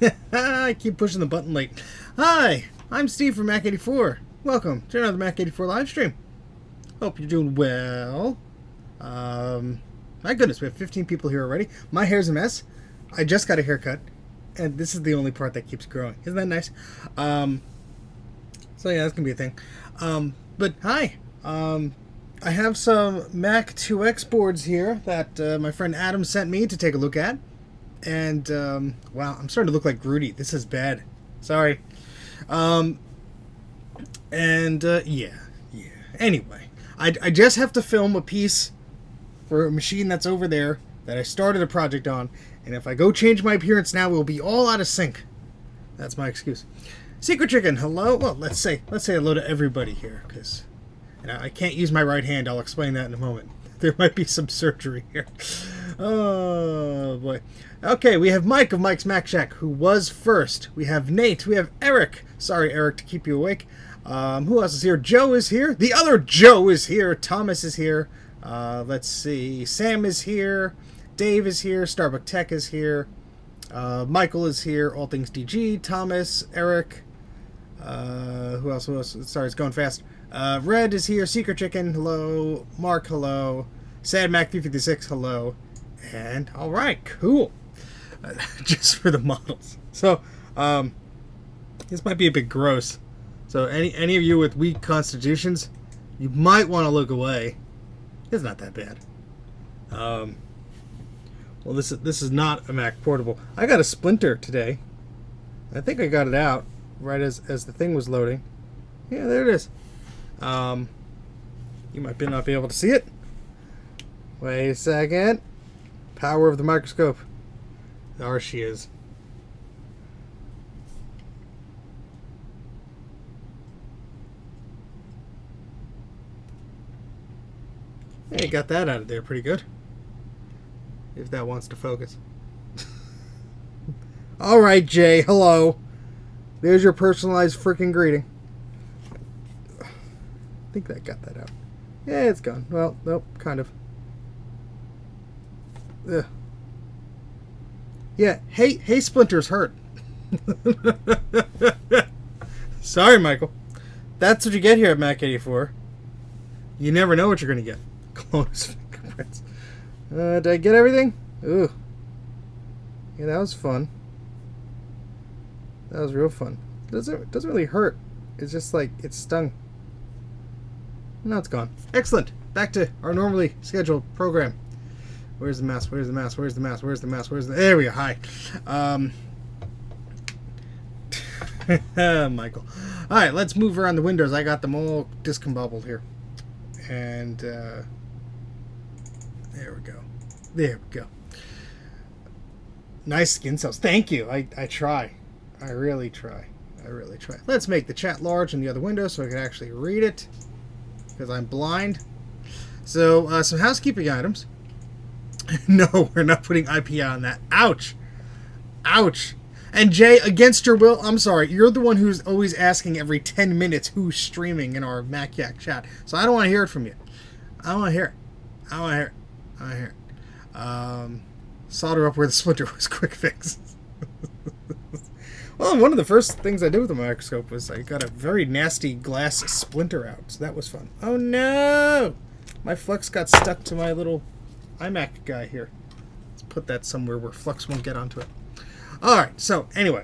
I keep pushing the button late. Hi, I'm Steve from Mac84. Welcome to another Mac84 live stream. Hope you're doing well. My goodness, we have 15 people here already. My hair's a mess. I just got a haircut, and this is the only part that keeps growing. Isn't that nice? So yeah, that's gonna be a thing. But hi. I have some Mac 2X boards here that my friend Adam sent me to take a look at. And, wow, I'm starting to look like Grudy. This is bad. Sorry. Yeah. Anyway, I just have to film a piece for a machine that's over there that I started a project on. And if I go change my appearance now, we'll be all out of sync. That's my excuse. Secret Chicken, hello. Well, let's say hello to everybody here, because I can't use my right hand. I'll explain that in a moment. There might be some surgery here. Oh, boy. Okay, we have Mike of Mike's Mac Shack, who was first. We have Nate. We have Eric. Sorry, Eric, to keep you awake. Who else is here? Joe is here. The other Joe is here. Thomas is here. Let's see. Sam is here. Dave is here. Starbuck Tech is here. Michael is here. All Things DG. Thomas. Eric. Who else? Sorry, it's going fast. Red is here. Secret Chicken, hello. Mark, hello. Sad Mac 356, hello. And all right, cool. Just for the models. So, this might be a bit gross. So, any of you with weak constitutions, you might want to look away. It's not that bad. Well, this is not a Mac Portable. I got a Splinter today. I think I got it out right as the thing was loading. Yeah, there it is. You might not be able to see it. Wait a second. Power of the microscope. There she is. Hey, got that out of there pretty good. If that wants to focus. Alright, Jay, hello. There's your personalized freaking greeting. I think that got that out. Yeah, it's gone. Well, nope, kind of. Ugh. Yeah, hey, Splinter's hurt. Sorry, Michael. That's what you get here at Mac84. You never know what you're going to get. Close fingerprints. Did I get everything? Ooh. Yeah, that was fun. That was real fun. It doesn't really hurt. It's just like, it stung. Now it's gone. Excellent. Back to our normally scheduled program. Where's the mouse? Where's the mouse? Where's the mouse? Where's the mouse? Where's the... There we go. Hi. Michael. All right, let's move around the windows. I got them all discombobbled here. And there we go. There we go. Nice skin cells. Thank you. I try. I really try. I really try. Let's make the chat large in the other window so I can actually read it, because I'm blind. So, some housekeeping items. No, we're not putting IPA on that. Ouch. Ouch. And Jay, against your will, I'm sorry, you're the one who's always asking every 10 minutes who's streaming in our Mac Yak chat. So I don't want to hear it from you. I don't want to hear it. I don't want to hear it. I don't want to hear it. Solder up where the splinter was. Quick fix. Well, one of the first things I did with the microscope was I got a very nasty glass splinter out. So that was fun. Oh no! My flux got stuck to my little iMac guy here. Let's put that somewhere where flux won't get onto it. Alright, so anyway.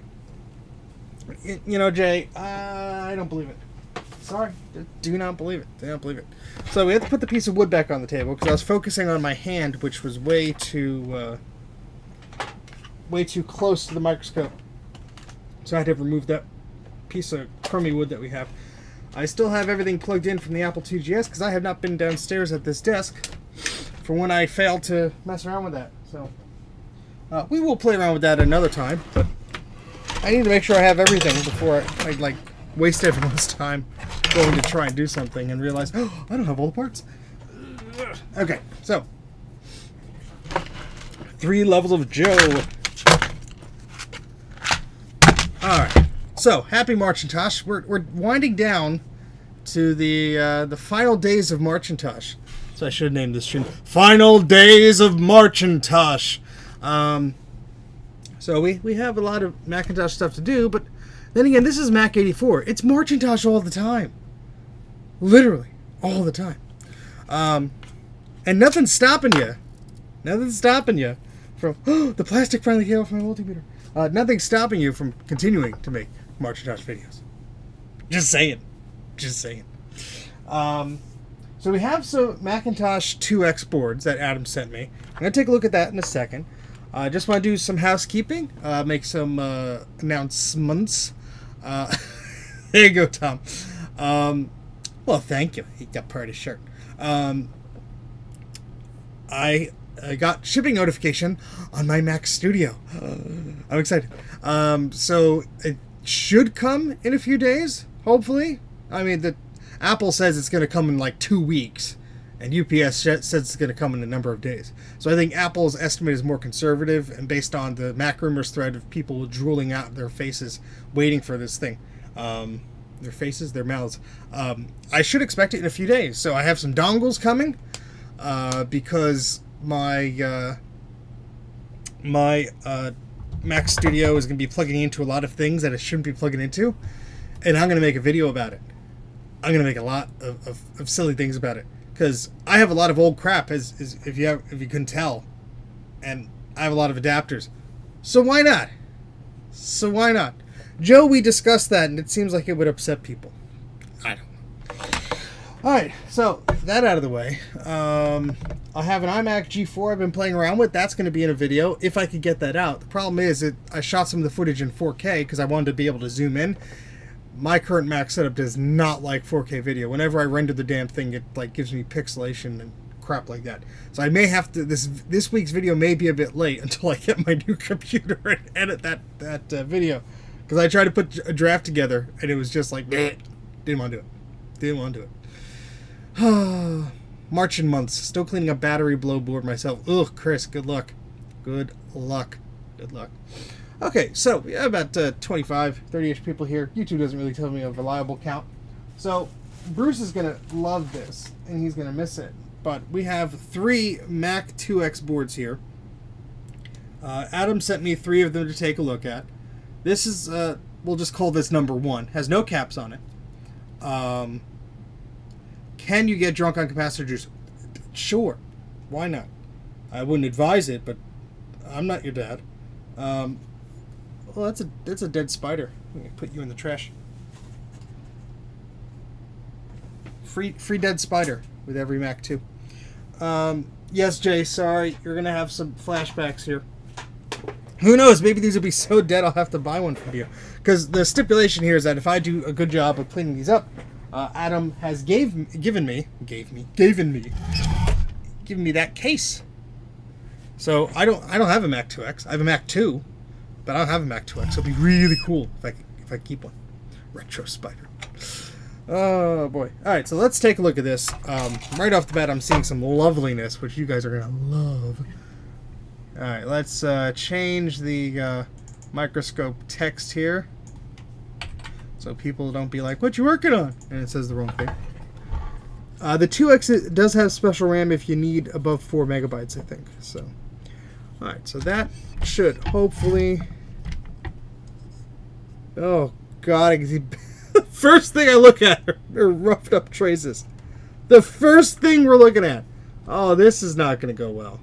You know, Jay, I don't believe it. Sorry. Do not believe it. Do not believe it. So we had to put the piece of wood back on the table because I was focusing on my hand, which was way too close to the microscope. So I had to remove that piece of crummy wood that we have. I still have everything plugged in from the Apple IIgs because I have not been downstairs at this desk for when I failed to mess around with that. So we will play around with that another time, but I need to make sure I have everything before I like waste everyone's time going to try and do something and realize, oh, I don't have all the parts. Okay, so 3 levels of Joe. Alright, so happy Macintosh. We're winding down to the final days of Macintosh. So I should have named this stream Final Days of Macintosh. So we have a lot of Macintosh stuff to do, but then again, this is Mac84. It's Macintosh all the time. Literally, all the time. And nothing's stopping you. Nothing's stopping you from... the plastic finally came off my multimeter. Nothing's stopping you from continuing to make Macintosh videos. Just saying. Just saying. So we have some Macintosh IIx boards that Adam sent me. I'm going to take a look at that in a second. I just want to do some housekeeping, make some announcements. There you go, Tom. Well, thank you. He got part of his shirt. I got shipping notification on my Mac Studio. I'm excited. So it should come in a few days, hopefully. I mean, Apple says it's going to come in like 2 weeks, and UPS says it's going to come in a number of days. So I think Apple's estimate is more conservative, and based on the Mac Rumors thread of people drooling out their faces waiting for this thing. Their faces, their mouths. I should expect it in a few days. So I have some dongles coming because my Mac Studio is going to be plugging into a lot of things that it shouldn't be plugging into, and I'm going to make a video about it. I'm going to make a lot of silly things about it because I have a lot of old crap, as if you couldn't tell, and I have a lot of adapters. So why not? Joe, we discussed that, and it seems like it would upset people. I don't know. All right, so that out of the way. I have an iMac G4 I've been playing around with. That's going to be in a video if I could get that out. The problem is I shot some of the footage in 4K because I wanted to be able to zoom in. My current Mac setup does not like 4K video. Whenever I render the damn thing, it like gives me pixelation and crap like that. So I may have to. This week's video may be a bit late until I get my new computer and edit that video. Because I tried to put a draft together, and it was just like, bleh. Didn't want to do it. March and months. Still cleaning up battery blow board myself. Ugh, Chris, good luck. Good luck. Okay, so we have about 25, 30-ish people here. YouTube doesn't really tell me a reliable count. So Bruce is going to love this, and he's going to miss it. But we have 3 Mac IIx boards here. Adam sent me 3 of them to take a look at. This is, we'll just call this number 1. Has no caps on it. Can you get drunk on capacitor juice? Sure. Why not? I wouldn't advise it, but I'm not your dad. Well, that's a dead spider. I'm going to put you in the trash. Free dead spider with every Mac 2. Yes, Jay, sorry. You're going to have some flashbacks here. Who knows? Maybe these will be so dead I'll have to buy one from you. Because the stipulation here is that if I do a good job of cleaning these up, Adam has given me that case. So I don't have a Mac IIx. I have a Mac 2, but I don't have a Mac IIx. It'll be really cool if I keep one. Retro spider. Oh boy. All right, so let's take a look at this. Right off the bat, I'm seeing some loveliness, which you guys are gonna love. All right, let's change the microscope text here, so people don't be like, "What you working on?" and it says the wrong thing. The 2X does have special RAM if you need above 4 megabytes, I think. So, all right, so that should hopefully. Oh God! First thing I look at are roughed up traces. The first thing we're looking at. Oh, this is not going to go well.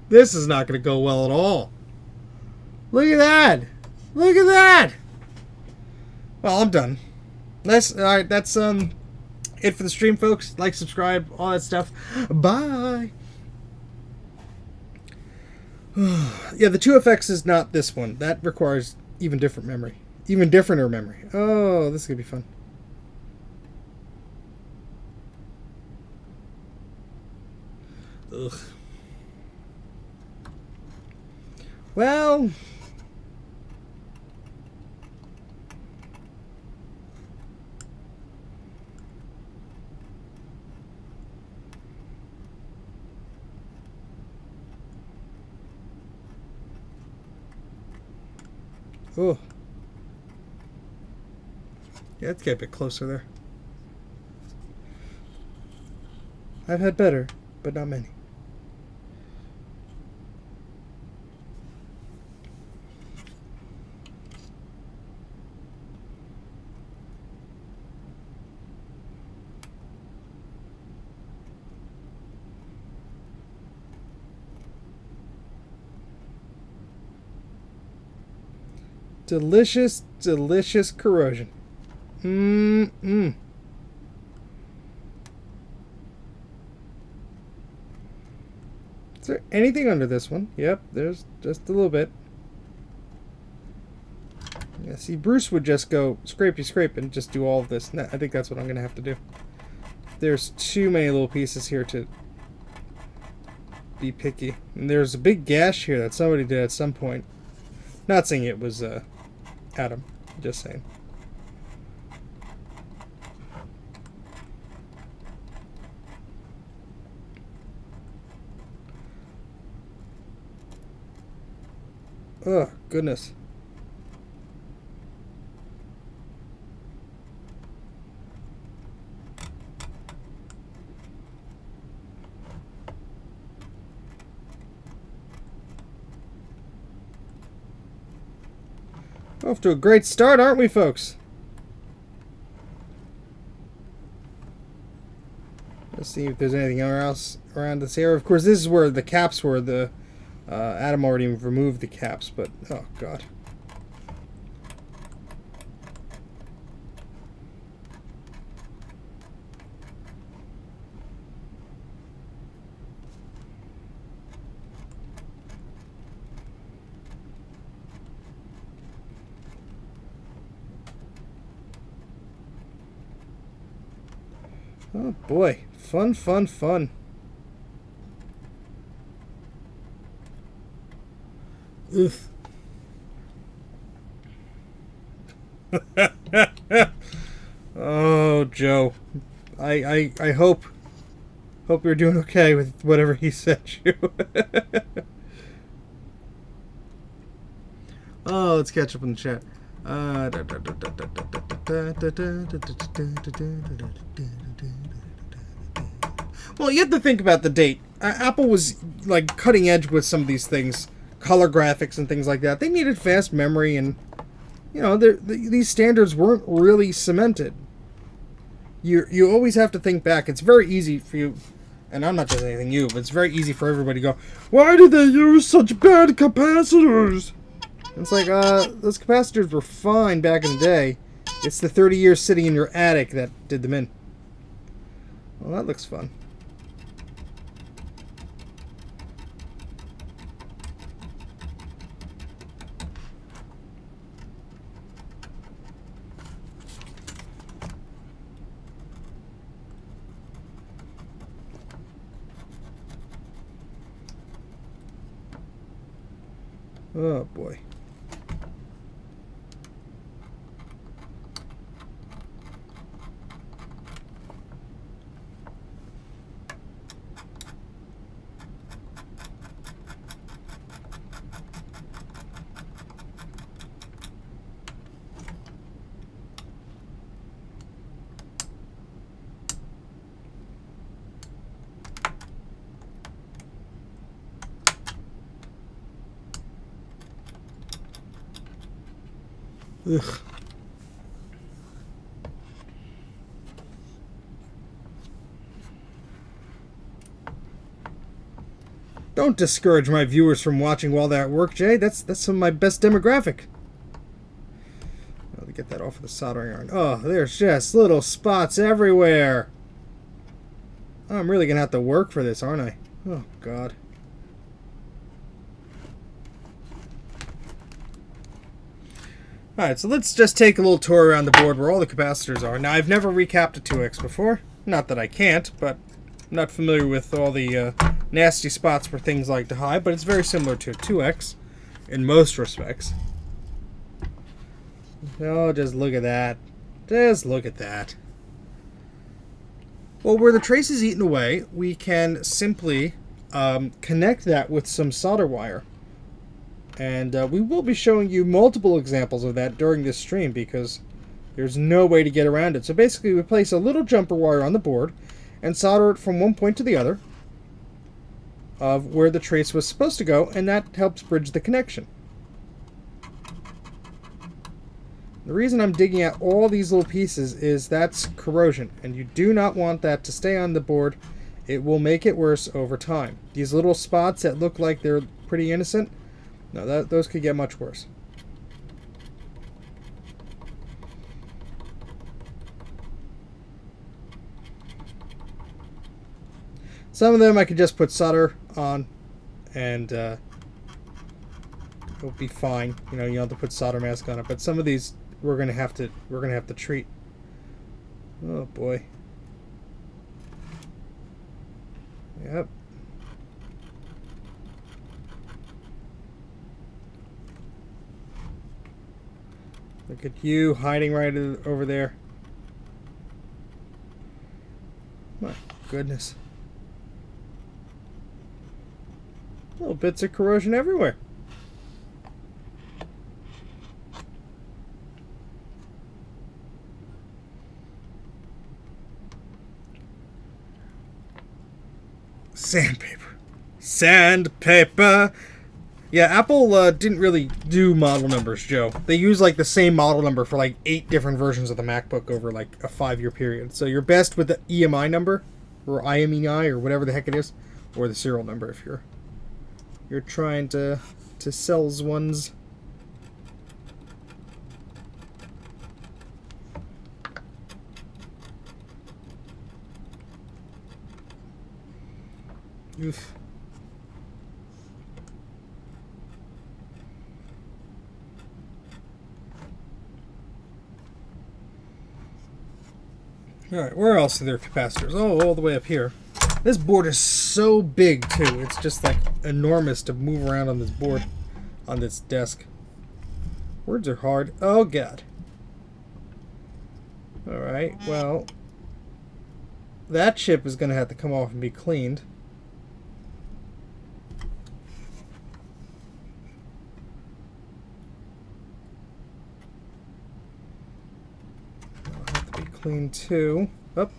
This is not going to go well at all. Look at that. Look at that. Well, I'm done. All right, that's it for the stream, folks. Like, subscribe, all that stuff. Bye. Yeah, the 2FX is not this one. That requires even different memory. Even differenter memory. Oh, this is going to be fun. Ugh. Well, oh, yeah, let's get a bit closer there. I've had better, but not many. Delicious, delicious corrosion. Mmm. Is there anything under this one? Yep, there's just a little bit. Yeah, see, Bruce would just go scrapey scrape and just do all of this. I think that's what I'm going to have to do. There's too many little pieces here to be picky. And there's a big gash here that somebody did at some point. Not saying it was Adam, just saying. Oh, goodness. Off to a great start, aren't we, folks? Let's see if there's anything else around this area. Of course, this is where the caps were. The Adam already removed the caps, but oh god. Oh boy, fun, fun, fun. Oof. Oh, Joe. I hope you're doing okay with whatever he sent you. Oh, let's catch up in the chat. Well, you have to think about the date. Apple was like cutting edge with some of these things, color graphics and things like that. They needed fast memory, and you know, these standards weren't really cemented. You always have to think back. It's very easy for you, and I'm not just anything you, but it's very easy for everybody to go, why did they use such bad capacitors? And it's like, those capacitors were fine back in the day. It's the 30 years sitting in your attic that did them in. Well, that looks fun. Oh boy. Ugh. Don't discourage my viewers from watching while they're at work, Jay. That's some of my best demographic. Let me get that off of the soldering iron. Oh, there's just little spots everywhere. I'm really gonna have to work for this, aren't I? Oh, God. Alright, so let's just take a little tour around the board where all the capacitors are. Now, I've never recapped a 2X before. Not that I can't, but I'm not familiar with all the nasty spots where things like to hide, but it's very similar to a 2X in most respects. Oh, just look at that. Just look at that. Well, where the trace is eaten away, we can simply connect that with some solder wire. And we will be showing you multiple examples of that during this stream because there's no way to get around it. So basically we place a little jumper wire on the board and solder it from one point to the other of where the trace was supposed to go, and that helps bridge the connection. The reason I'm digging out all these little pieces is that's corrosion, and you do not want that to stay on the board. It will make it worse over time. These little spots that look like they're pretty innocent, no, those could get much worse. Some of them I could just put solder on, and it'll be fine. You know, you don't have to put solder mask on it. But some of these we're gonna have to treat. Oh boy. Yep. Look at you hiding right over there. My goodness. Little bits of corrosion everywhere. Sandpaper. Sandpaper. Yeah, Apple didn't really do model numbers, Joe. They use like the same model number for like 8 different versions of the MacBook over like a 5-year period. So you're best with the EMI number, or IMEI, or whatever the heck it is, or the serial number if you're trying to sell ones. Oof. Alright, where else are there capacitors? Oh, all the way up here. This board is so big, too. It's just, like, enormous to move around on this board, on this desk. Words are hard. Oh, God. Alright, well, that chip is going to have to come off and be cleaned. Clean too. Oh,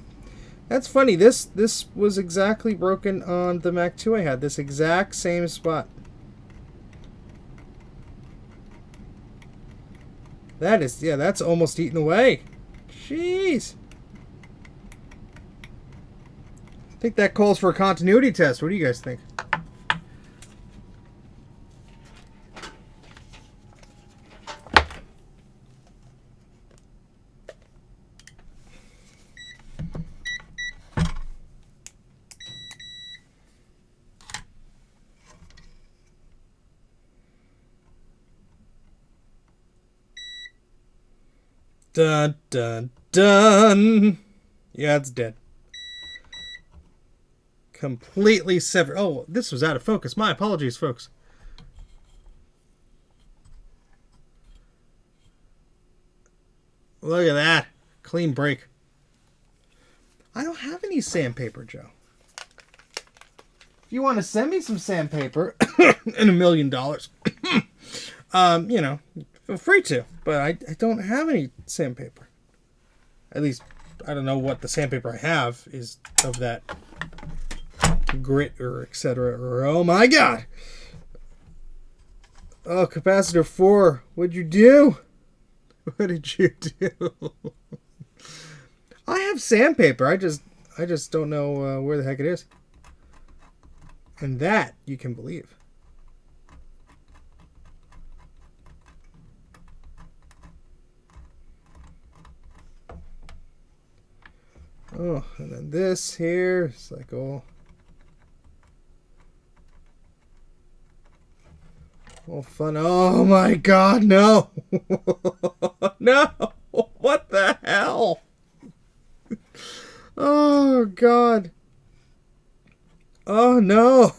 that's funny. This was exactly broken on the Mac 2 I had. This exact same spot. That is, yeah, that's almost eaten away. Jeez. I think that calls for a continuity test. What do you guys think? Dun, dun, dun. Yeah, it's dead. Completely severed. Oh, this was out of focus. My apologies, folks. Look at that. Clean break. I don't have any sandpaper, Joe. If you want to send me some sandpaper and $1 million, you know, feel free to. But I don't have any sandpaper. At least, I don't know what the sandpaper I have is of that grit or etc. Or, oh my God. Oh, capacitor 4. What'd you do? What did you do? I have sandpaper. I just don't know where the heck it is. And that you can believe. Oh, and then this here is like all fun. Oh my God, no. No. What the hell? Oh God. Oh no.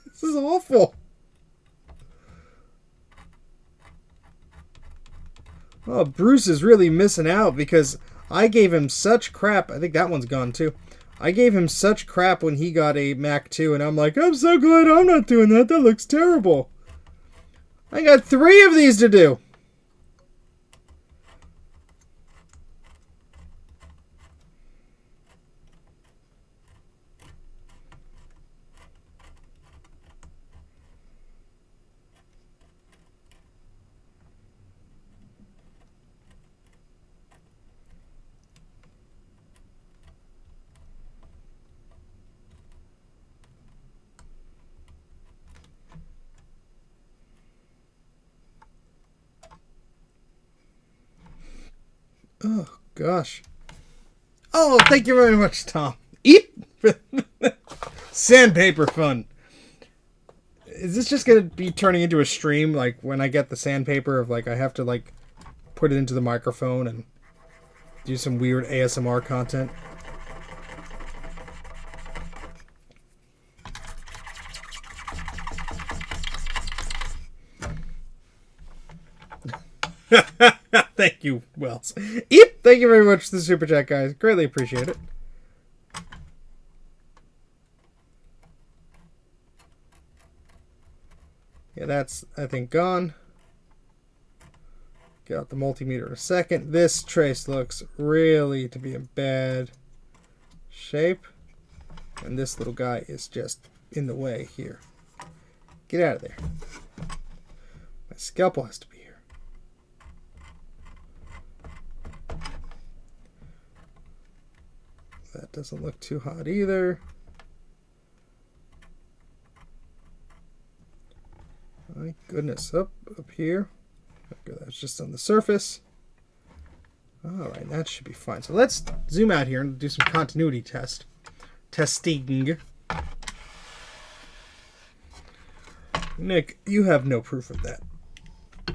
This is awful. Oh, Bruce is really missing out because I gave him such crap. I think that one's gone too. I gave him such crap when he got a Mac 2, and I'm like, I'm so glad I'm not doing that. That looks terrible. I got 3 of these to do. Oh, gosh. Oh, thank you very much, Tom. Eep! Sandpaper fun. Is this just going to be turning into a stream? Like when I get the sandpaper of like I have to like put it into the microphone and do some weird ASMR content? Thank you, Wells. Yep, thank you very much for the super chat, guys. Greatly appreciate it. Yeah, that's, I think, gone. Get out the multimeter in a second. This trace looks really to be in bad shape. And this little guy is just in the way here. Get out of there. My scalpel has to be here. That doesn't look too hot either. My goodness, up here. Okay, that's just on the surface. Alright, that should be fine. So let's zoom out here and do some continuity testing. Nick, you have no proof of that. I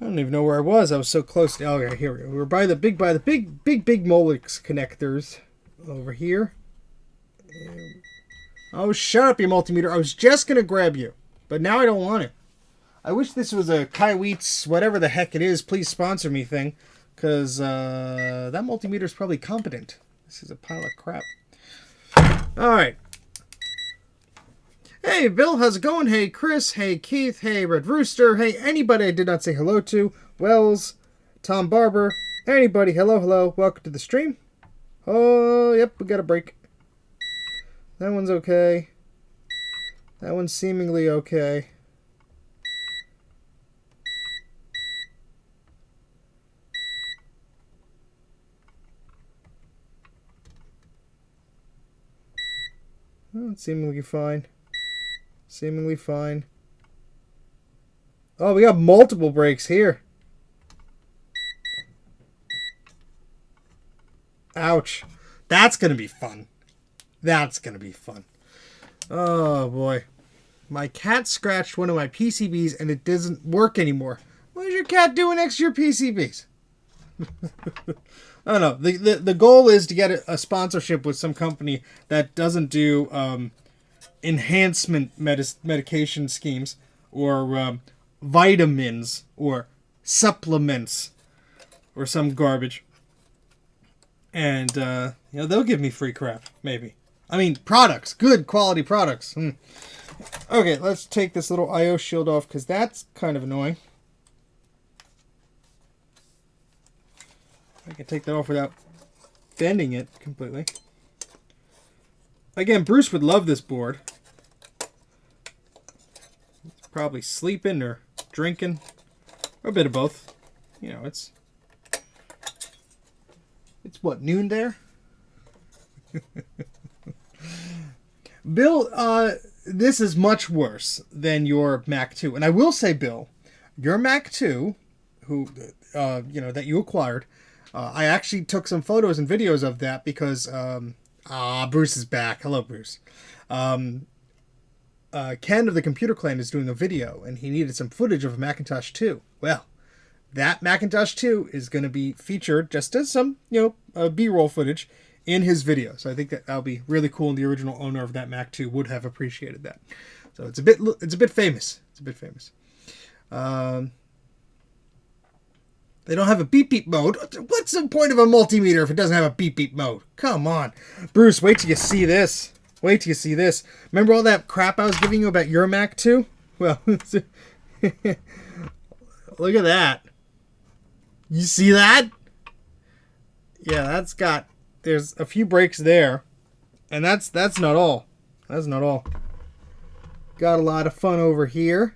don't even know where I was. I was so close to. Okay, here we go. We were by the big Molex connectors over here. Oh, shut up, you multimeter. I was just gonna grab you, but now I don't want it. I wish this was a Kaiweets, whatever the heck it is, please sponsor me thing, because that multimeter is probably competent. This is a pile of crap. All right. Hey, Bill, how's it going? Hey, Chris. Hey, Keith. Hey, Red Rooster. Hey, anybody I did not say hello to. Wells, Tom Barber. Anybody, hello. Welcome to the stream. Oh, yep, we got a break. That one's okay. That one's seemingly okay. Oh, it's seemingly fine. Seemingly fine. Oh, we got multiple breaks here. Ouch. That's going to be fun. That's going to be fun. Oh, boy. My cat scratched one of my PCBs and it doesn't work anymore. What is your cat doing next to your PCBs? I don't know. The goal is to get a sponsorship with some company that doesn't do enhancement medication schemes or vitamins or supplements or some garbage. And, they'll give me free crap, maybe. I mean, products. Good quality products. Okay, let's take this little I/O shield off because that's kind of annoying. I can take that off without bending it completely. Again, Bruce would love this board. He's probably sleeping or drinking. Or a bit of both. You know, it's what, noon there? Bill, this is much worse than your Mac 2. And I will say, Bill, your Mac 2, that you acquired, I actually took some photos and videos of that because, Bruce is back. Hello, Bruce. Ken of the Computer Clan is doing a video, and he needed some footage of a Macintosh 2. Well, that Macintosh 2 is going to be featured just as some, B-roll footage in his video. So I think that'll be really cool, and the original owner of that Mac 2 would have appreciated that. So it's a bit famous. It's a bit famous. They don't have a beep-beep mode. What's the point of a multimeter if it doesn't have a beep-beep mode? Come on. Bruce, wait till you see this. Wait till you see this. Remember all that crap I was giving you about your Mac 2? Well, look at that. You see that? Yeah, there's a few breaks there. And that's not all. That's not all. Got a lot of fun over here.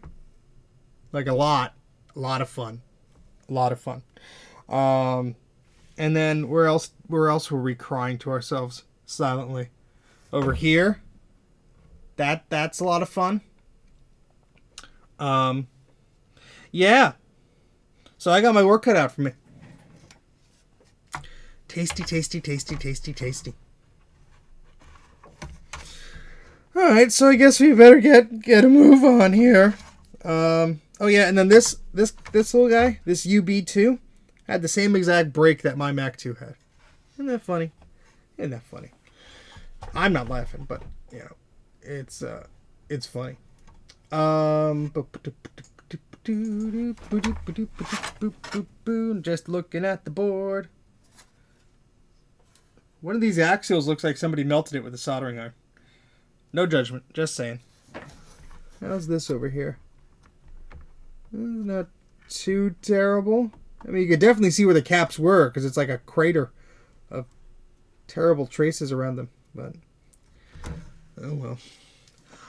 Like a lot of fun. A lot of fun. And then where else were we crying to ourselves silently? Over here. That's a lot of fun. Yeah. So I got my work cut out for me. Tasty, tasty, tasty, tasty, tasty. Alright, so I guess we better get a move on here. Oh yeah, and then this little guy, this UB2, had the same exact break that my Mac 2 had. Isn't that funny? Isn't that funny? I'm not laughing, but you know, it's funny. Just looking at the board. One of these axials looks like somebody melted it with a soldering iron. No judgment, just saying. How's this over here? Not too terrible. I mean, you could definitely see where the caps were because it's like a crater of terrible traces around them. But oh well.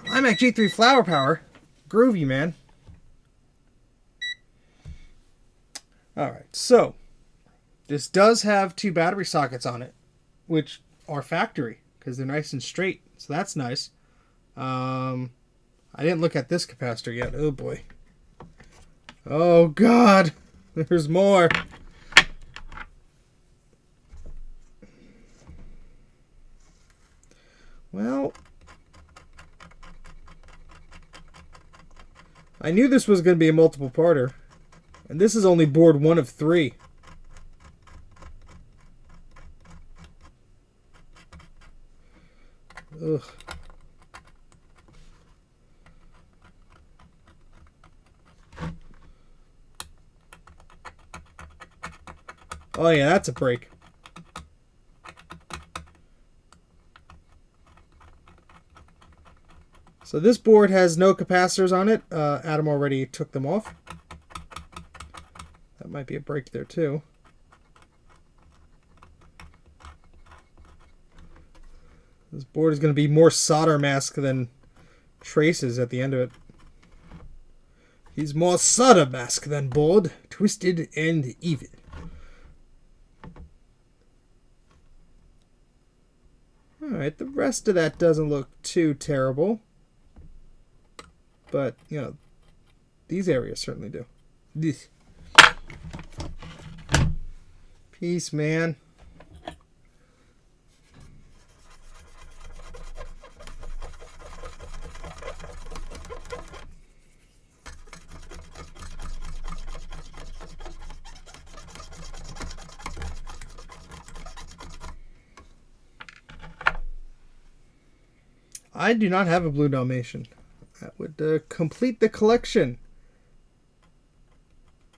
iMac G3 Flower Power, groovy, man. All right, so this does have 2 battery sockets on it, which are factory because they're nice and straight. So that's nice. I didn't look at this capacitor yet. Oh boy. Oh God. There's more. Well, I knew this was going to be a multiple parter, and this is only board 1 of 3. Ugh. Oh yeah, that's a break. So this board has no capacitors on it. Adam already took them off. That might be a break there too. This board is going to be more solder mask than traces at the end of it. He's more solder mask than board, twisted and evil. Alright, the rest of that doesn't look too terrible. But, you know, these areas certainly do. Ugh. Peace, man. I do not have a blue Dalmatian. That would complete the collection.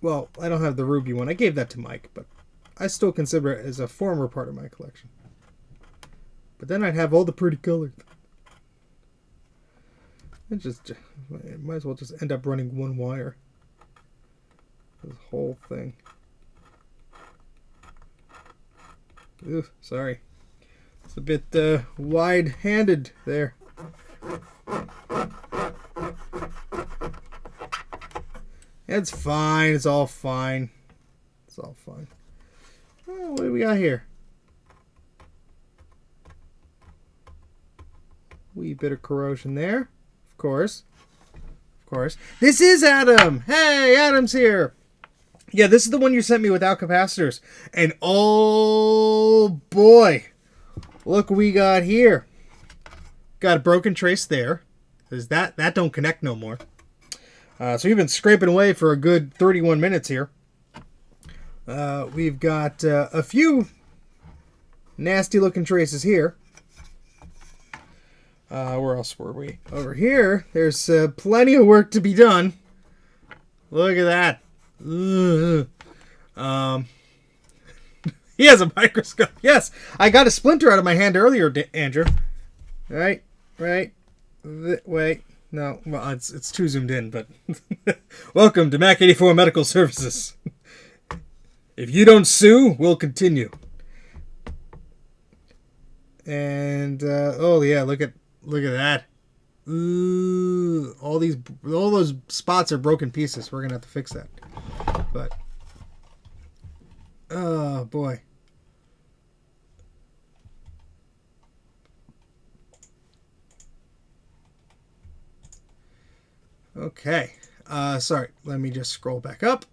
Well, I don't have the ruby one. I gave that to Mike, but I still consider it as a former part of my collection. But then I'd have all the pretty colors. It might as well just end up running 1 wire. This whole thing. Ooh, sorry. It's a bit wide-handed there. It's fine. It's all fine. It's all fine. Oh, what do we got here? Wee bit of corrosion there. Of course. Of course. This is Adam! Hey, Adam's here! Yeah, this is the one you sent me without capacitors. And oh boy! Look what we got here. Got a broken trace there. Because that don't connect no more. So we've been scraping away for a good 31 minutes here. We've got a few nasty looking traces here. Where else were we? Over here, there's plenty of work to be done. Look at that. He has a microscope. Yes, I got a splinter out of my hand earlier, Andrew. Right. Wait. No, well, it's too zoomed in, but welcome to Mac84 Medical Services. If you don't sue, we'll continue. And oh yeah, look at that. Ooh, all those spots are broken pieces. We're gonna have to fix that. But oh boy. Okay. Sorry. Let me just scroll back up.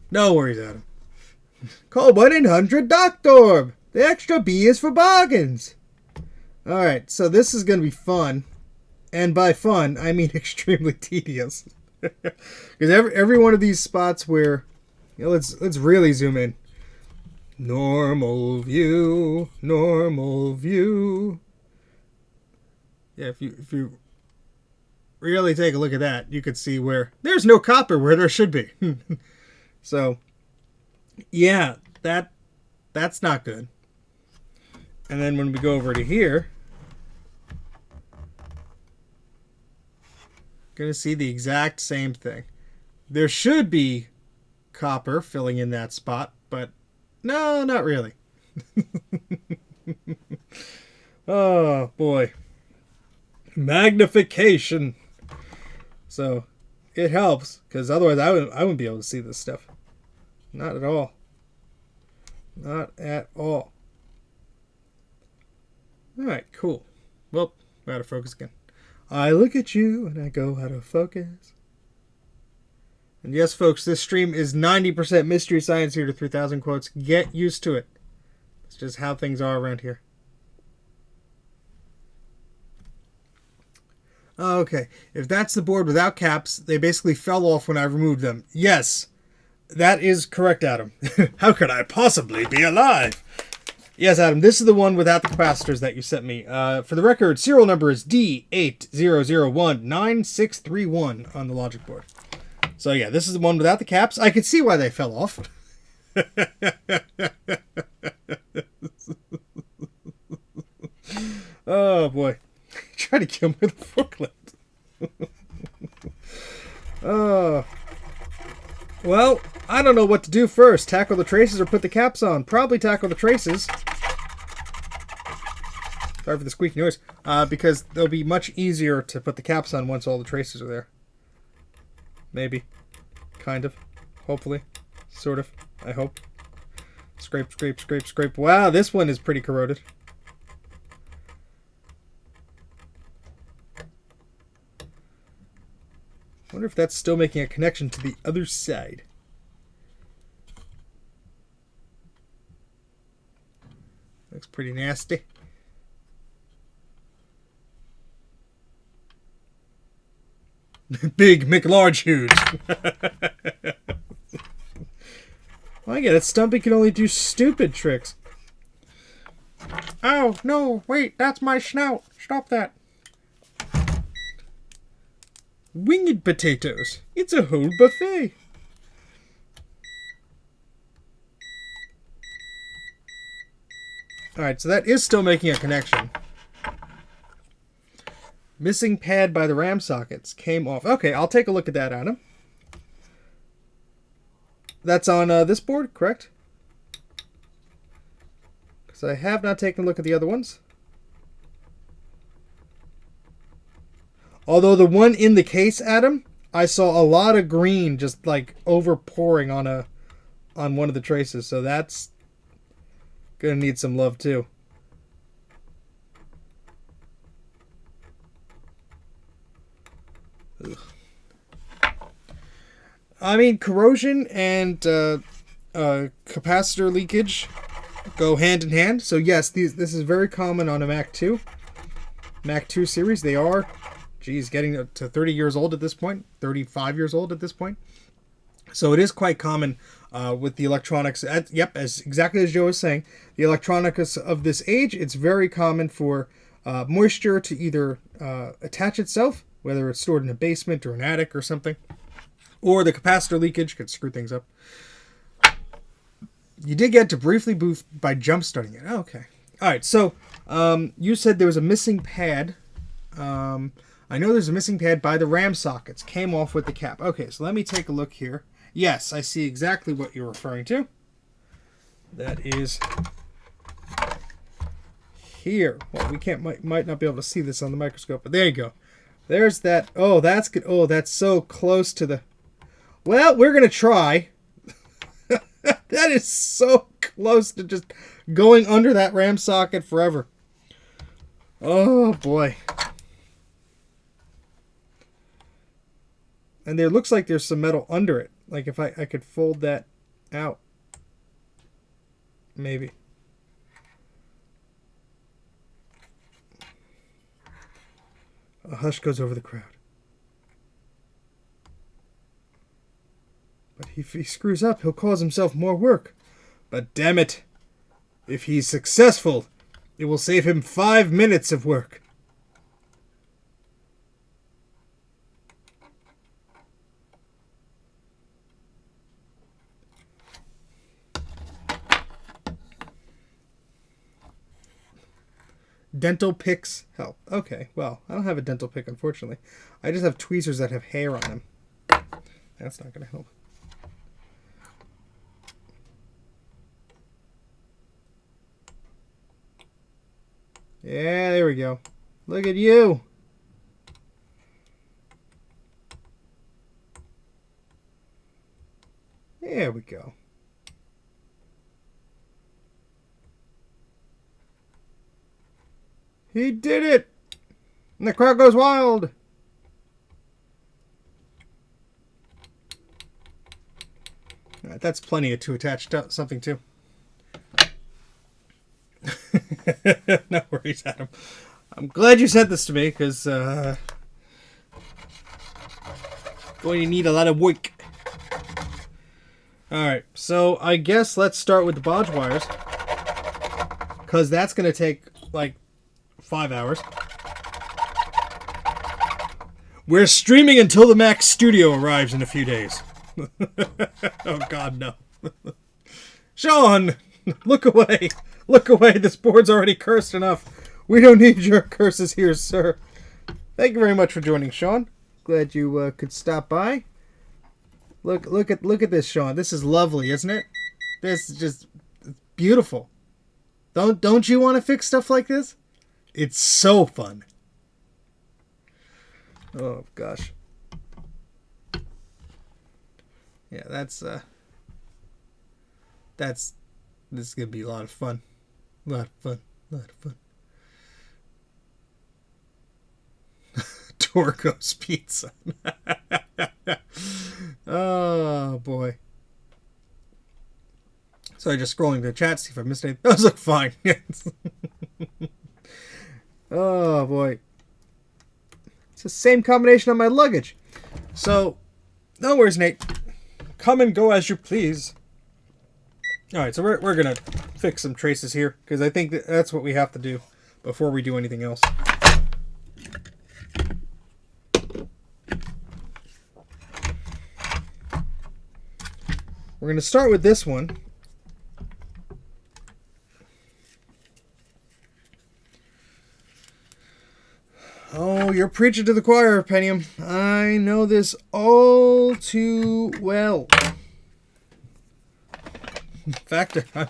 No worries, Adam. Call 1-800-DOCTORB. The extra B is for bargains. Alright, so this is going to be fun. And by fun, I mean extremely tedious. Because every one of these spots where... You know, let's really zoom in. Normal view. Normal view. Yeah, if you really take a look at that, you could see where there's no copper where there should be. So, yeah, that's not good. And then when we go over to here, gonna see the exact same thing. There should be copper filling in that spot, but no, not really. Oh boy. Magnification. So it helps, because otherwise I wouldn't be able to see this stuff. Not at all. Not at all. Alright, cool. Well, we're out of focus again. I look at you and I go out of focus. And yes, folks, this stream is 90% Mystery Science Theater 3000 quotes. Get used to it. It's just how things are around here. Okay, if that's the board without caps, they basically fell off when I removed them. Yes, that is correct, Adam. How could I possibly be alive? Yes, Adam, this is the one without the capacitors that you sent me. For the record, serial number is D80019631 on the logic board. So yeah, this is the one without the caps. I can see why they fell off. Oh boy. Try to kill me with a forklift. Oh. Well, I don't know what to do first. Tackle the traces or put the caps on? Probably tackle the traces. Sorry for the squeaky noise. Because they'll be much easier to put the caps on once all the traces are there. Maybe. Kind of. Hopefully. Sort of. I hope. Scrape, scrape, scrape, scrape. Wow, this one is pretty corroded. I wonder if that's still making a connection to the other side. Looks pretty nasty. Big McLarge huge. Well, I get it. Stumpy can only do stupid tricks. Oh, no. Wait, that's my snout. Stop that. Winged potatoes. It's a whole buffet. Alright, so that is still making a connection. Missing pad by the RAM sockets came off. Okay, I'll take a look at that, Adam. That's on this board, correct? Because I have not taken a look at the other ones. Although the one in the case, Adam, I saw a lot of green just like overpouring on one of the traces. So that's gonna need some love too. Ugh. I mean, corrosion and capacitor leakage go hand in hand. So yes, this is very common on a Mac 2. Mac 2 series. They are, geez, getting to 30 years old at this point. 35 years old at this point. So it is quite common with the electronics. Yep, exactly as Joe was saying. The electronics of this age, it's very common for moisture to either attach itself, whether it's stored in a basement or an attic or something. Or the capacitor leakage could screw things up. You did get to briefly boot by jump starting it. Oh, okay. All right. So you said there was a missing pad. I know there's a missing pad by the RAM sockets. Came off with the cap. Okay. So let me take a look here. Yes, I see exactly what you're referring to. That is here. Well, we might not be able to see this on the microscope, but there you go. There's that. Oh, that's good. Oh, that's so close to the. Well, we're going to try. That is so close to just going under that RAM socket forever. Oh, boy. And there looks like there's some metal under it. Like if I could fold that out. Maybe. A hush goes over the crowd. But if he screws up, he'll cause himself more work. But damn it, if he's successful, it will save him 5 minutes of work. Dental picks help. Okay, well, I don't have a dental pick, unfortunately. I just have tweezers that have hair on them. That's not going to help. Yeah, there we go. Look at you. There we go. He did it! And the crowd goes wild! Alright, that's plenty to attach to something to. No worries, Adam. I'm glad you sent this to me, because going to need a lot of work. Alright, so I guess let's start with the bodge wires, because that's going to take, like, 5 hours. We're streaming until the Mac Studio arrives in a few days. Oh God, no. Sean, look away. Look away. This board's already cursed enough. We don't need your curses here, sir. Thank you very much for joining, Sean. Glad you could stop by. Look at this, Sean. This is lovely, isn't it? This is just beautiful. Don't you want to fix stuff like this? It's so fun. Oh gosh. Yeah, this is gonna be a lot of fun. A lot of fun. A lot of fun. Torco's Pizza. Oh boy. Sorry, just scrolling the chat, see if I missed anything. Those look fine. Oh boy. It's the same combination on my luggage. So, no worries, Nate. Come and go as you please. Alright, so we're gonna fix some traces here, because I think that's what we have to do before we do anything else. We're gonna start with this one. Oh, you're preaching to the choir, Pentium. I know this all too well. In fact, I'm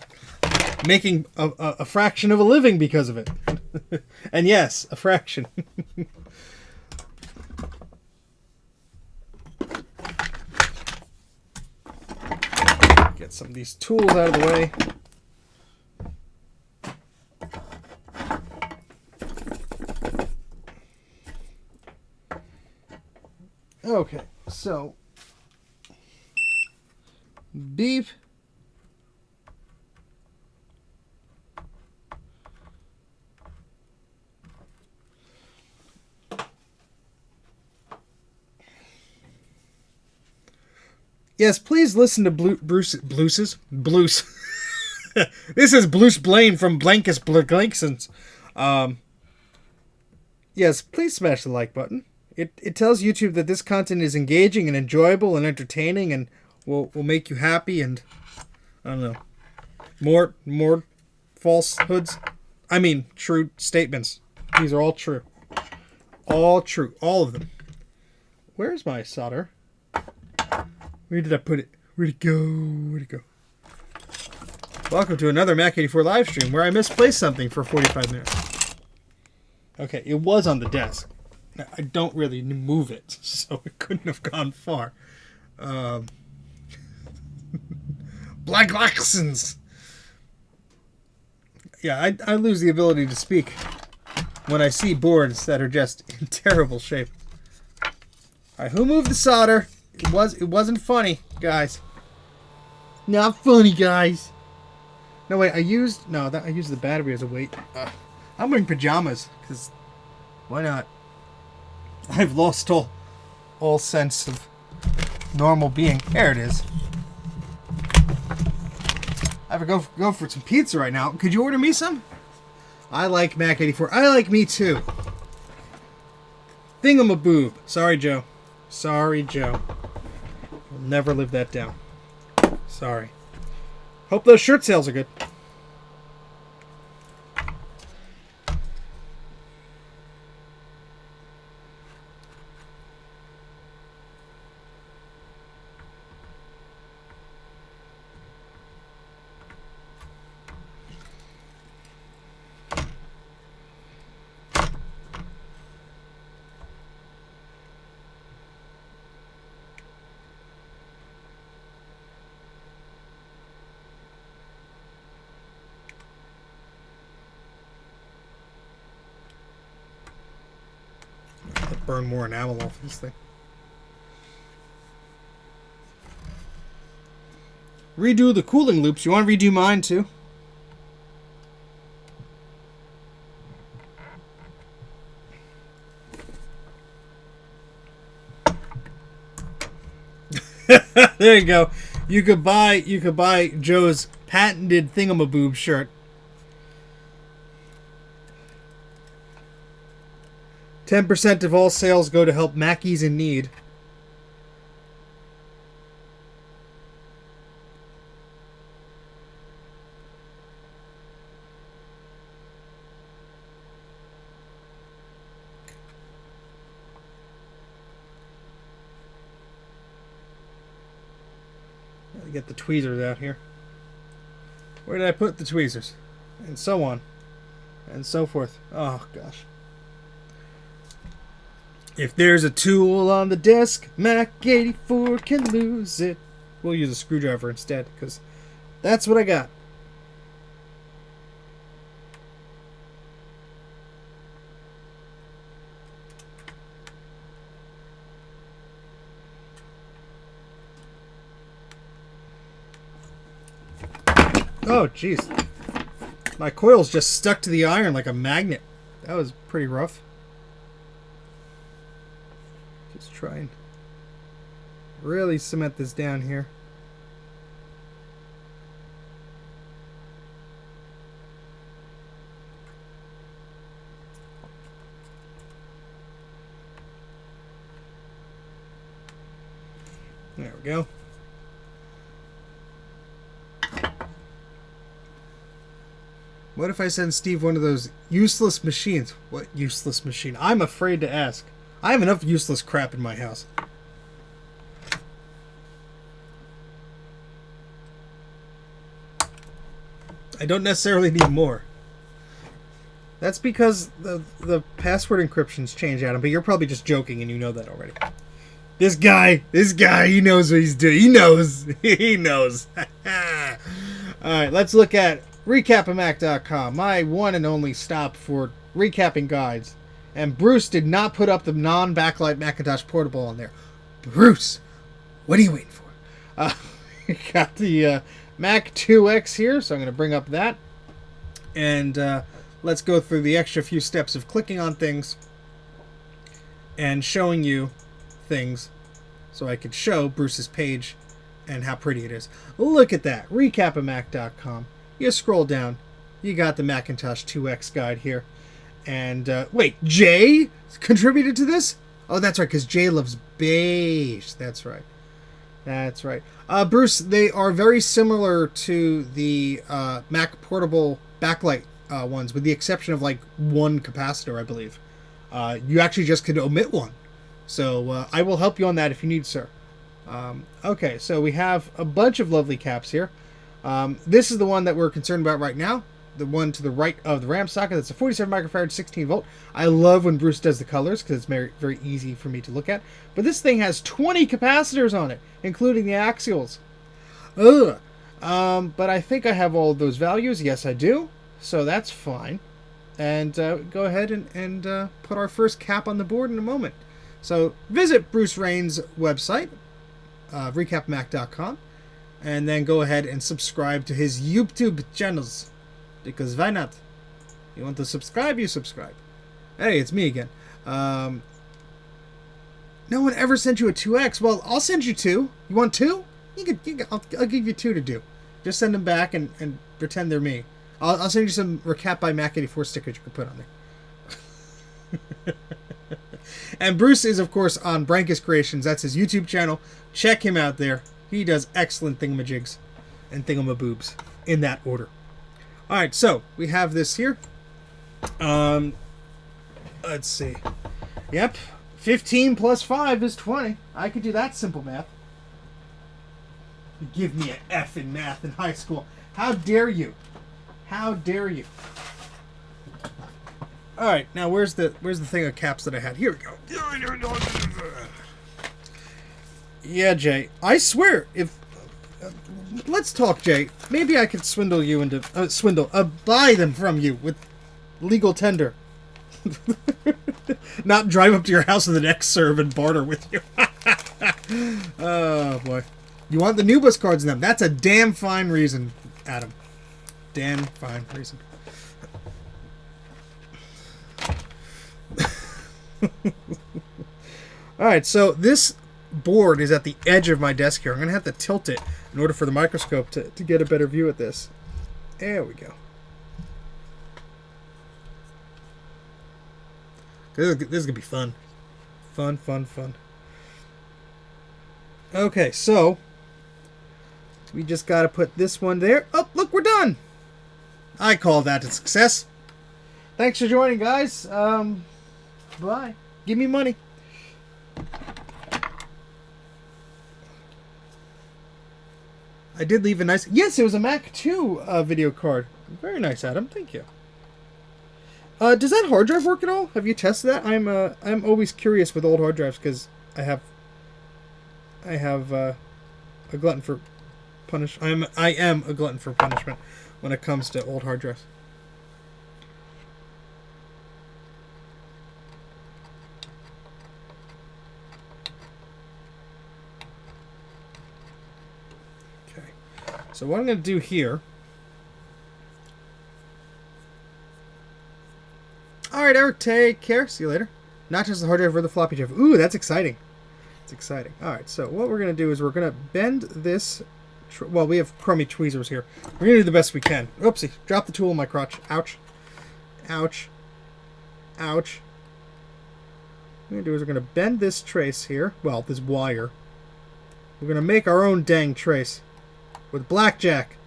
making a fraction of a living because of it. And yes, a fraction. Get some of these tools out of the way. Okay, so beep. Yes, please listen to Bruce's. This is Bruce Blaine from Blankets Blanksons. Yes, please smash the like button. It tells YouTube that this content is engaging and enjoyable and entertaining and will make you happy and I don't know. More falsehoods. I mean, true statements. These are all true. All true. All of them. Where's my solder? Where did I put it? Where'd it go? Where'd it go? Welcome to another Mac84 live stream where I misplaced something for 45 minutes. Okay, it was on the desk. I don't really move it, so it couldn't have gone far. Black Laxons! Yeah, I lose the ability to speak when I see boards that are just in terrible shape. Alright, who moved the solder? It wasn't funny, guys. Not funny, guys. No, wait, I used the battery as a weight. I'm wearing pajamas, because why not? I've lost all sense of normal being. There it is. I have to go for some pizza right now. Could you order me some? I like Mac84. I like me too. Thingamaboob. Sorry, Joe. Sorry, Joe. I'll never live that down. Sorry. Hope those shirt sales are good. Burn more enamel off this thing. Redo the cooling loops. You want to redo mine too? There you go. You could buy Joe's patented thingamaboob shirt. 10% of all sales go to help Mackies in need. Gotta get the tweezers out here. Where did I put the tweezers? And so on. And so forth. Oh, gosh. If there's a tool on the desk, Mac84 can lose it. We'll use a screwdriver instead, because that's what I got. Oh, jeez. My coil's just stuck to the iron like a magnet. That was pretty rough. Just try and really cement this down here. There we go. What if I send Steve one of those useless machines? What useless machine? I'm afraid to ask. I have enough useless crap in my house. I don't necessarily need more. That's because the password encryption's changed, Adam, but you're probably just joking and you know that already. This guy, he knows what he's doing. He knows. He knows. Alright, let's look at recapamac.com, my one and only stop for recapping guides. And Bruce did not put up the non-backlight Macintosh portable on there. Bruce, what are you waiting for? Got the Mac 2X here, so I'm going to bring up that. And let's go through the extra few steps of clicking on things and showing you things so I could show Bruce's page and how pretty it is. Look at that, recapamac.com. You scroll down, you got the Macintosh 2X guide here. And, wait, Jay contributed to this? Oh, that's right, because Jay loves beige. That's right. That's right. Bruce, they are very similar to the Mac Portable backlight ones, with the exception of, like, one capacitor, I believe. You actually just could omit one. So, I will help you on that if you need, sir. Okay, so we have a bunch of lovely caps here. This is the one that we're concerned about right now. The one to the right of the RAM socket. That's a 47 microfarad, 16 volt. I love when Bruce does the colors because it's very, very easy for me to look at. But this thing has 20 capacitors on it, including the axials. Ugh. But I think I have all of those values. Yes, I do. So that's fine. And go ahead and put our first cap on the board in a moment. So visit Bruce Rain's website, recapmac.com, and then go ahead and subscribe to his YouTube channels. Because why not? You want to subscribe, you subscribe. Hey, it's me again. No one ever sent you a 2X. Well, I'll send you 2. You want 2? I'll give you 2 to do. Just send them back and pretend they're me. I'll send you some Recap by Mac84 stickers you can put on there. And Bruce is, of course, on Brankus Creations. That's his YouTube channel. Check him out there. He does excellent thingamajigs and thingamaboobs in that order. All right, so we have this here. Let's see. Yep. 15 plus 5 is 20. I could do that simple math. You give me an F in math in high school. How dare you? How dare you? All right, now where's the thing of caps that I had? Here we go. Yeah, Jay. I swear, if let's talk, Jay. Maybe I could swindle you into buy them from you with legal tender. Not drive up to your house with an X-Serve and barter with you. Oh boy. You want the Nubus cards in them. That's a damn fine reason, Adam. Damn fine reason. Alright, so this board is at the edge of my desk here. I'm going to have to tilt it in order for the microscope to get a better view at this. There we go. This is going to be fun. Fun, fun, fun. Okay, so we just got to put this one there. Oh, look, we're done. I call that a success. Thanks for joining, guys. Bye. Give me money. I did leave a nice... Yes, it was a Mac 2 video card. Very nice, Adam. Thank you. Does that hard drive work at all? Have you tested that? I'm always curious with old hard drives because I have a glutton for I am a glutton for punishment when it comes to old hard drives. Okay. So what I'm going to do here... Alright, Eric, take care. See you later. Not just the hard drive or the floppy drive. Ooh, that's exciting. It's exciting. Alright, so what we're going to do is we're going to bend this... Well, we have crummy tweezers here. We're going to do the best we can. Oopsie. Drop the tool in my crotch. Ouch. Ouch. Ouch. What we're going to do is we're going to bend this trace here. Well, this wire. We're going to make our own dang trace. With blackjack.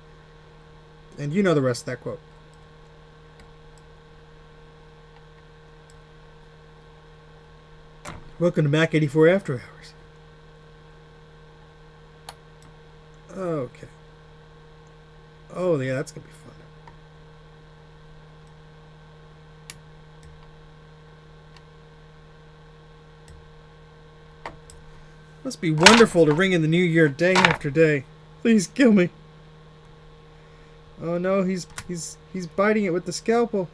And you know the rest of that quote. Welcome to Mac84 After Hours. Okay. Oh, yeah, that's going to be fun. Must be wonderful to ring in the new year day after day. Please kill me. Oh no, he's biting it with the scalpel.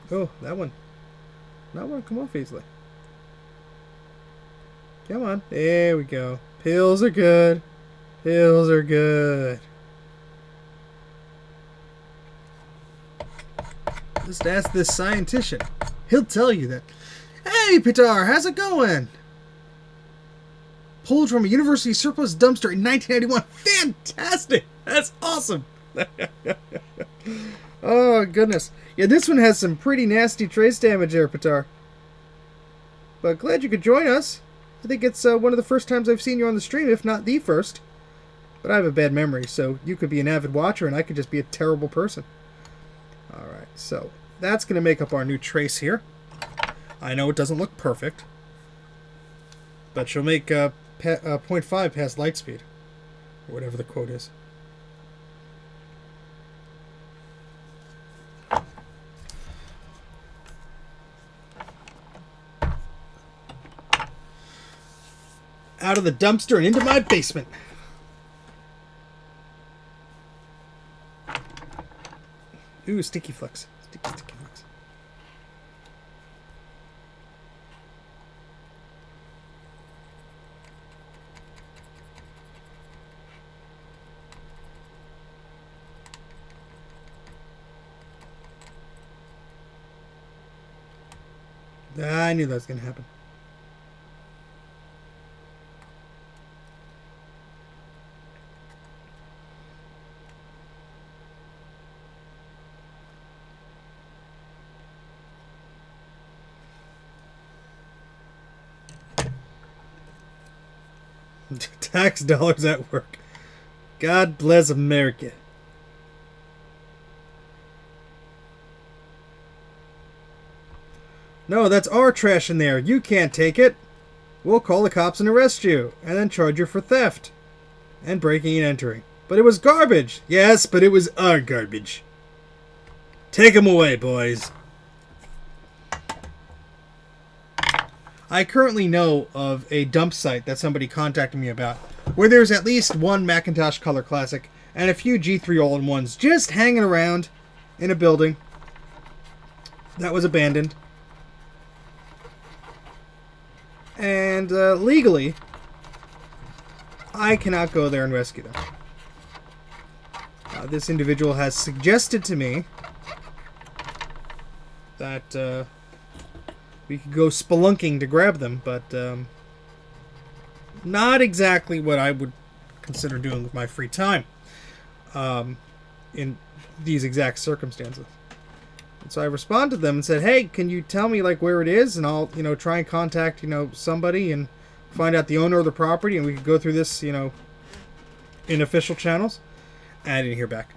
Oh, that one. Not want to come off easily. Come on. There we go. Pills are good. Pills are good. Just ask this scientician. He'll tell you that. Hey, Pitar, how's it going? Pulled from a university surplus dumpster in 1991. Fantastic! That's awesome! Oh, goodness. Yeah, this one has some pretty nasty trace damage there, Pitar. But glad you could join us. I think it's one of the first times I've seen you on the stream, if not the first. But I have a bad memory, so you could be an avid watcher and I could just be a terrible person. Alright, so that's going to make up our new trace here. I know it doesn't look perfect. But she'll make 0.5 past light speed. Or whatever the quote is. Out of the dumpster and into my basement. Ooh, sticky flex. Sticky flex. I knew that was going to happen. Tax dollars at work. God bless America. No, that's our trash in there. You can't take it. We'll call the cops and arrest you, and then charge you for theft and breaking and entering. But it was garbage. Yes, but it was our garbage. Take them away, boys. I currently know of a dump site that somebody contacted me about, where there's at least one Macintosh Color Classic and a few G3 all-in-ones just hanging around in a building that was abandoned. And legally, I cannot go there and rescue them. This individual has suggested to me that we could go spelunking to grab them, but not exactly what I would consider doing with my free time in these exact circumstances. And so I responded to them and said, hey, can you tell me like where it is, and I'll try and contact somebody and find out the owner of the property, and we could go through this in official channels. And I didn't hear back.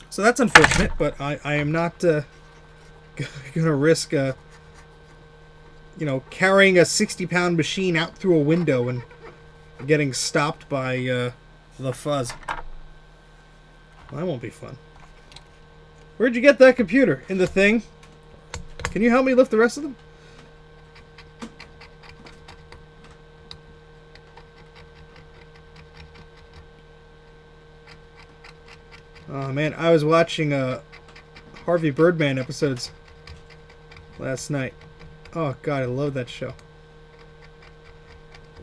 So that's unfortunate, but I am not gonna risk carrying a 60-pound machine out through a window and getting stopped by the fuzz. Well, that won't be fun. Where'd you get that computer? In the thing? Can you help me lift the rest of them? Oh man, I was watching Harvey Birdman episodes last night. Oh god, I love that show.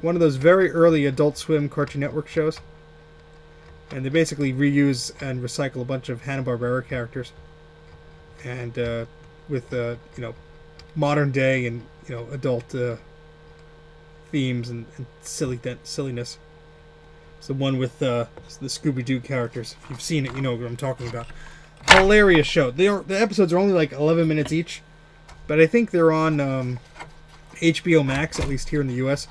One of those very early Adult Swim Cartoon Network shows. And they basically reuse and recycle a bunch of Hanna-Barbera characters. And with modern day and adult themes and silliness. It's the one with the Scooby-Doo characters. If you've seen it, you know what I'm talking about. Hilarious show. The episodes are only like 11 minutes each. But I think they're on HBO Max, at least here in the U.S.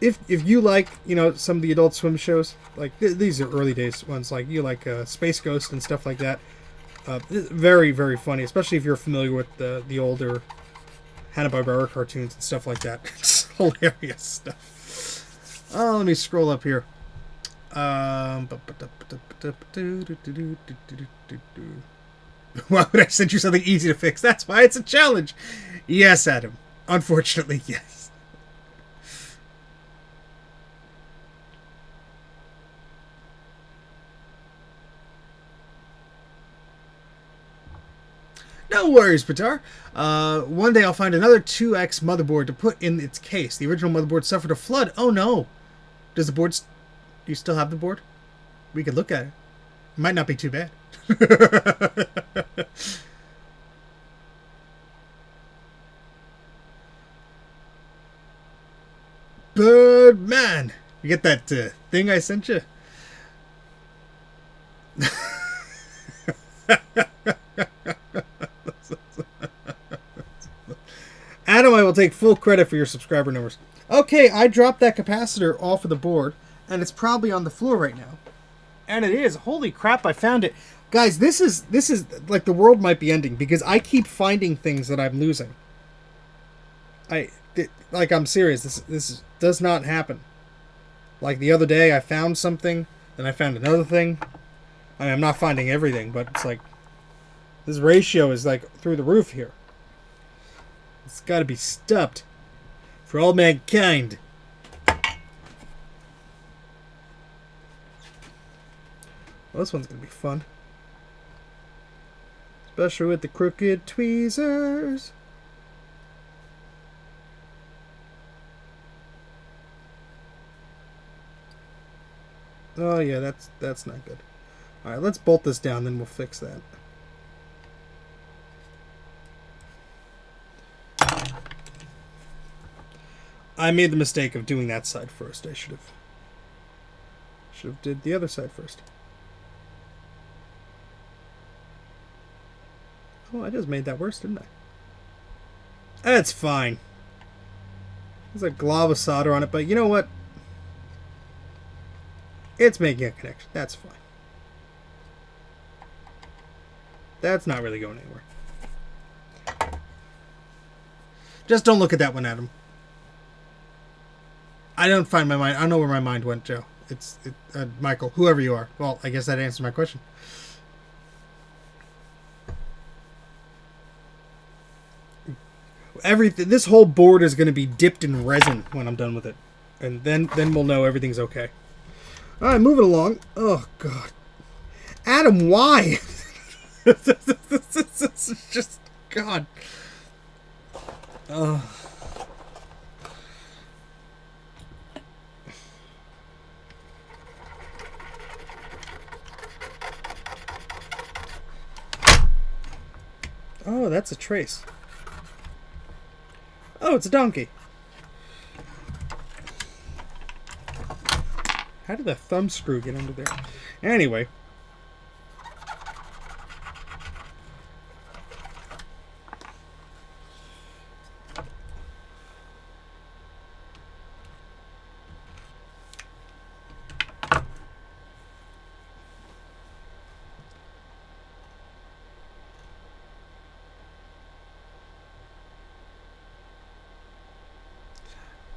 If you like, some of the Adult Swim shows, like these are early days ones, like you like Space Ghost and stuff like that. Very, very funny, especially if you're familiar with the older Hanna-Barbera cartoons and stuff like that. It's hilarious stuff. Oh, let me scroll up here. Why would I send you something easy to fix? That's why it's a challenge. Yes, Adam. Unfortunately, yes. No worries, Patar. One day I'll find another 2X motherboard to put in its case. The original motherboard suffered a flood. Oh no. Does the board... Do you still have the board? We could look at it. It might not be too bad. Birdman! You get that thing I sent you? Adam, I will take full credit for your subscriber numbers. Okay, I dropped that capacitor off of the board, and it's probably on the floor right now. And it is. Holy crap, I found it. Guys, this is like the world might be ending, because I keep finding things that I'm losing. I'm serious. This does not happen. Like the other day, I found something, then I found another thing. I mean, I'm not finding everything, but it's like this ratio is like through the roof here. It's got to be stopped for all mankind. Well, this one's gonna be fun, especially with the crooked tweezers. Oh yeah, that's not good. All right, let's bolt this down, then we'll fix that. I made the mistake of doing that side first. I should have did the other side first. Oh, I just made that worse, didn't I? That's fine. There's a glob of solder on it, but you know what? It's making a connection. That's fine. That's not really going anywhere. Just don't look at that one, Adam. I don't find my mind. I don't know where my mind went, Joe. Michael, whoever you are. Well, I guess that answers my question. This whole board is going to be dipped in resin when I'm done with it, and then we'll know everything's okay. All right, moving along. Oh God, Adam, why? This is just God. Oh, that's a trace. Oh, it's a donkey. How did the thumb screw get under there? Anyway.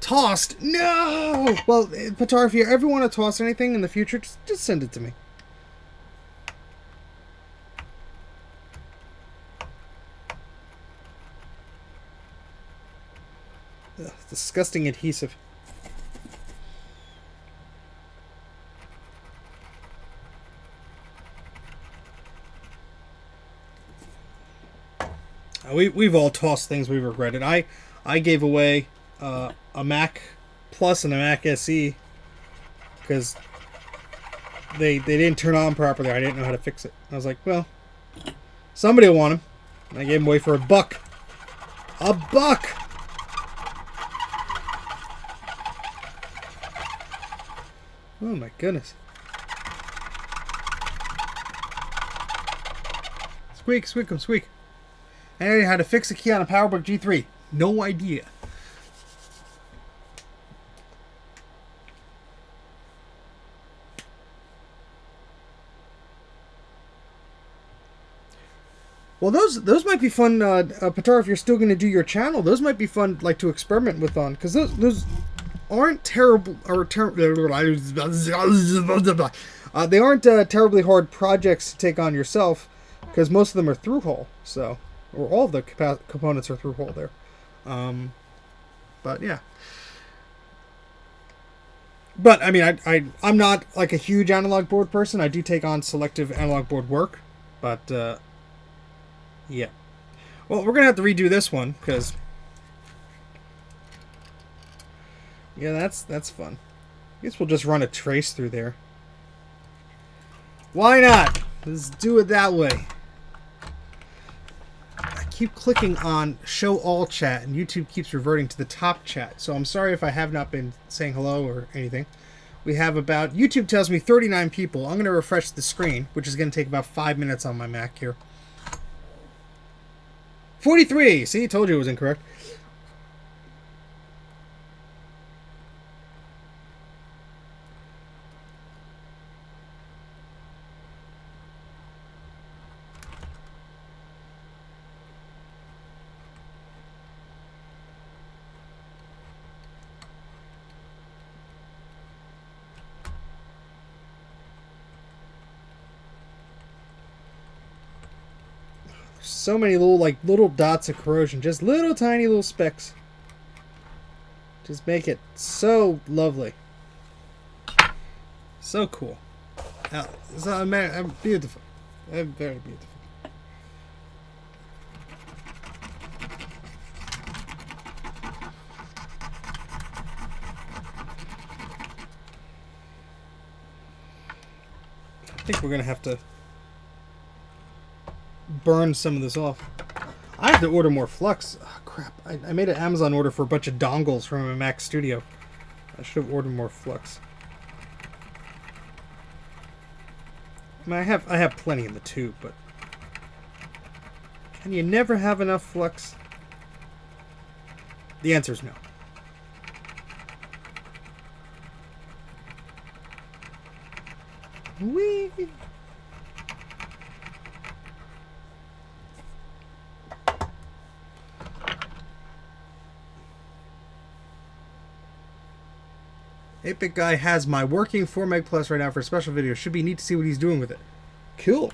Tossed? No! Well, Patar, if you ever want to toss anything in the future, just send it to me. Ugh, disgusting adhesive. We've all tossed things we've regretted. I gave away a Mac Plus and a Mac SE because they didn't turn on properly. I didn't know how to fix it. I was like, well, somebody will want them. And I gave them away for $1. $1! Oh my goodness. Squeak, squeak, squeak. I know how to fix a key on a PowerBook G3. No idea. Well, those might be fun, Patar, if you're still going to do your channel. Those might be fun, like, to experiment with on, because those aren't terrible, or they aren't terribly hard projects to take on yourself, because most of them are through-hole, so, or all of the components are through-hole there. But, yeah. But, I mean, I'm not, like, a huge analog board person. I do take on selective analog board work, but, yeah. Well, we're going to have to redo this one, because... yeah, that's fun. I guess we'll just run a trace through there. Why not? Let's do it that way. I keep clicking on Show All Chat, and YouTube keeps reverting to the top chat. So I'm sorry if I have not been saying hello or anything. We have about... YouTube tells me 39 people. I'm going to refresh the screen, which is going to take about 5 minutes on my Mac here. 43! See, told you it was incorrect. So many little dots of corrosion, just little tiny little specks. Just make it so lovely, so cool. So I'm beautiful. I'm very beautiful. I think we're gonna have to burn some of this off. I have to order more flux. Oh, crap. I made an Amazon order for a bunch of dongles from a Mac Studio. I should have ordered more flux. I mean, I have plenty in the tube, but can you never have enough flux? The answer is no. Whee! Epic Guy has my working 4 Meg Plus right now for a special video. Should be neat to see what he's doing with it. Cool.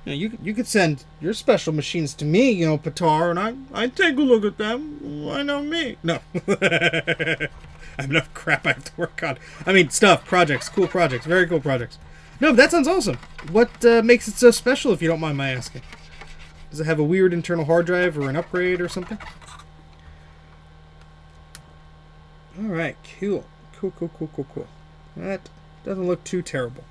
You could send your special machines to me, Patar, and I take a look at them. Why not me? No. I have enough crap I have to work on. I mean, stuff, projects, cool projects, very cool projects. No, but that sounds awesome. What makes it so special, if you don't mind my asking? Does it have a weird internal hard drive or an upgrade or something? Alright, cool. Cool. That doesn't look too terrible.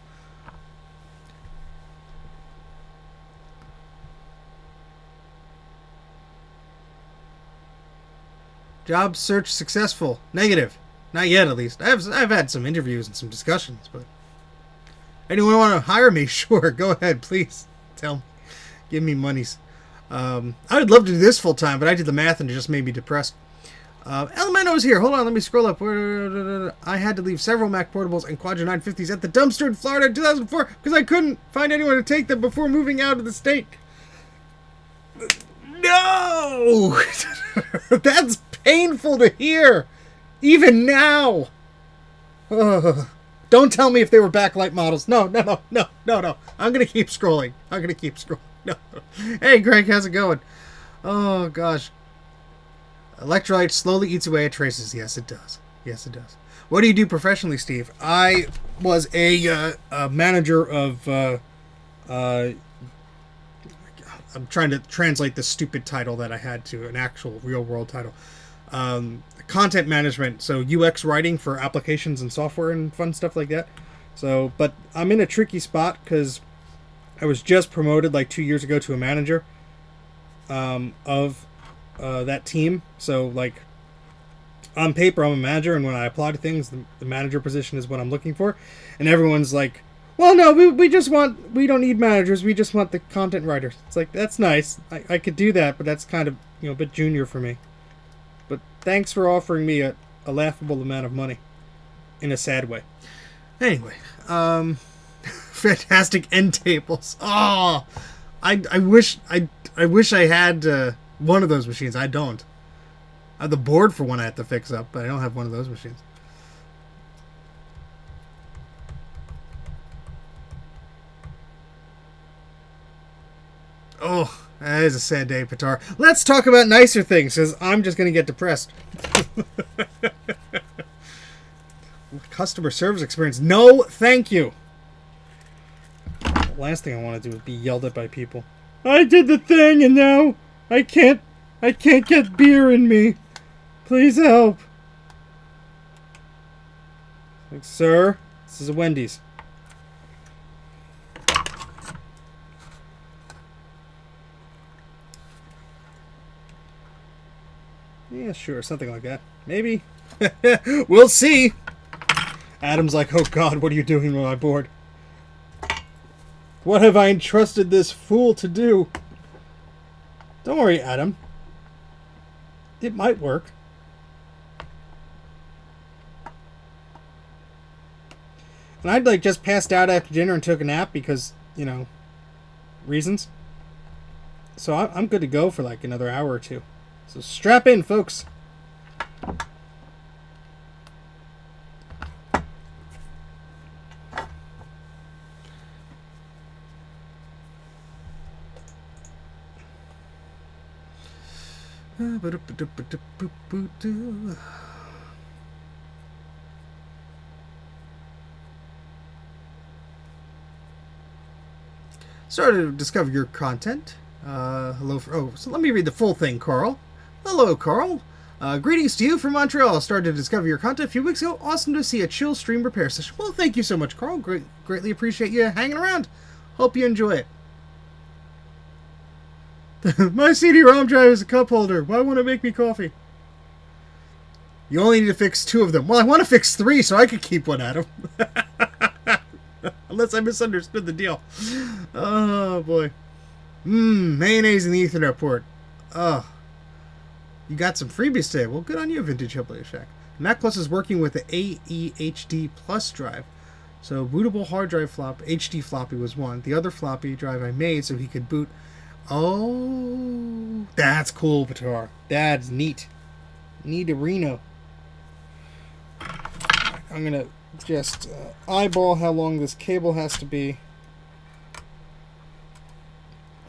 Job search successful. Negative. Not yet, at least. I've had some interviews and some discussions, but anyone want to hire me? Sure, go ahead, please. Tell me. Give me monies. I would love to do this full time, but I did the math and it just made me depressed. Elemento is here. Hold on, let me scroll up. I had to leave several Mac portables and Quadra 950s at the dumpster in Florida in 2004 because I couldn't find anyone to take them before moving out of the state. No! That's painful to hear. Even now. Ugh. Don't tell me if they were backlight models. No. I'm going to keep scrolling. No. Hey, Greg, how's it going? Oh, gosh. Electrolyte slowly eats away at traces. Yes, it does. What do you do professionally, Steve? I was a manager of... I'm trying to translate the stupid title that I had to an actual real-world title. Content management, so UX writing for applications and software and fun stuff like that. So, but I'm in a tricky spot because I was just promoted like 2 years ago to a manager of that team. So, like, on paper, I'm a manager, and when I apply to things, the manager position is what I'm looking for. And everyone's like, well, no, we don't need managers, we just want the content writers. It's like, that's nice. I could do that, but that's kind of, a bit junior for me. But thanks for offering me a laughable amount of money. In a sad way. Anyway, fantastic end tables. Oh, I wish I had one of those machines. I don't. I have the board for one I have to fix up, but I don't have one of those machines. Oh, that is a sad day, Patar. Let's talk about nicer things, because I'm just going to get depressed. Customer service experience. No, thank you. The last thing I want to do is be yelled at by people. I did the thing, and now I can't get beer in me. Please help. Like, sir, this is a Wendy's. Yeah, sure, something like that. Maybe. We'll see. Adam's like, oh God, what are you doing with my board? What have I entrusted this fool to do? Don't worry, Adam. It might work. And I'd like just passed out after dinner and took a nap because, reasons. So I'm good to go for like another hour or two. So strap in, folks. Started to discover your content. Hello. So let me read the full thing, Carl. Hello, Carl. Greetings to you from Montreal. Started to discover your content a few weeks ago. Awesome to see a chill stream repair session. Well, thank you so much, Carl. Greatly appreciate you hanging around. Hope you enjoy it. My CD-ROM drive is a cup holder. Why won't it make me coffee? You only need to fix 2 of them. Well, I want to fix 3 so I could keep one, Adam. Unless I misunderstood the deal. Oh, boy. Mayonnaise in the Ethernet port. Oh. You got some freebies today. Well, good on you, Vintage Hillbilly Shack. Mac Plus is working with the AEHD Plus drive. So, bootable hard drive HD floppy was one. The other floppy drive I made so he could boot. Oh, that's cool, Batar. That's neat. Neaterino. I'm going to just eyeball how long this cable has to be.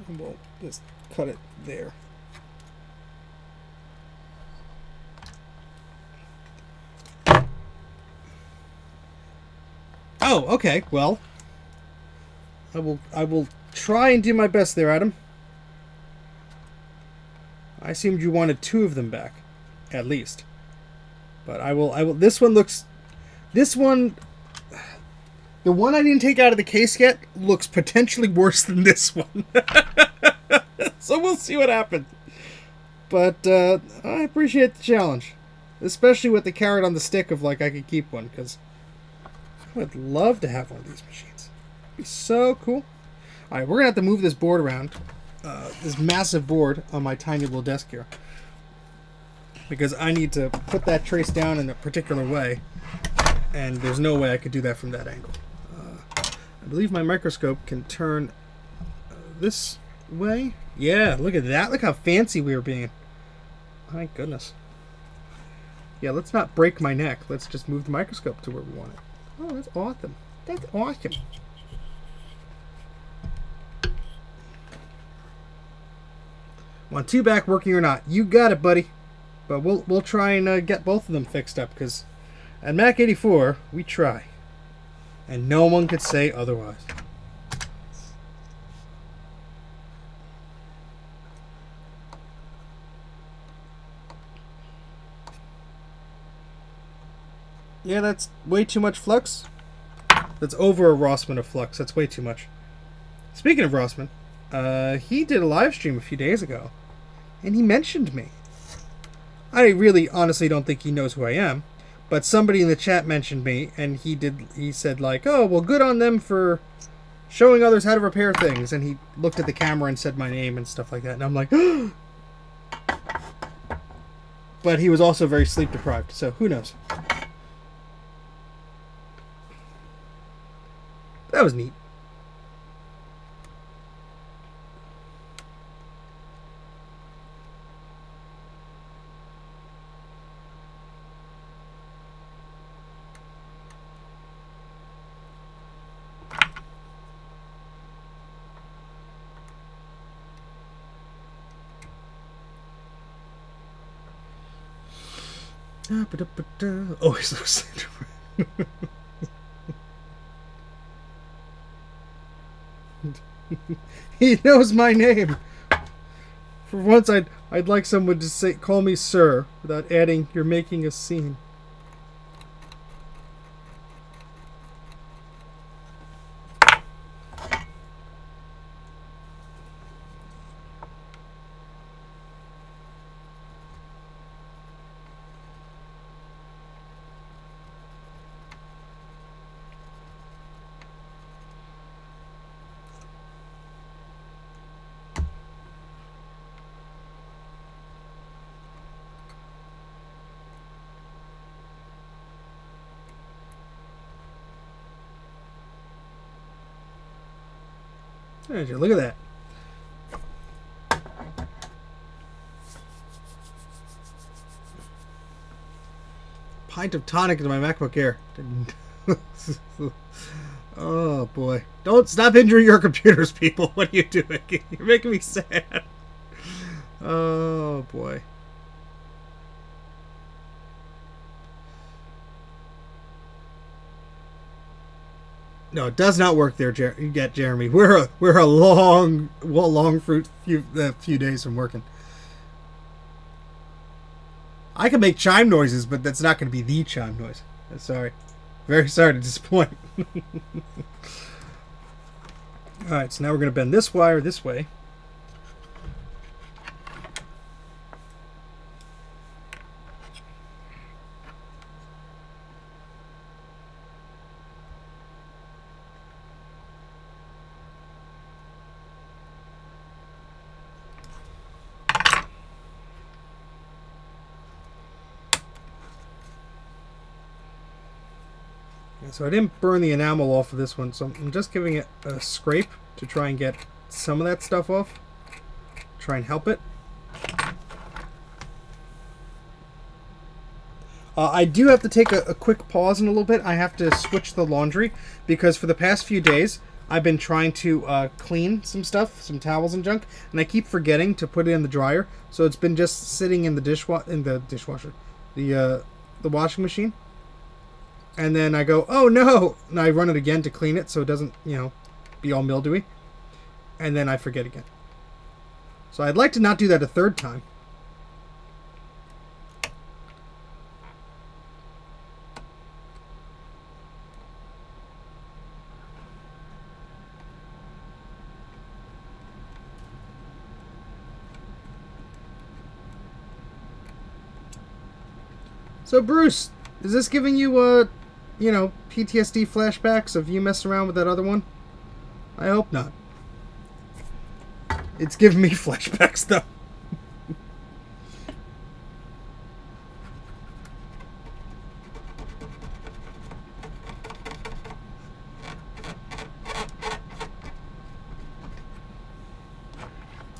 We'll just cut it there. Oh, okay. Well, I will try and do my best there, Adam. I assumed you wanted 2 of them back, at least. But I will. This one looks. This one. The one I didn't take out of the case yet looks potentially worse than this one. So we'll see what happens. But I appreciate the challenge, especially with the carrot on the stick of like I could keep one, because I would love to have one of these machines. It'd be so cool. All right, we're gonna have to move this board around, this massive board on my tiny little desk here, because I need to put that trace down in a particular way, and there's no way I could do that from that angle. I believe my microscope can turn this way. Yeah, look at that. Look how fancy we are being. My goodness. Yeah, let's not break my neck. Let's just move the microscope to where we want it. Oh, that's awesome. That's awesome. Want 2 back working or not? You got it, buddy. But we'll try and get both of them fixed up, because at Mac84 we try, and no one could say otherwise. Yeah, that's way too much flux. That's over a Rossman of flux. That's way too much. Speaking of Rossman, he did a live stream a few days ago, and he mentioned me. I really, honestly don't think he knows who I am, but somebody in the chat mentioned me, and he said like, oh, well, good on them for showing others how to repair things, and he looked at the camera and said my name and stuff like that, and I'm like, but he was also very sleep deprived, so who knows. That was neat. Always looks He knows my name. For once, I'd like someone to say, call me sir, without adding, you're making a scene. Look at that. Pint of tonic into my MacBook Air. Oh boy. Don't stop injuring your computers, people. What are you doing? You're making me sad. Oh boy. No, it does not work there, Jeremy. We're a long few days from working. I can make chime noises, but that's not going to be the chime noise. Sorry, very sorry to disappoint. All right, so now we're going to bend this wire this way. So I didn't burn the enamel off of this one, so I'm just giving it a scrape to try and get some of that stuff off. Try and help it. I do have to take a quick pause in a little bit. I have to switch the laundry because for the past few days I've been trying to clean some stuff, some towels and junk, and I keep forgetting to put it in the dryer. So it's been just sitting in the dishwasher, the washing machine. And then I go, oh no! And I run it again to clean it so it doesn't, be all mildewy. And then I forget again. So I'd like to not do that a third time. So Bruce, is this giving you PTSD flashbacks of you messing around with that other one? I hope not. It's giving me flashbacks though.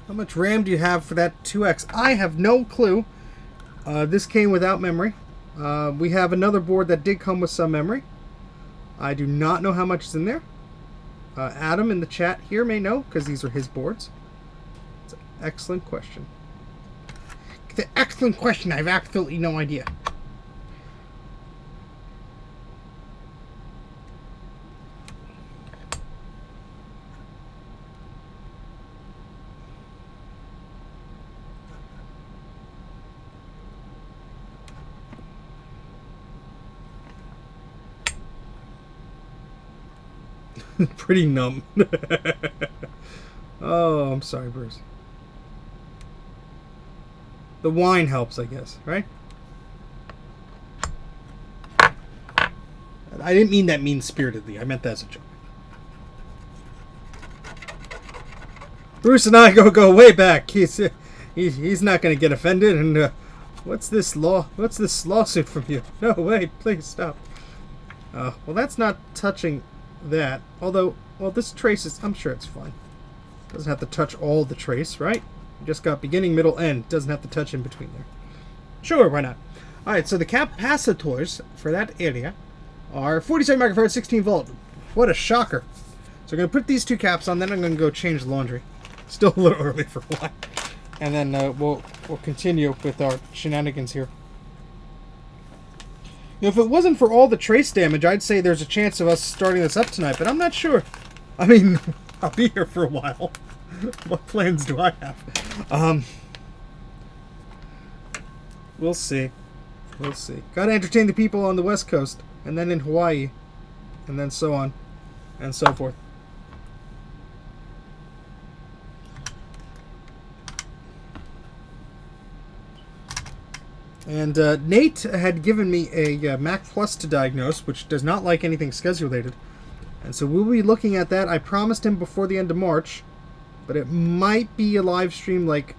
How much RAM do you have for that 2X? I have no clue. This came without memory. We have another board that did come with some memory. I do not know how much is in there. Adam in the chat here may know, because these are his boards. It's an excellent question. It's an excellent question. I have absolutely no idea. Pretty numb. Oh, I'm sorry, Bruce. The wine helps, I guess, right? I didn't mean that mean-spiritedly. I meant that as a joke. Bruce and I go way back. He's not going to get offended. And what's this lawsuit from you? No, wait, please stop. Well, that's not touching that. Although, well, this trace is, I'm sure it's fine. Doesn't have to touch all the trace, right? You just got beginning, middle, end. Doesn't have to touch in between there. Sure, why not? Alright, so the capacitors for that area are 47 microfarad, 16 volt. What a shocker. So I'm going to put these two caps on, then I'm going to go change the laundry. Still a little early for a while. And then we'll continue with our shenanigans here. If it wasn't for all the trace damage, I'd say there's a chance of us starting this up tonight, but I'm not sure. I mean, I'll be here for a while. What plans do I have? We'll see. We'll see. Gotta entertain the people on the West Coast, and then in Hawaii, and then so on, and so forth. And Nate had given me a Mac Plus to diagnose, which does not like anything SCSI related. And so we'll be looking at that. I promised him before the end of March, but it might be a live stream like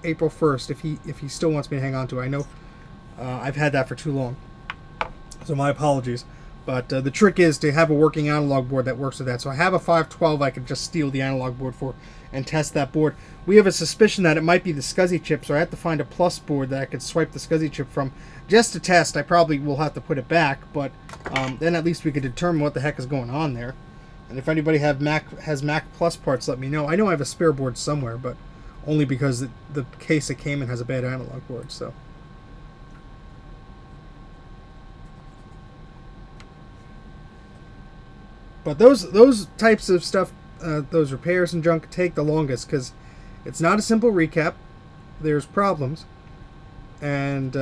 April 1st if he still wants me to hang on to it. I know I've had that for too long. So my apologies. But the trick is to have a working analog board that works with that. So I have a 512 I could just steal the analog board for and test that board. We have a suspicion that it might be the SCSI chip, so I have to find a plus board that I could swipe the SCSI chip from just to test. I probably will have to put it back, but then at least we could determine what the heck is going on there. And if anybody has Mac Plus parts, let me know. I know I have a spare board somewhere, but only because the case it came in has a bad analog board, so. But those types of stuff, those repairs and junk, take the longest because it's not a simple recap. There's problems, and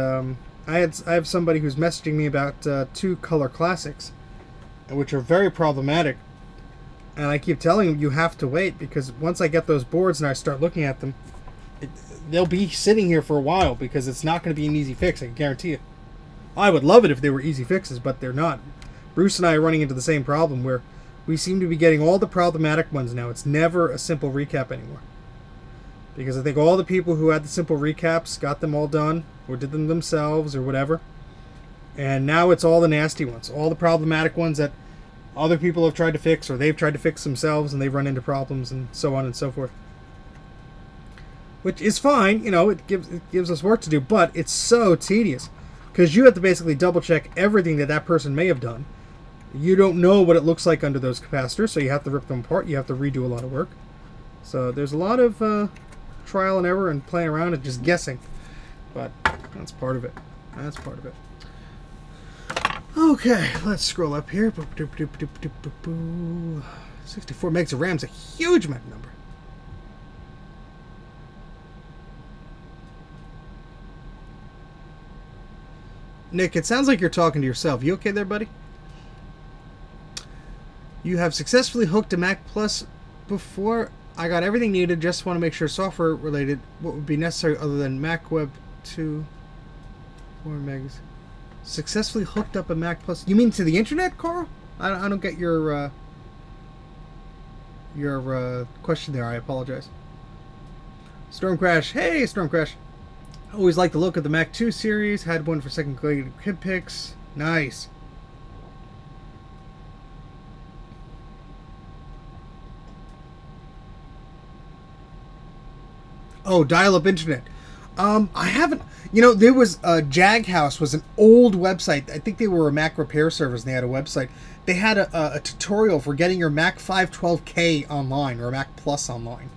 I have somebody who's messaging me about two color classics, which are very problematic. And I keep telling him you have to wait because once I get those boards and I start looking at them, they'll be sitting here for a while because it's not going to be an easy fix. I can guarantee you. I would love it if they were easy fixes, but they're not. Bruce and I are running into the same problem where we seem to be getting all the problematic ones now. It's never a simple recap anymore. Because I think all the people who had the simple recaps got them all done, or did them themselves, or whatever. And now it's all the nasty ones, all the problematic ones that other people have tried to fix, or they've tried to fix themselves and they've run into problems, and so on and so forth. Which is fine, it gives us work to do, but it's so tedious because you have to basically double check everything that person may have done. You don't know what it looks like under those capacitors, so you have to rip them apart. You have to redo a lot of work. So there's a lot of trial and error and playing around and just guessing. But that's part of it. That's part of it. Okay, let's scroll up here. 64 megs of RAM's a huge Mac number. Nick, it sounds like you're talking to yourself. You okay there, buddy? You have successfully hooked a Mac Plus before. I got everything needed. Just want to make sure software related. What would be necessary other than Mac Web 2? 4 megs. Successfully hooked up a Mac Plus. You mean to the internet, Carl? I don't get your question there. I apologize. Storm Crash. Hey, Storm Crash. Always liked the look of the Mac 2 series. Had one for second grade kid picks. Nice. Oh, dial-up internet. I haven't. There was Jag House was an old website. I think they were a Mac repair service, and they had a website. They had a tutorial for getting your Mac 512K online, or a Mac Plus online,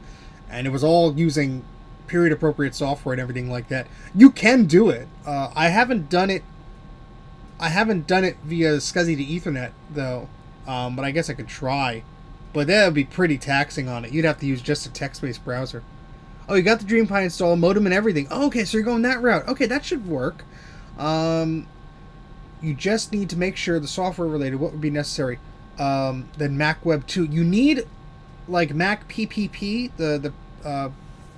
and it was all using period-appropriate software and everything like that. You can do it. I haven't done it. I haven't done it via SCSI to Ethernet though, but I guess I could try. But that would be pretty taxing on it. You'd have to use just a text-based browser. Oh, you got the Dream Pi installed, modem and everything. Oh, okay, so you're going that route. Okay, that should work. You just need to make sure the software related, what would be necessary? Then Mac Web 2. You need, like, Mac PPP, the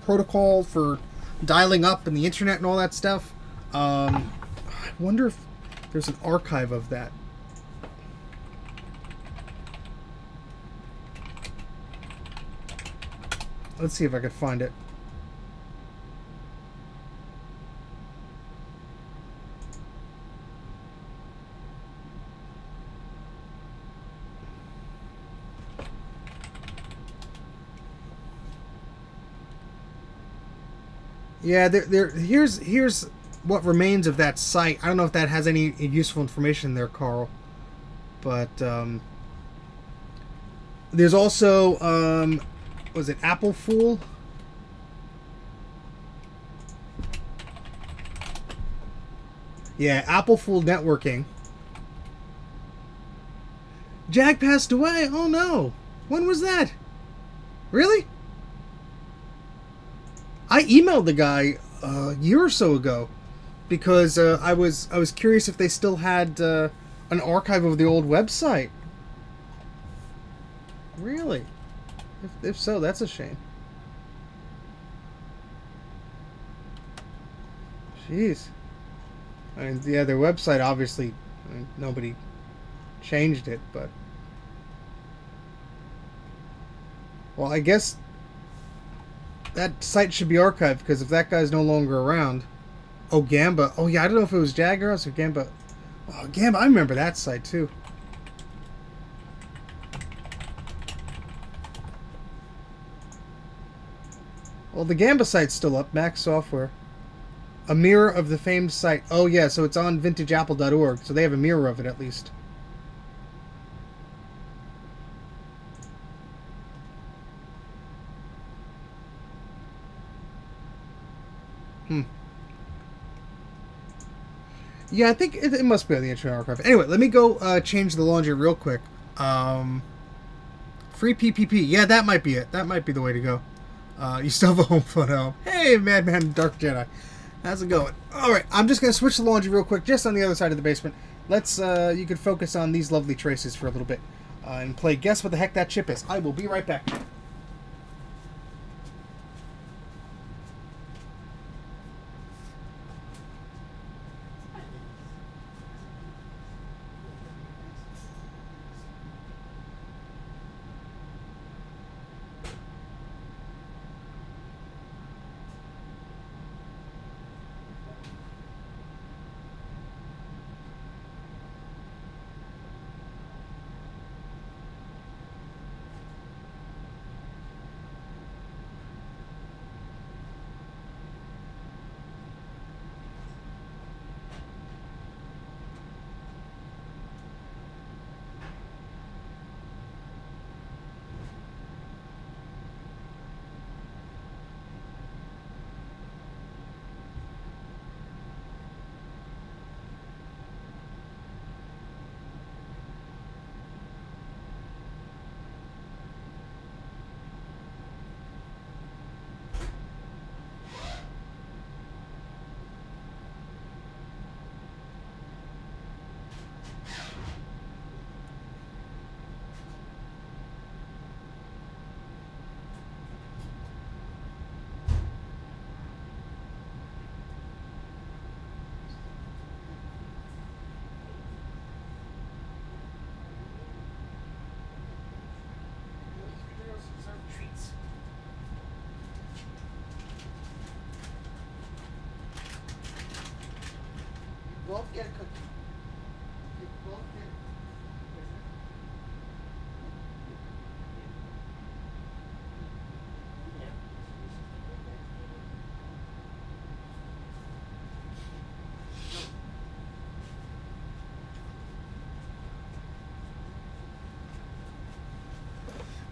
protocol for dialing up and the internet and all that stuff. I wonder if there's an archive of that. Let's see if I can find it. Yeah, here's what remains of that site. I don't know if that has any useful information there, Carl. But there's also was it Apple Fool? Yeah, Apple Fool Networking. Jag passed away. Oh no! When was that? Really? I emailed the guy a year or so ago because I was curious if they still had an archive of the old website. Really? If so, that's a shame. Jeez. I mean, yeah, their website obviously nobody changed it, but well, I guess that site should be archived because if that guy's no longer around. Oh, Gamba. Oh, yeah, I don't know if it was Jaguars or Gamba. Oh, Gamba, I remember that site too. Well, the Gamba site's still up. Mac Software. A mirror of the famed site. Oh, yeah, so it's on vintageapple.org, so they have a mirror of it at least. Yeah, I think it must be on the Internet Archive. Anyway, let me go change the laundry real quick. Free PPP. Yeah, that might be it. That might be the way to go. You still have a home phone at home. Hey, Madman Dark Jedi. How's it going? Alright, I'm just going to switch the laundry real quick, just on the other side of the basement. Let's, you can focus on these lovely traces for a little bit. And play Guess What the Heck That Chip Is. I will be right back.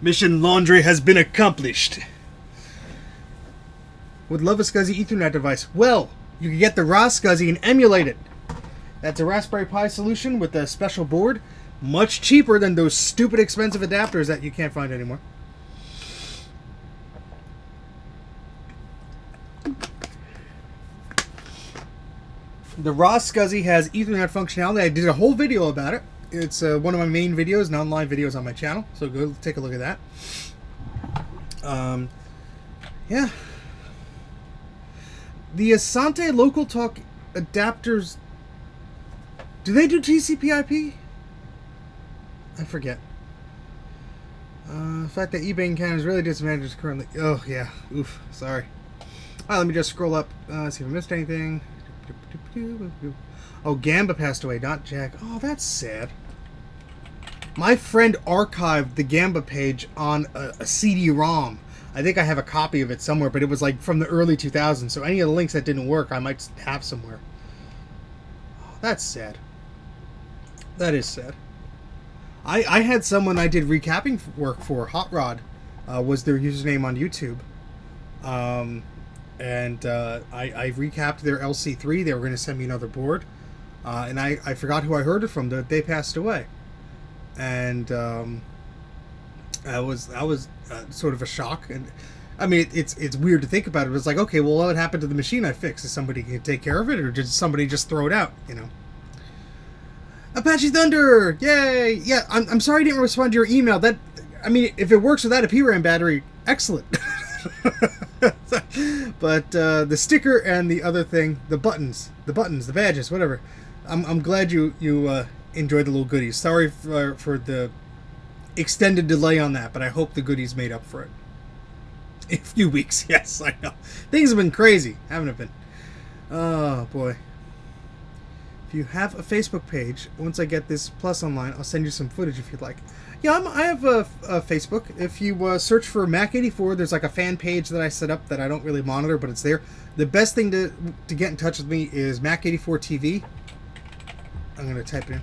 Mission laundry has been accomplished. Would love a SCSI Ethernet device. Well, you can get the raw SCSI and emulate it. That's a Raspberry Pi solution with a special board. Much cheaper than those stupid expensive adapters that you can't find anymore. The raw SCSI has Ethernet functionality. I did a whole video about it. It's one of my main videos, non-live videos on my channel. So go take a look at that. Yeah. The Asante Local Talk adapters, do they do TCP/IP? I forget. The fact that eBay in Canada is really disadvantaged currently. Oh, yeah. Oof. Sorry. Alright, let me just scroll up. See if I missed anything. Oh, Gamba passed away, not Jack. Oh, that's sad. My friend archived the Gamba page on a CD-ROM. I think I have a copy of it somewhere, but it was like from the early 2000s, so any of the links that didn't work, I might have somewhere. Oh, that's sad. That is sad. I had someone I did recapping work for, Hot Rod, was their username on YouTube. I recapped their LC3. They were going to send me another board. And I forgot who I heard it from. They passed away. And I was sort of a shock. And I mean, it's weird to think about it. It was like, okay, well, what happened to the machine I fixed? Is somebody going to take care of it? Or did somebody just throw it out, you know? Apache Thunder! Yay! Yeah, I'm sorry I didn't respond to your email. That, I mean, if it works without a PRAM battery, excellent. But the sticker and the other thing, the buttons, the badges, whatever. I'm glad you enjoyed the little goodies. Sorry for the extended delay on that, but I hope the goodies made up for it. In a few weeks, yes, I know. Things have been crazy, haven't it been? Oh, boy. If you have a Facebook page, once I get this Plus online, I'll send you some footage if you'd like. Yeah, I have a Facebook. If you search for Mac84, there's like a fan page that I set up that I don't really monitor, but it's there. The best thing to get in touch with me is Mac84 TV. I'm going to type it in.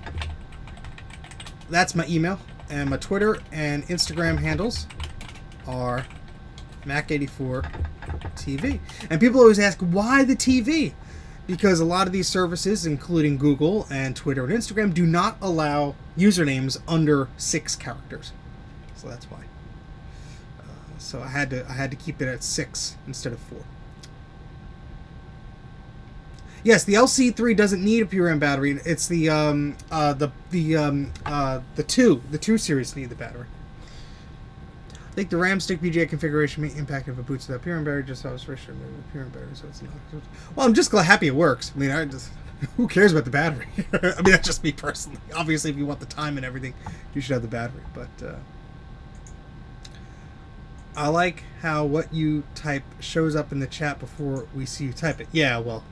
That's my email. And my Twitter and Instagram handles are Mac84 TV. And people always ask, why the TV? Because a lot of these services, including Google and Twitter and Instagram, do not allow usernames under 6 characters. So that's why. So I had to keep it at 6 instead of 4. Yes, the LC3 doesn't need a PRAM battery. It's the 2 series need the battery. I think the RAM stick BGA configuration may impact if it boots without PRAM battery. Just how I was first with the PRAM battery, so it's not. Well, I'm just happy it works. I mean, who cares about the battery? I mean, that's just me personally. Obviously, if you want the time and everything, you should have the battery. But I like how what you type shows up in the chat before we see you type it. Yeah, well,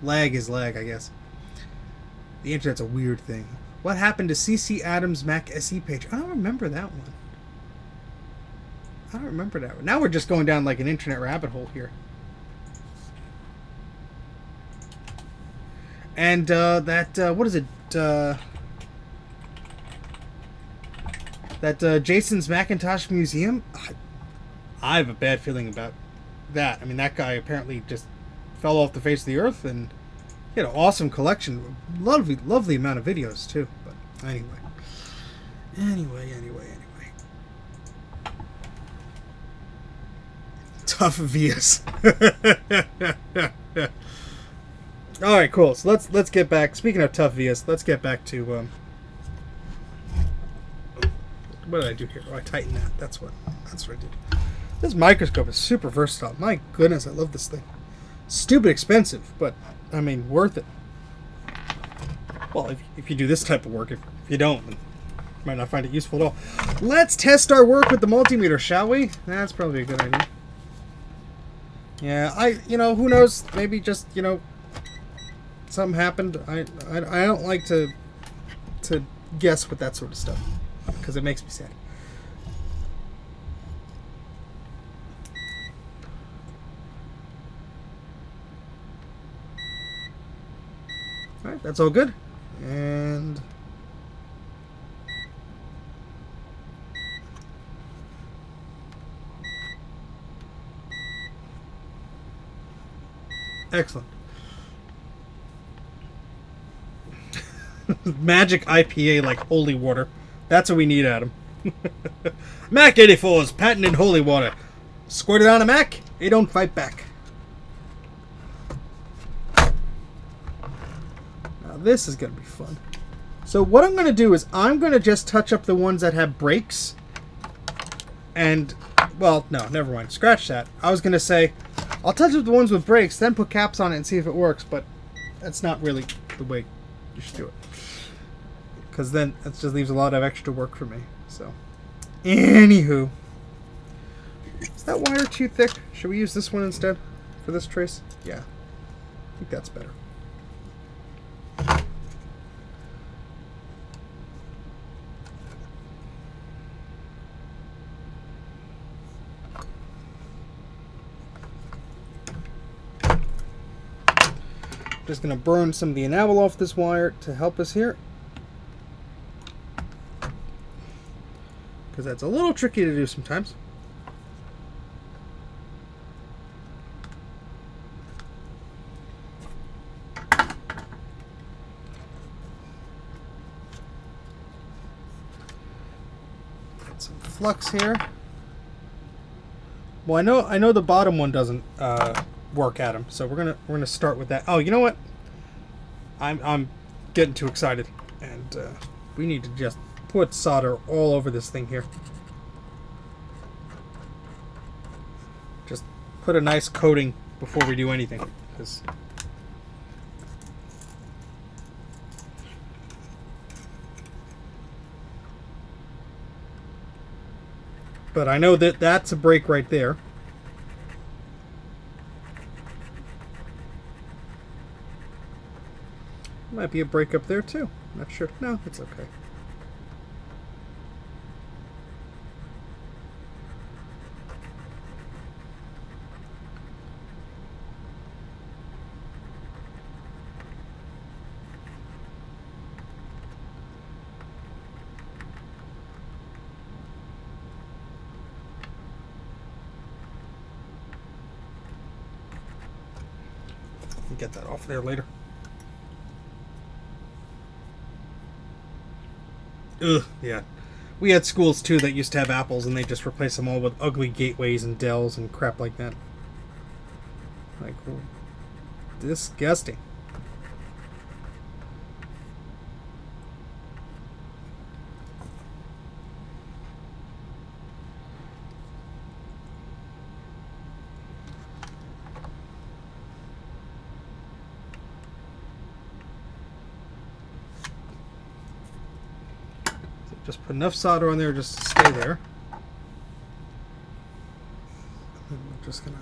lag is lag, I guess. The internet's a weird thing. What happened to CC Adams' Mac SE page? I don't remember that one. I don't remember that one. Now we're just going down like an internet rabbit hole here. And what is it? That Jason's Macintosh Museum? I have a bad feeling about that. I mean, that guy apparently just fell off the face of the earth, and he had an awesome collection. Lovely amount of videos, too. But anyway. Tough Vias. All right, cool. So let's get back. Speaking of tough Vias, let's get back to what did I do here? Oh, I tightened that. That's what I did. This microscope is super versatile. My goodness, I love this thing. Stupid expensive, but I mean worth it. Well, if you do this type of work, if you don't, then you might not find it useful at all. Let's test our work with the multimeter, shall we? That's probably a good idea. Yeah, who knows? Maybe just, something happened. I don't like to guess with that sort of stuff because it makes me sad. All right, that's all good. And Excellent. Magic IPA like holy water. That's what we need, Adam. Mac84's patented holy water. Squirt it on a Mac, it don't fight back. Now this is going to be fun. So what I'm going to do is I'm going to just touch up the ones that have breaks. And, well, no, never mind. Scratch that. I was going to say, I'll touch up the ones with breaks, then put caps on it and see if it works. But that's not really the way you should do it. Because then it just leaves a lot of extra work for me. So, anywho. Is that wire too thick? Should we use this one instead for this trace? Yeah. I think that's better. Just going to burn some of the enamel off this wire to help us here. Because that's a little tricky to do sometimes. Get some flux here. Well, I know the bottom one doesn't work at them, so we're gonna start with that. Oh, you know what? I'm getting too excited, and we need to just put solder all over this thing here. Just put a nice coating before we do anything, because but I know that that's a break right there. Might be a break up there too. Not sure. No, it's okay. Get that off there later. Ugh, yeah. We had schools too that used to have apples and they just replaced them all with ugly gateways and dells and crap like that. Like, disgusting. Just put enough solder on there just to stay there. And we're just gonna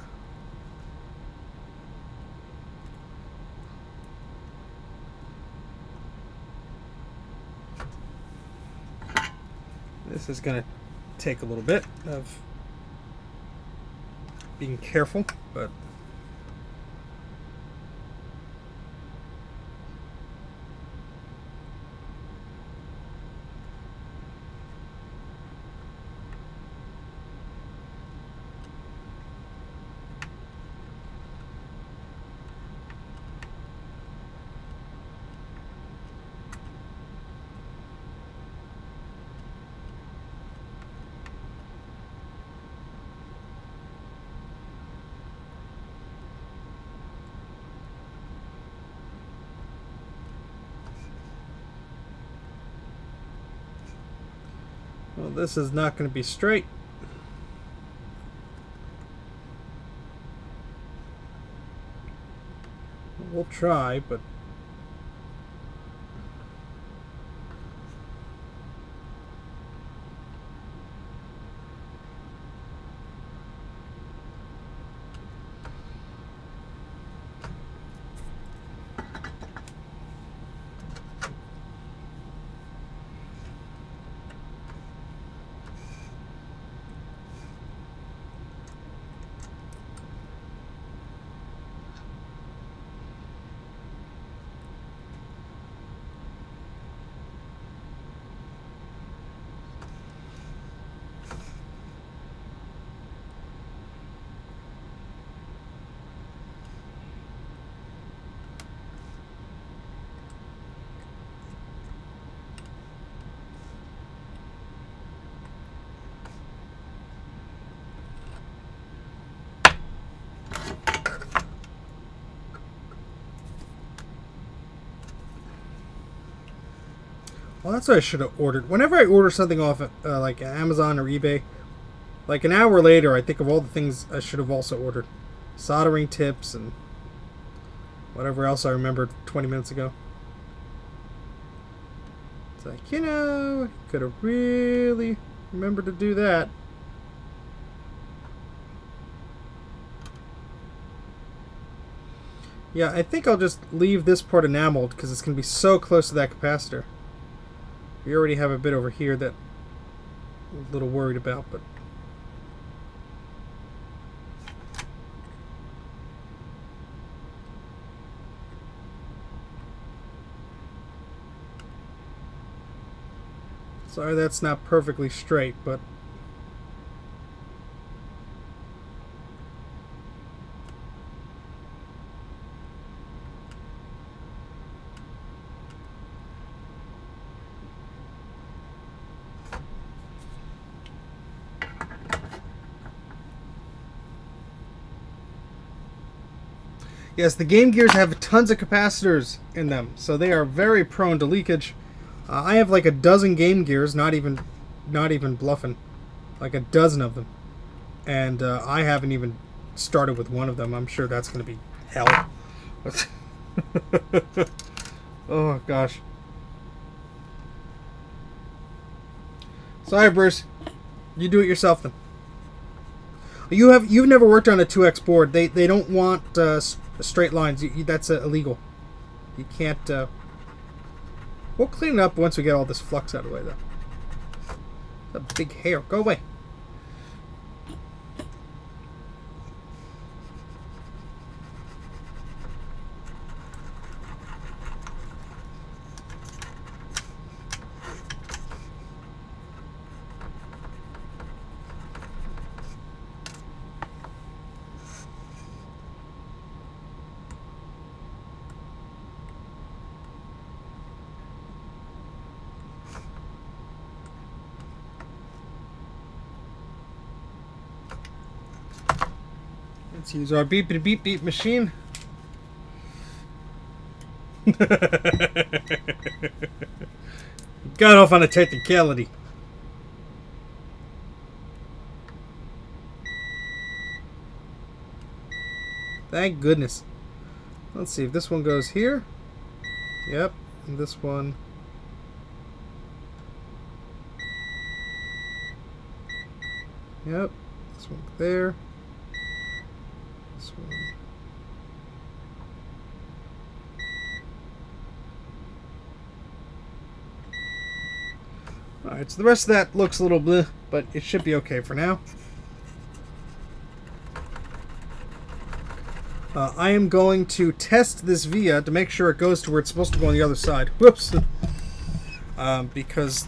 this is gonna take a little bit of being careful, but well, this is not going to be straight. We'll try, but Well, that's what I should have ordered. Whenever I order something off like Amazon or eBay, like an hour later, I think of all the things I should have also ordered. Soldering tips and whatever else I remembered 20 minutes ago. It's like, you know, could have really remembered to do that. Yeah, I think I'll just leave this part enameled because it's going to be so close to that capacitor. We already have a bit over here that I'm a little worried about, but... Sorry that's not perfectly straight, but... Yes, the Game Gears have tons of capacitors in them, so they are very prone to leakage. I have like a dozen Game Gears, not even bluffing, like a dozen of them, and I haven't even started with one of them. I'm sure that's going to be hell. Oh gosh. Sorry, Bruce. You do it yourself then. You've never worked on a 2X board. They don't want straight lines. That's illegal. You can't. We'll clean it up once we get all this flux out of the way, though. A big hair. Go away. Let's use our beep beep beep machine. Got off on a technicality. Thank goodness. Let's see if this one goes here. Yep, and this one. Yep, this one there. This one. Alright, so the rest of that looks a little bleh, but it should be okay for now. I am going to test this via to make sure it goes to where it's supposed to go on the other side. Whoops! Because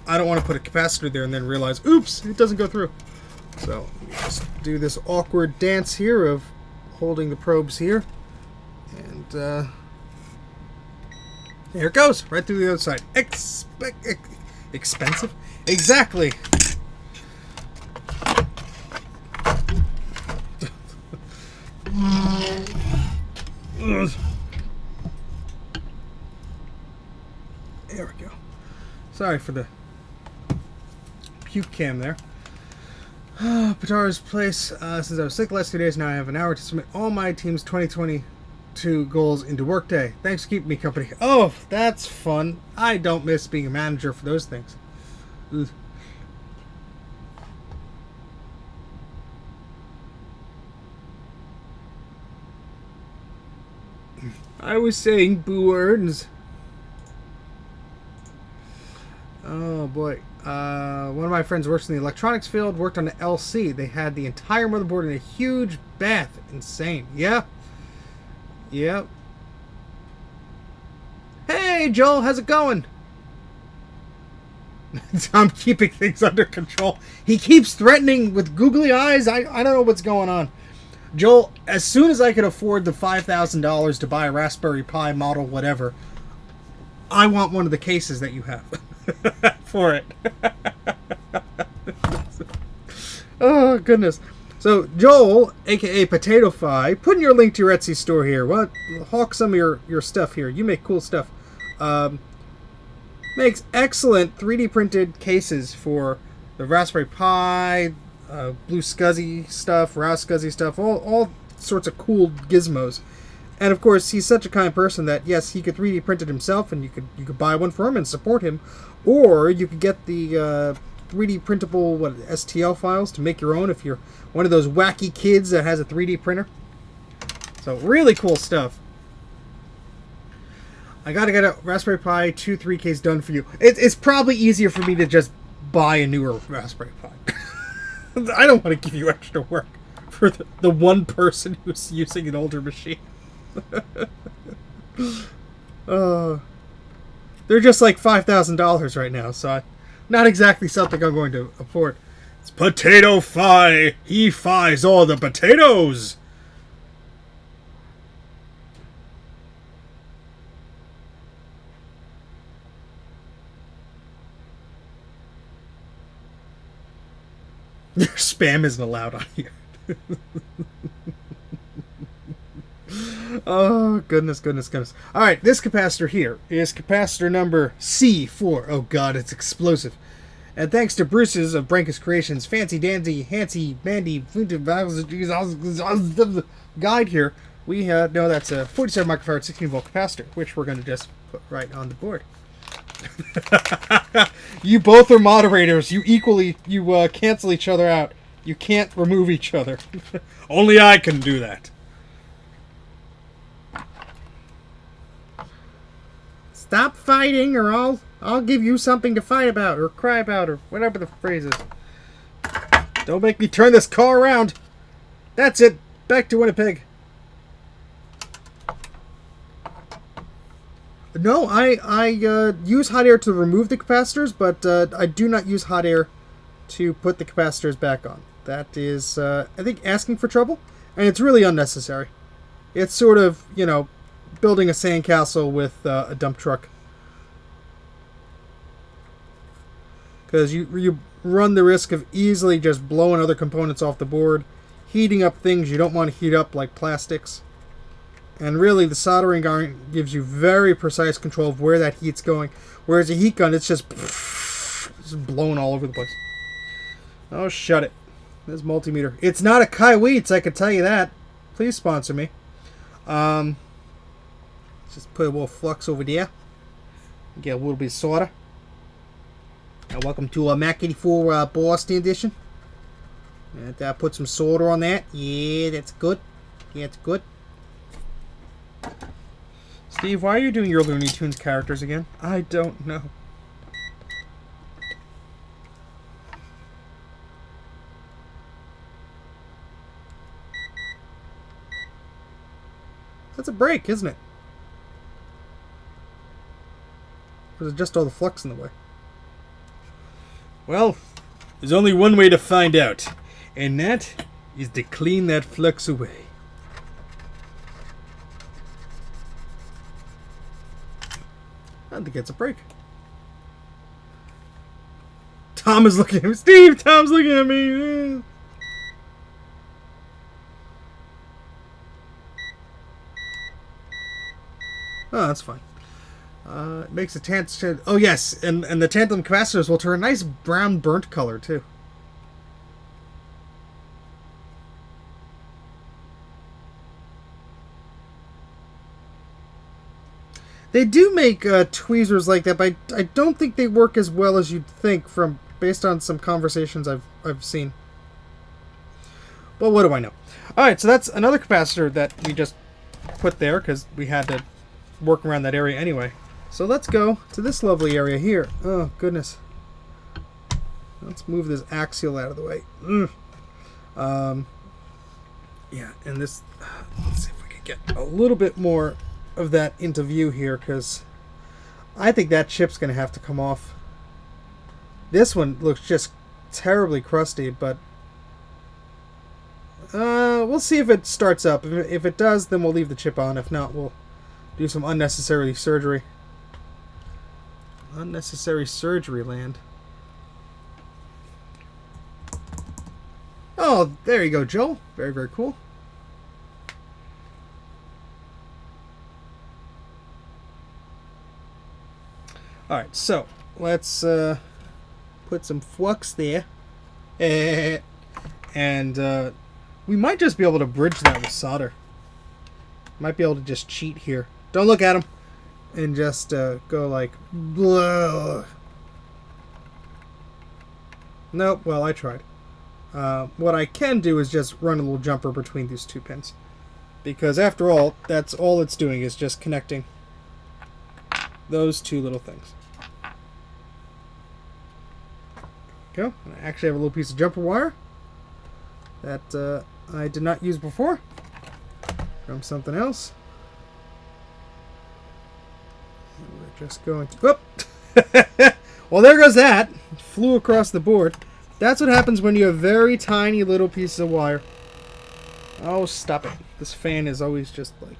I don't want to put a capacitor there and then realize, oops, it doesn't go through. So, just do this awkward dance here of holding the probes here. And, there it goes, right through the other side. Expensive? Exactly! There we go. Sorry for the puke cam there. Patara's place. Since I was sick the last 2 days, now I have an hour to submit all my team's 2022 goals into Workday. Thanks for keeping me company. Oh, that's fun. I don't miss being a manager for those things. Ugh. I was saying boo words. Oh boy. One of my friends works in the electronics field, worked on the LC. They had the entire motherboard in a huge bath. Insane. Yeah. Yep. Hey, Joel, how's it going? I'm keeping things under control. He keeps threatening with googly eyes. I don't know what's going on. Joel, as soon as I could afford the $5,000 to buy a Raspberry Pi model whatever, I want one of the cases that you have for it. Oh, goodness. So, Joel, a.k.a. Potato Fi, put in your link to your Etsy store here. What? Hawk some of your stuff here. You make cool stuff. Makes excellent 3D printed cases for the Raspberry Pi, Blue Scuzzy stuff, Rouse Scuzzy stuff, all sorts of cool gizmos. And of course, he's such a kind person that yes, he could 3D print it himself, and you could buy one for him and support him, or you could get the 3D printable STL files to make your own if you're one of those wacky kids that has a 3D printer. So really cool stuff. I gotta get a Raspberry Pi 2 3Ks done for you. It's probably easier for me to just buy a newer Raspberry Pi. I don't want to give you extra work for the one person who's using an older machine. They're just like $5,000 right now, so not exactly something I'm going to afford. It's Potato Fi. He fies all the potatoes. Your spam isn't allowed on here. Oh, goodness. Alright, this capacitor here is capacitor number C4. Oh, God, it's explosive. And thanks to Bruce's of Brankus Creations fancy dandy, hancy, mandy, guide here, we know that's a 47 microfarad 16 volt capacitor, which we're going to just put right on the board. You both are moderators. You cancel each other out. You can't remove each other. Only I can do that. Stop fighting, or I'll give you something to fight about, or cry about, or whatever the phrase is. Don't make me turn this car around. That's it. Back to Winnipeg. No, I use hot air to remove the capacitors, but I do not use hot air to put the capacitors back on. That is, I think, asking for trouble, and it's really unnecessary. It's sort of, building a sandcastle with a dump truck. Because you run the risk of easily just blowing other components off the board, heating up things you don't want to heat up, like plastics. And really, the soldering iron gives you very precise control of where that heat's going. Whereas a heat gun, it's just blowing all over the place. Oh, shut it. This multimeter. It's not a Kai Weitz, I can tell you that. Please sponsor me. Let's just put a little flux over there. Get a little bit of solder. And welcome to a Mac84 Boston edition. And put some solder on that. Yeah, that's good. Yeah, it's good. Steve, why are you doing your Looney Tunes characters again? I don't know. That's a break, isn't it? Or is it just all the flux in the way? Well, there's only one way to find out, and that is to clean that flux away. I think it's a break. Tom is looking at me. Steve, Tom's looking at me. Oh, that's fine. It makes a tantrum. Oh, yes. And the tantalum capacitors will turn a nice brown burnt color, too. They do make tweezers like that, but I don't think they work as well as you'd think based on some conversations I've seen. Well, what do I know? Alright, so that's another capacitor that we just put there because we had to work around that area anyway. So let's go to this lovely area here. Oh, goodness. Let's move this axial out of the way. Yeah, and this... let's see if we can get a little bit more of that into view here, because I think that chip's going to have to come off. This one looks just terribly crusty, but we'll see if it starts up. If it does, then we'll leave the chip on. If not, we'll do some unnecessary surgery. Unnecessary surgery land. Oh, there you go, Joel. Very, very cool. Alright, so let's put some flux there. And we might just be able to bridge that with solder. Might be able to just cheat here. Don't look at him. And just go like... Blah. Nope, well, I tried. What I can do is just run a little jumper between these two pins. Because after all, that's all it's doing is just connecting those two little things. Go. And I actually have a little piece of jumper wire that I did not use before from something else. And we're just going to... Whoop! Well, there goes that. It flew across the board. That's what happens when you have very tiny little pieces of wire. Oh, stop it. This fan is always just like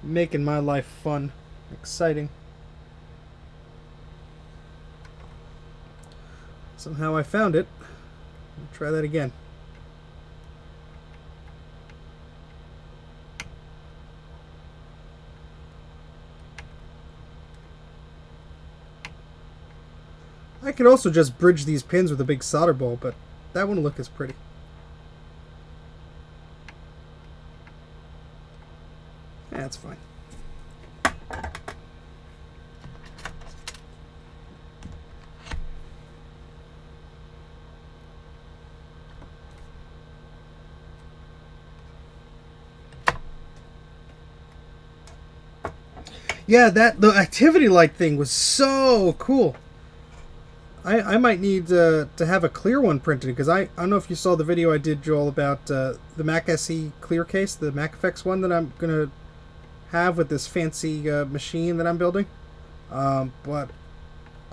making my life fun, exciting. Somehow I found it. I'll try that again. I could also just bridge these pins with a big solder ball, but that wouldn't look as pretty. That's fine. Yeah, the activity light thing was so cool. I might need to have a clear one printed, because I don't know if you saw the video I did, Joel, about the Mac SE clear case, the Macintosh one that I'm going to have with this fancy machine that I'm building. But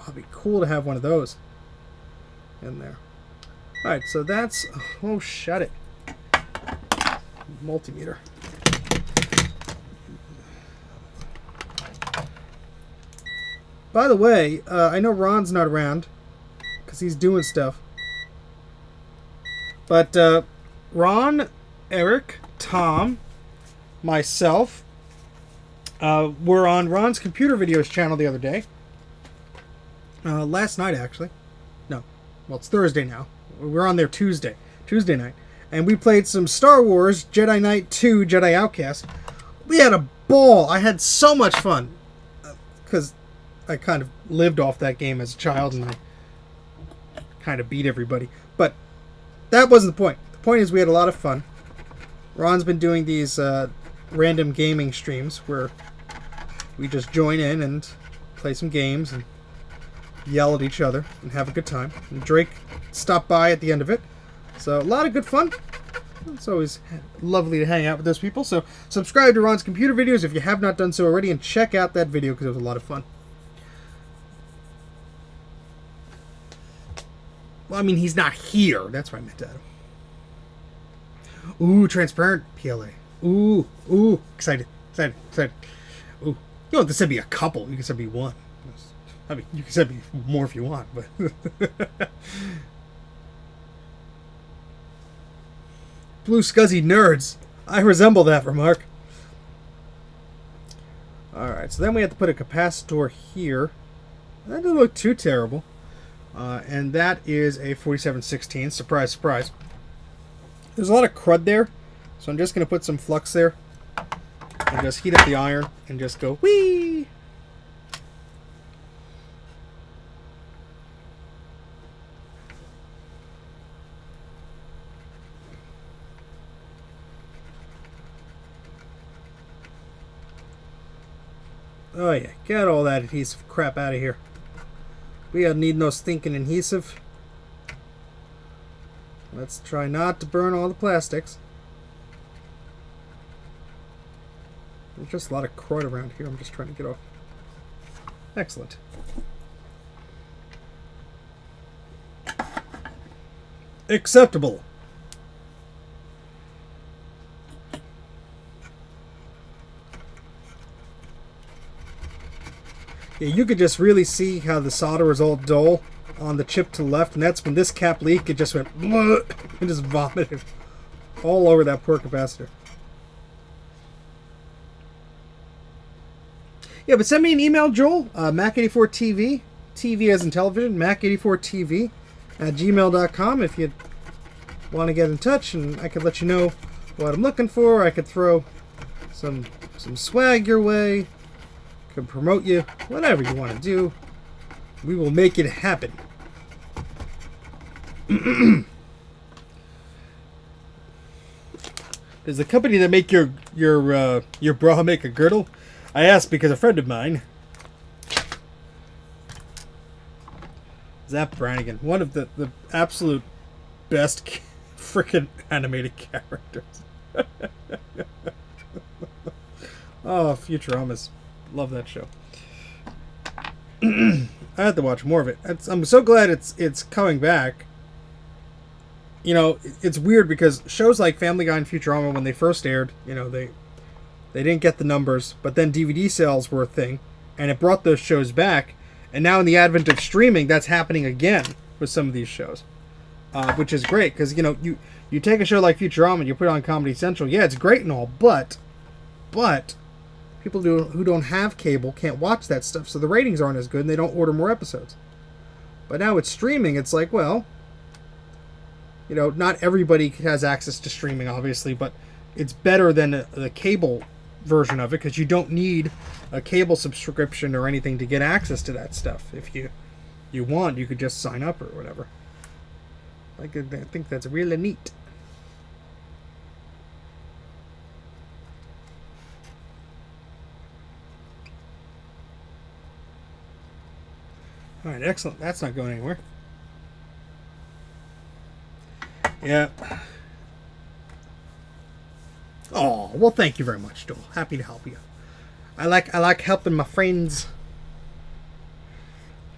it'd be cool to have one of those in there. Alright, so that's... Oh, shut it. Multimeter. By the way, I know Ron's not around because he's doing stuff. But Ron, Eric, Tom, myself were on Ron's Computer Videos channel the other day. Last night, actually. No. Well, it's Thursday now. We're on there Tuesday night. And we played some Star Wars Jedi Knight 2 Jedi Outcast. We had a ball. I had so much fun. Because I kind of lived off that game as a child, and I kind of beat everybody. But that wasn't the point. The point is we had a lot of fun. Ron's been doing these random gaming streams where we just join in and play some games and yell at each other and have a good time. And Drake stopped by at the end of it. So a lot of good fun. It's always lovely to hang out with those people. So subscribe to Ron's Computer Videos if you have not done so already, and check out that video because it was a lot of fun. Well, I mean, he's not here. That's what I meant to add him. Ooh, transparent PLA. Ooh, excited. Ooh, you don't have to send me a couple. You can send me one. I mean, you can send me more if you want, but... Blue scuzzy nerds. I resemble that remark. Alright, so then we have to put a capacitor here. That doesn't look too terrible. And that is a 4716. Surprise, surprise. There's a lot of crud there, so I'm just going to put some flux there. And just heat up the iron and just go, whee! Oh yeah, get all that adhesive crap out of here. We don't need no stinking adhesive. Let's try not to burn all the plastics. There's just a lot of crud around here I'm just trying to get off. Excellent. Acceptable. Yeah, you could just really see how the solder was all dull on the chip to the left, and that's when this cap leaked. It just went and just vomited all over that poor capacitor. Yeah, but send me an email, Joel. Mac84TV, TV as in television, Mac84TV at gmail.com if you want to get in touch, and I could let you know what I'm looking for. I could throw some swag your way, could promote you, whatever you want to do. We will make it happen. Does the company that make your bra make a girdle? I asked because a friend of mine, Zap Brannigan, one of the absolute best freaking animated characters. Oh, Futurama's, love that show. I have to watch more of it. I'm so glad it's coming back. You know, it's weird because shows like Family Guy and Futurama, when they first aired, you know, they didn't get the numbers, but then DVD sales were a thing, and it brought those shows back. And now in the advent of streaming, that's happening again with some of these shows, which is great because, you know, you take a show like Futurama and you put it on Comedy Central. Yeah, it's great and all, but people who don't have cable can't watch that stuff, so the ratings aren't as good and they don't order more episodes. But now it's streaming. It's like, well, you know, not everybody has access to streaming, obviously, but it's better than the cable version of it because you don't need a cable subscription or anything to get access to that stuff. If you want, you could just sign up or whatever. I think that's really neat. All right, excellent. That's not going anywhere. Yeah. Oh, well, thank you very much, Joel. Happy to help you. I like helping my friends.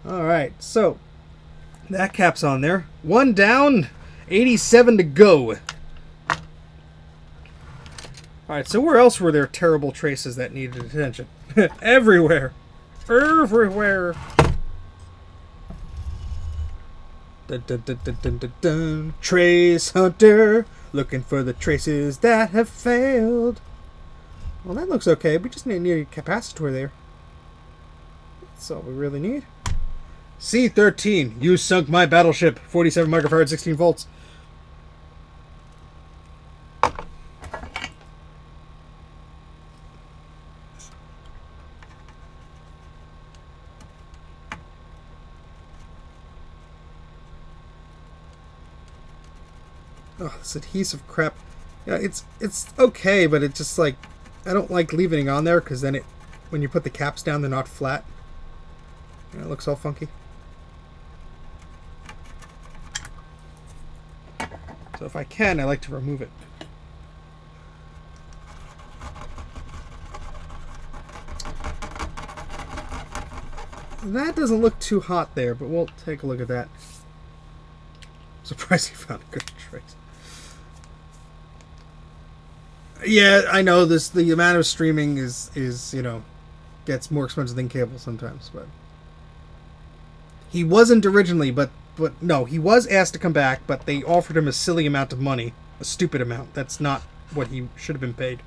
All right, so that cap's on there. 1 down, 87 to go. All right, so where else were there terrible traces that needed attention? Everywhere. Everywhere. Dun, dun, dun, dun, dun, dun, dun. Trace hunter, looking for the traces that have failed. Well, that looks okay. We just need a capacitor there. That's all we really need. C-13, you sunk my battleship. 47 microfarad, 16 volts. Oh, this adhesive crap. Yeah, it's okay, but it's just like, I don't like leaving it on there because then when you put the caps down, they're not flat. Yeah, it looks all funky. So if I can, I like to remove it. That doesn't look too hot there, but we'll take a look at that. I'm surprised you found a good trace. Yeah, I know the amount of streaming is you know, gets more expensive than cable sometimes, but he wasn't originally, but no, he was asked to come back, but they offered him a silly amount of money, a stupid amount. That's not what he should have been paid,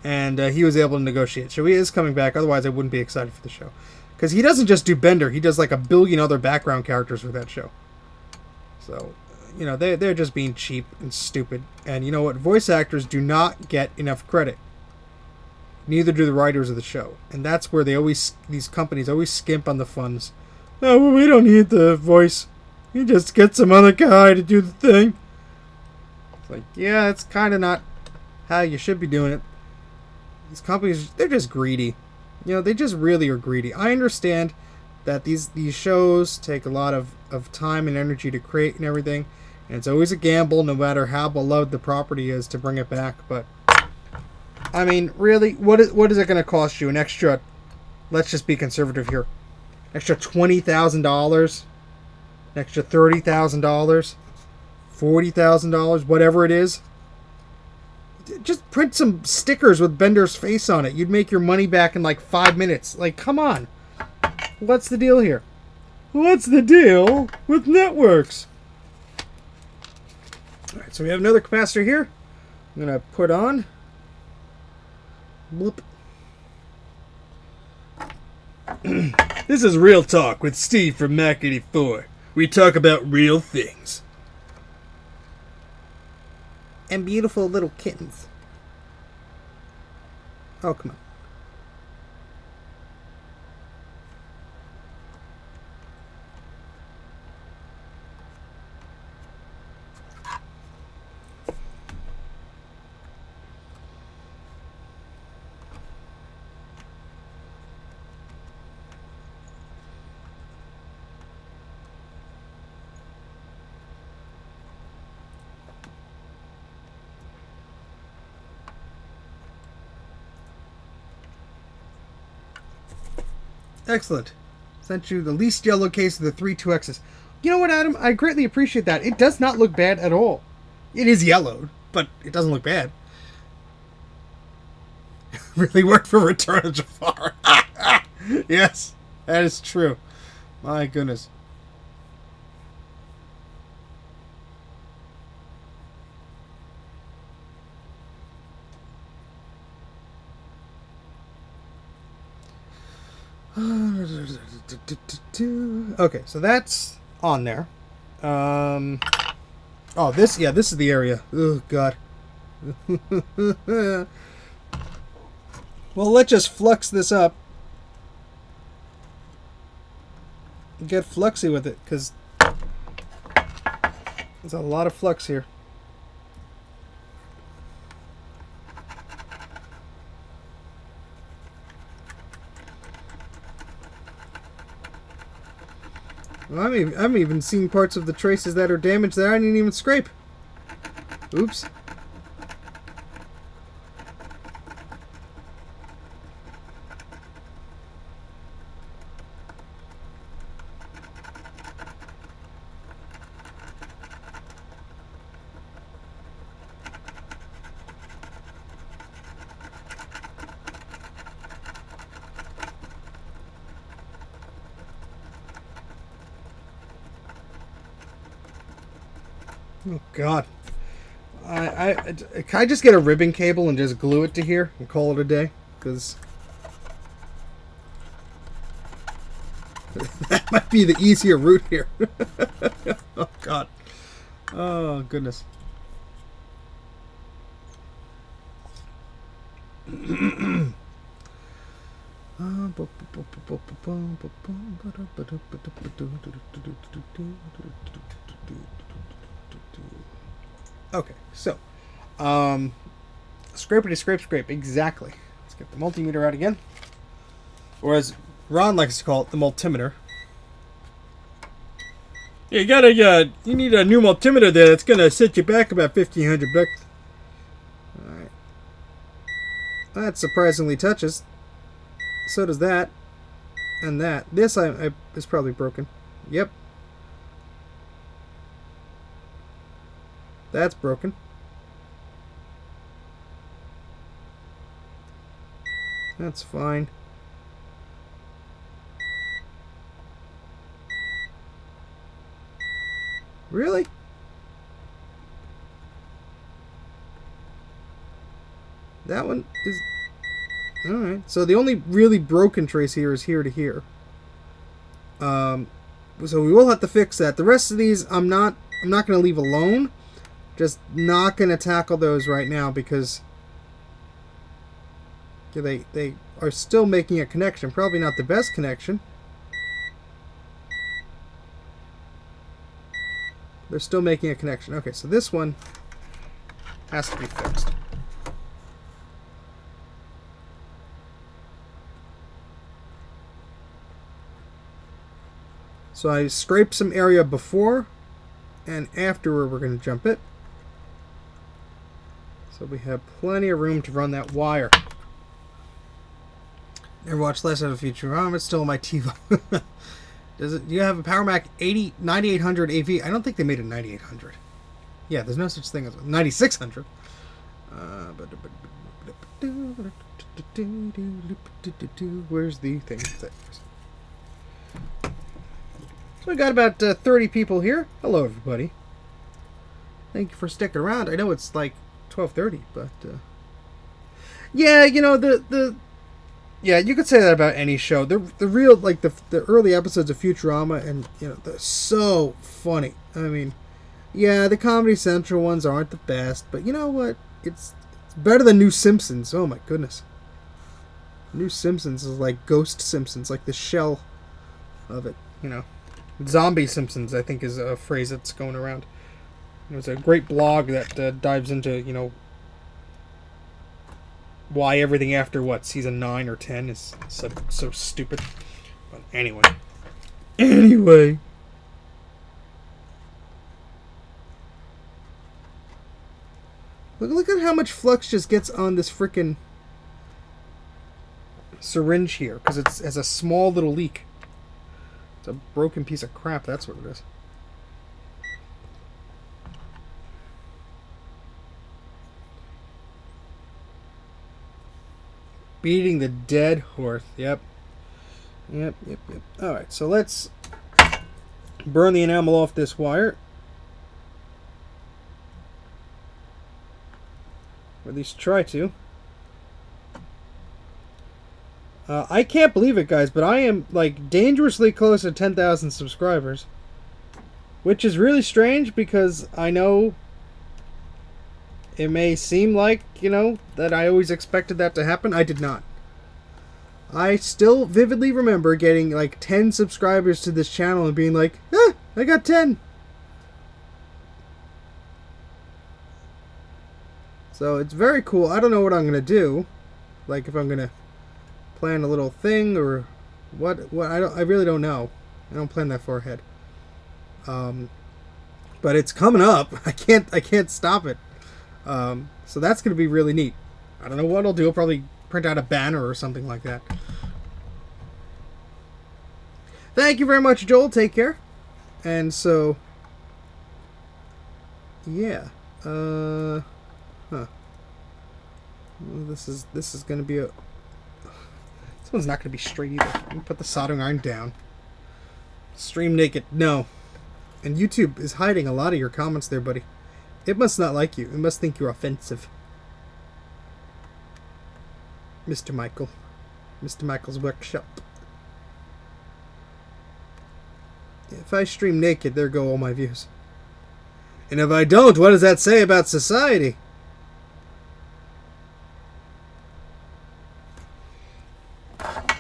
and he was able to negotiate. So he is coming back. Otherwise, I wouldn't be excited for the show, because he doesn't just do Bender. He does like a billion other background characters for that show. So, you know, they're just being cheap and stupid. And you know what? Voice actors do not get enough credit. Neither do the writers of the show. And that's where these companies always skimp on the funds. Oh, well, we don't need the voice. You just get some other guy to do the thing. It's like, yeah, it's kind of not how you should be doing it. These companies, they're just greedy. You know, they just really are greedy. I understand that these shows take a lot of time and energy to create and everything. And it's always a gamble, no matter how beloved the property is, to bring it back. But, I mean, really, what is it going to cost you? An extra, let's just be conservative here, extra $20,000? An extra $30,000? $40,000? Whatever it is? Just print some stickers with Bender's face on it. You'd make your money back in like 5 minutes. Like, come on. What's the deal here? What's the deal with networks? Alright, so we have another capacitor here. I'm going to put on. Bloop. This is Real Talk with Steve from Mac84. We talk about real things. And beautiful little kittens. Oh, come on. Excellent. Sent you the least yellow case of the 3 2Xs. You know what, Adam? I greatly appreciate that. It does not look bad at all. It is yellowed, but it doesn't look bad. Really worked for Return of Jafar. Yes, that is true. My goodness. Okay, so that's on there. Oh, this is the area. Oh, God. Well, let's just flux this up. Get fluxy with it, because there's a lot of flux here. Well, I'm even seeing parts of the traces that are damaged that I didn't even scrape. Oops. Oh, God. Can I just get a ribbon cable and just glue it to here and call it a day? Because that might be the easier route here. Oh, God. Oh, goodness. Okay, so scrape, exactly. Let's get the multimeter out again, or as Ron likes to call it, the multimeter. You need a new multimeter there. That's gonna set you back about $1,500. All right, that surprisingly touches. So does that, and that. This is probably broken. Yep. That's broken. That's fine. Really? That one is... Alright. So the only really broken trace here is here to here. So we will have to fix that. The rest of these I'm not going to leave alone. Just not going to tackle those right now because they are still making a connection. Probably not the best connection. They're still making a connection. Okay, so this one has to be fixed. So I scraped some area before and after we're going to jump it. So we have plenty of room to run that wire. Never watched less of a Futurama. It's still on my TiVo. Do you have a Power Mac 9800 AV? I don't think they made a 9800. Yeah, there's no such thing as a 9600. Where's the thing? So we got about 30 people here. Hello, everybody. Thank you for sticking around. I know it's like 12:30, but yeah, you know, the Yeah, you could say that about any show. The real, like, the early episodes of Futurama, and, you know, they're so funny. I mean, yeah, the Comedy Central ones aren't the best, but you know what? It's better than New Simpsons. Oh my goodness. New Simpsons is like Ghost Simpsons, like the shell of it, you know. Zombie Simpsons, I think, is a phrase that's going around. There's a great blog that dives into, you know, why everything after, what, season 9 or 10 is so stupid. But anyway. Anyway. Look at how much flux just gets on this frickin' syringe here, because it has a small little leak. It's a broken piece of crap, that's what it is. Beating the dead horse. Yep. Alright, so let's burn the enamel off this wire. Or at least try to. I can't believe it, guys, but I am, like, dangerously close to 10,000 subscribers. Which is really strange, because I know it may seem like, you know, that I always expected that to happen. I did not. I still vividly remember getting, like, 10 subscribers to this channel and being like, I got 10. So it's very cool. I don't know what I'm going to do. Like, if I'm going to plan a little thing or what I really don't know. I don't plan that far ahead. But it's coming up. I can't stop it. So that's going to be really neat. I don't know what I'll do. I'll probably print out a banner or something like that. Thank you very much, Joel. Take care. And so, yeah. Well, this is going to be a... This one's not going to be straight either. Let me put the soldering iron down. Stream naked. No. And YouTube is hiding a lot of your comments there, buddy. It must not like you. It must think you're offensive. Mr. Michael. Mr. Michael's workshop. If I stream naked, there go all my views. And if I don't, what does that say about society?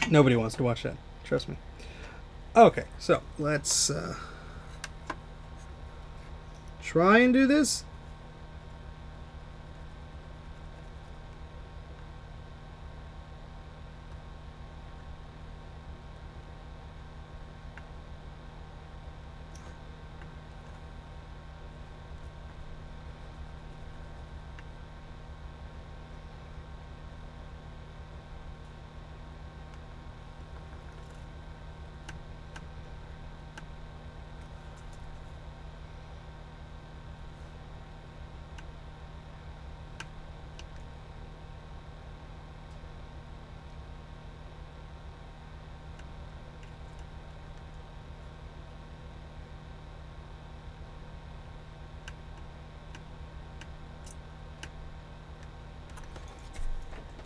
Nobody wants to watch that. Trust me. Okay, so let's try and do this.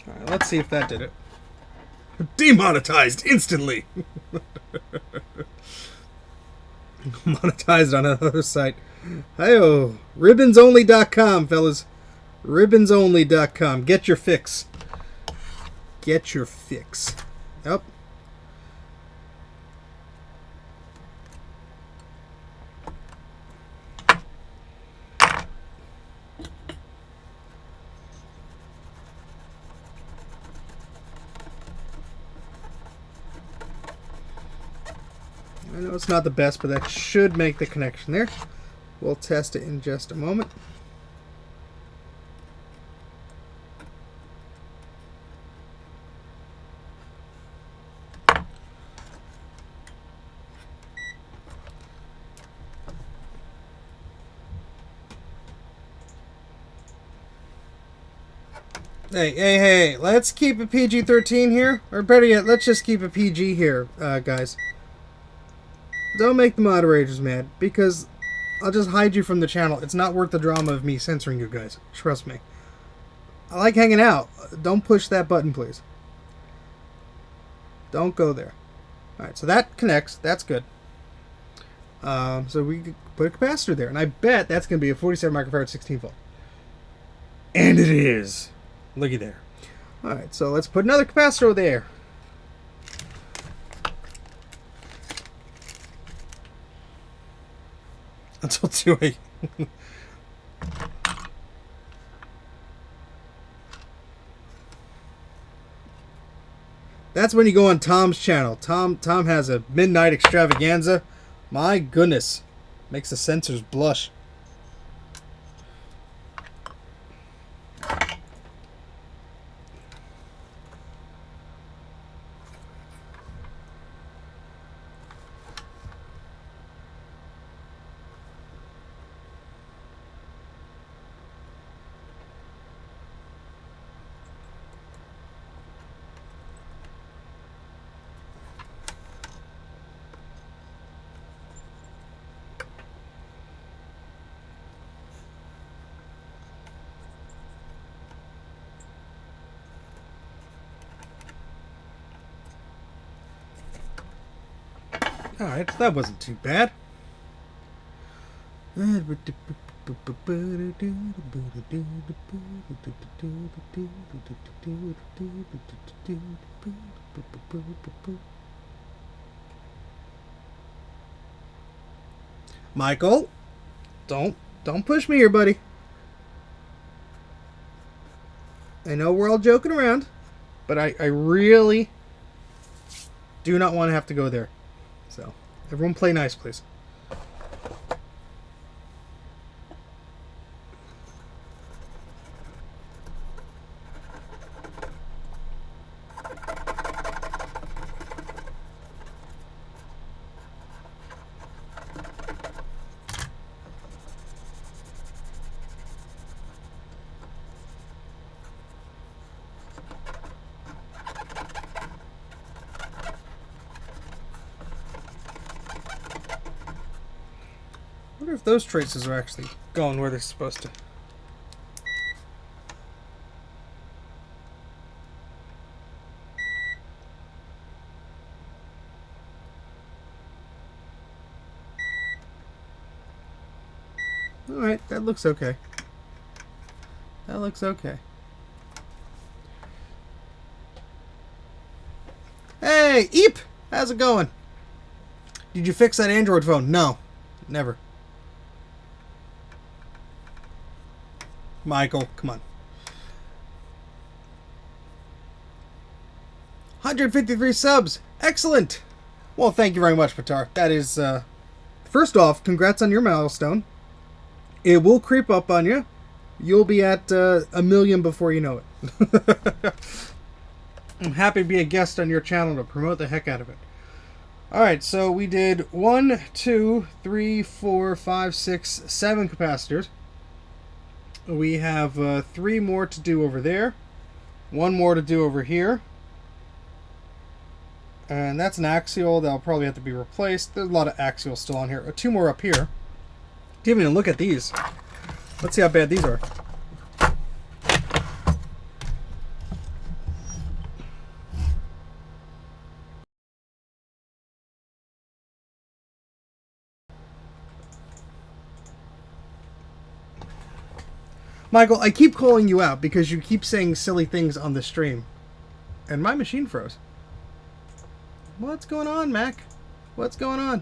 Alright, let's see if that did it. Demonetized instantly! Monetized on another site. Hi-oh. Ribbonsonly.com, fellas. Ribbonsonly.com. Get your fix. Get your fix. Yep. I know it's not the best, but that should make the connection there. We'll test it in just a moment. Hey, let's keep it PG-13 here. Or better yet, let's just keep it PG here, guys. Don't make the moderators mad, because I'll just hide you from the channel. It's not worth the drama of me censoring you guys. Trust me. I like hanging out. Don't push that button, please. Don't go there. Alright, so that connects. That's good. So we could put a capacitor there. And I bet that's going to be a 47 microfarad 16 volt. And it is. Looky there. Alright, so let's put another capacitor over there. Until 2 a.m. That's when you go on Tom's channel. Tom has a midnight extravaganza. My goodness. Makes the sensors blush. Alright, that wasn't too bad. Michael, don't push me here, buddy. I know we're all joking around, but I really do not want to have to go there. So, everyone play nice, please. I wonder if those traces are actually going where they're supposed to. Alright, that looks okay. That looks okay. Hey, Eep! How's it going? Did you fix that Android phone? No. Never. Michael, come on. 153 subs. Excellent. Well, thank you very much, Patar. That is, first off, congrats on your milestone. It will creep up on you. You'll be at 1 million before you know it. I'm happy to be a guest on your channel to promote the heck out of it. Alright, so we did 1, 2, 3, 4, 5, 6, 7 capacitors. We have 3 more to do over there. 1 more to do over here. And that's an axial. That'll probably have to be replaced. There's a lot of axials still on here. 2 more up here. Didn't even look at these. Let's see how bad these are. Michael, I keep calling you out because you keep saying silly things on the stream. And my machine froze. What's going on, Mac? What's going on?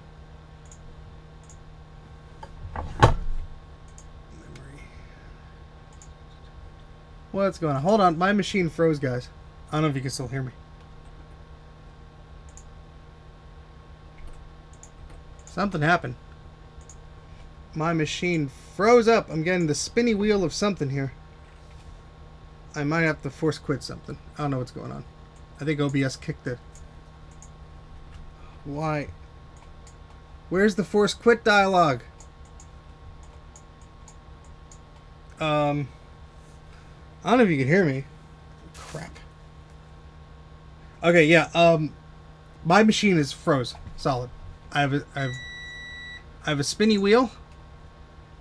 Memory. What's going on? Hold on, my machine froze, guys. I don't know if you can still hear me. Something happened. My machine froze up. I'm getting the spinny wheel of something here. I might have to force quit something. I don't know what's going on. I think OBS kicked it. Why? Where's the force quit dialogue? I don't know if you can hear me. Crap. Okay, yeah. My machine is froze. Solid. I have a spinny wheel.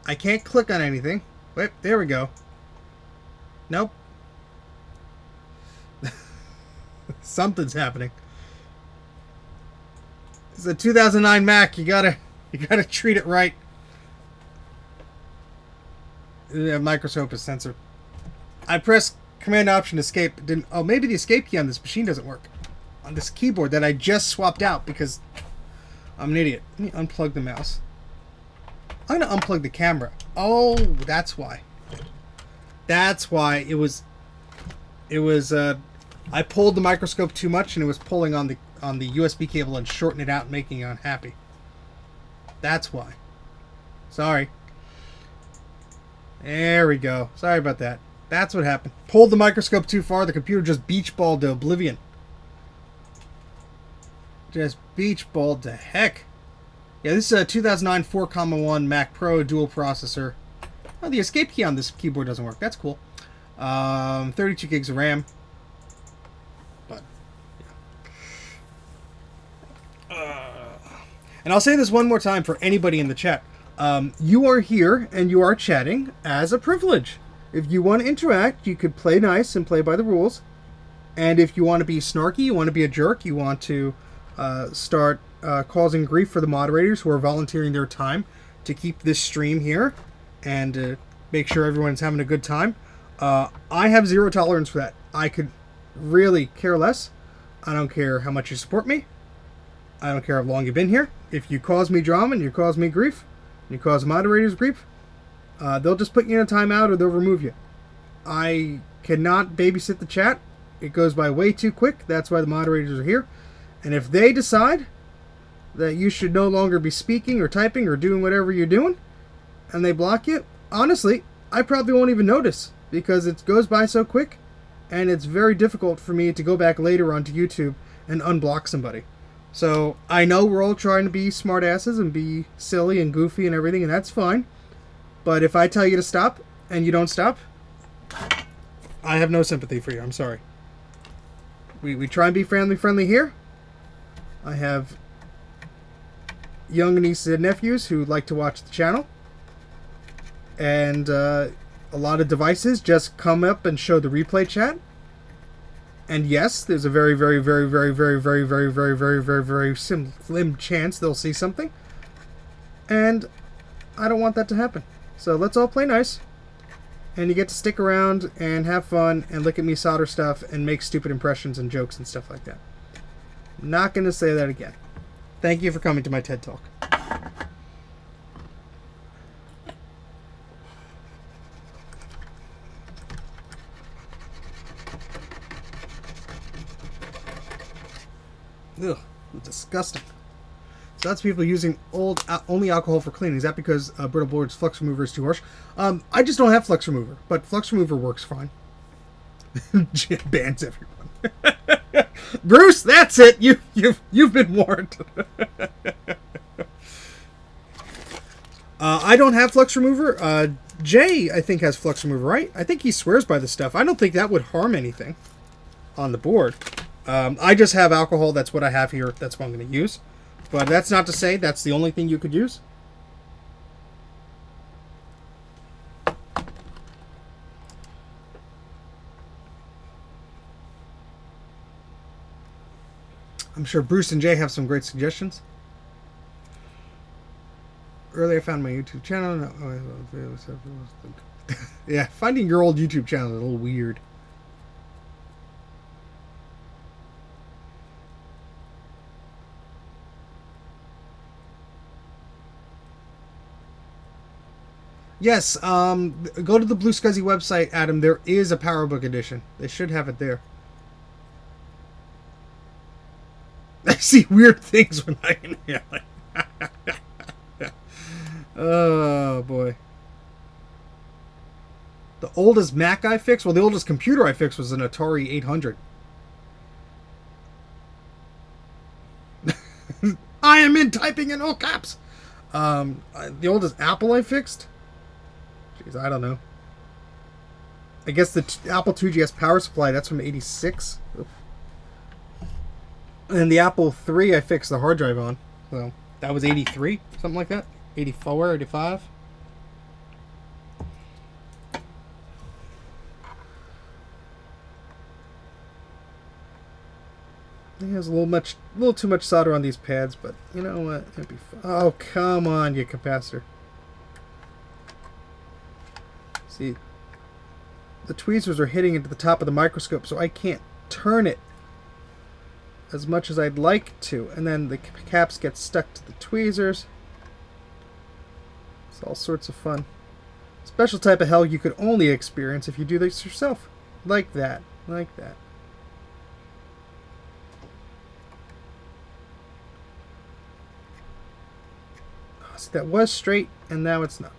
I can't click on anything. Wait, there we go. Nope. Something's happening. It's a 2009 Mac. You gotta treat it right. The microscope is censored. I pressed Command Option Escape. It didn't. Oh, maybe the escape key on this machine doesn't work. On this keyboard that I just swapped out because I'm an idiot. Let me unplug the mouse. I'm gonna unplug the camera. Oh, that's why. That's why it was. I pulled the microscope too much and it was pulling on the USB cable and shorting it out and making it unhappy. That's why. Sorry. There we go. Sorry about that. That's what happened. Pulled the microscope too far. The computer just beach balled to oblivion. Just beach balled to heck. Yeah, this is a 2009 4,1 Mac Pro dual processor. Oh, the escape key on this keyboard doesn't work. That's cool. 32 gigs of RAM. But, yeah. And I'll say this one more time for anybody in the chat. You are here and you are chatting as a privilege. If you want to interact, you could play nice and play by the rules. And if you want to be snarky, you want to be a jerk, you want to start causing grief for the moderators who are volunteering their time to keep this stream here and make sure everyone's having a good time. I have zero tolerance for that. I could really care less. I don't care how much you support me. I don't care how long you've been here. If you cause me drama and you cause me grief, and you cause moderators grief, they'll just put you in a timeout or they'll remove you. I cannot babysit the chat. It goes by way too quick. That's why the moderators are here. And if they decide that you should no longer be speaking or typing or doing whatever you're doing, and they block you, honestly, I probably won't even notice because it goes by so quick, and it's very difficult for me to go back later onto YouTube and unblock somebody. So I know we're all trying to be smartasses and be silly and goofy and everything, and that's fine. But if I tell you to stop and you don't stop, I have no sympathy for you. I'm sorry. We try and be friendly here. I have young nieces and nephews who like to watch the channel. And a lot of devices just come up and show the replay chat. And yes, there's a very slim chance they'll see something. And I don't want that to happen. So let's all play nice. And you get to stick around and have fun and look at me solder stuff and make stupid impressions and jokes and stuff like that. I'm not going to say that again. Thank you for coming to my TED Talk. Ugh, disgusting. So that's people using only alcohol for cleaning. Is that because brittle board's flux remover is too harsh? I just don't have flux remover, but flux remover works fine. Bans everyone. Bruce, that's it. You've been warned. I don't have flux remover. Jay, I think, has flux remover, right? I think he swears by this stuff. I don't think that would harm anything on the board. I just have alcohol. That's what I have here. That's what I'm going to use. But that's not to say that's the only thing you could use. I'm sure Bruce and Jay have some great suggestions. Earlier I found my YouTube channel. Yeah, finding your old YouTube channel is a little weird. Yes, go to the Blue Scuzzy website, Adam. There is a PowerBook edition. They should have it there. I see weird things when I inhale it. Oh, boy. The oldest Mac I fixed? Well, the oldest computer I fixed was an Atari 800. I am in typing in all caps. The oldest Apple I fixed? Jeez, I don't know. I guess the Apple IIgs power supply, that's from 86. Oof. And the Apple III I fixed the hard drive on. So that was 83, something like that. 84, 85. There's a little too much solder on these pads, but you know what? It'd be fun. Oh, come on, you capacitor. See, the tweezers are hitting into the top of the microscope, so I can't turn it as much as I'd like to. And then the caps get stuck to the tweezers. It's all sorts of fun. Special type of hell you could only experience if you do this yourself. Like that. Like that. Oh, see, that was straight, and now it's not.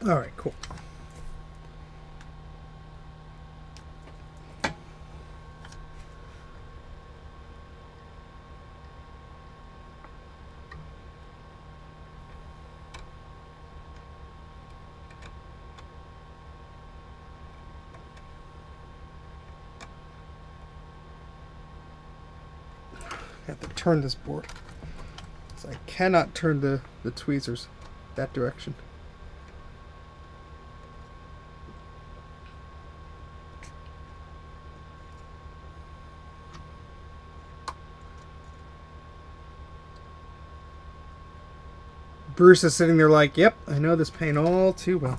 Alright, cool. I have to turn this board. So I cannot turn the tweezers that direction. Bruce is sitting there like, yep, I know this pain all too well.